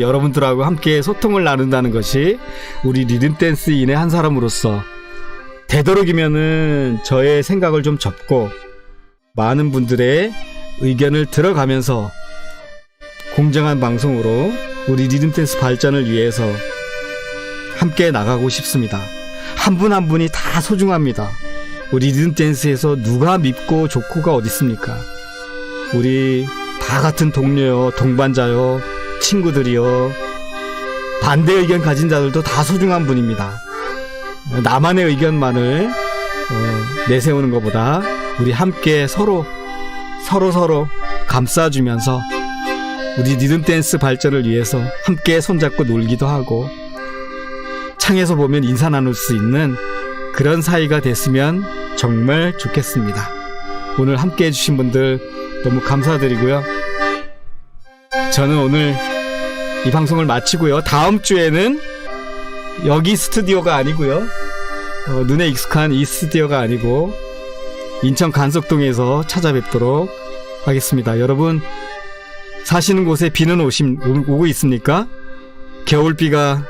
여러분들하고 함께 소통을 나눈다는 것이 우리 리듬댄스인의 한 사람으로서 되도록이면은 저의 생각을 좀 접고 많은 분들의 의견을 들어가면서 공정한 방송으로 우리 리듬댄스 발전을 위해서 함께 나가고 싶습니다. 한 분 한 분이 다 소중합니다. 우리 리듬댄스에서 누가 밉고 좋고가 어디 있습니까? 우리 다 같은 동료요, 동반자요, 친구들이요, 반대 의견 가진 자들도 다 소중한 분입니다. 나만의 의견만을 내세우는 것보다 우리 함께 서로 감싸주면서 우리 리듬댄스 발전을 위해서 함께 손잡고 놀기도 하고 창에서 보면 인사 나눌 수 있는 그런 사이가 됐으면 정말 좋겠습니다. 오늘 함께 해주신 분들 너무 감사드리고요. 저는 오늘 이 방송을 마치고요. 다음 주에는 여기 스튜디오가 아니고요. 눈에 익숙한 이 스튜디오가 아니고 인천 간석동에서 찾아뵙도록 하겠습니다. 여러분 사시는 곳에 비는 오고 있습니까? 겨울비가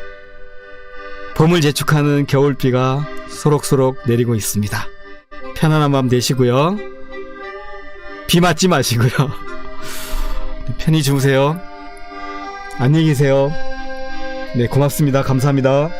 봄을 재촉하는 겨울비가 소록소록 내리고 있습니다. 편안한 밤 되시고요. 비 맞지 마시고요. 편히 주무세요. 안녕히 계세요. 네, 고맙습니다. 감사합니다.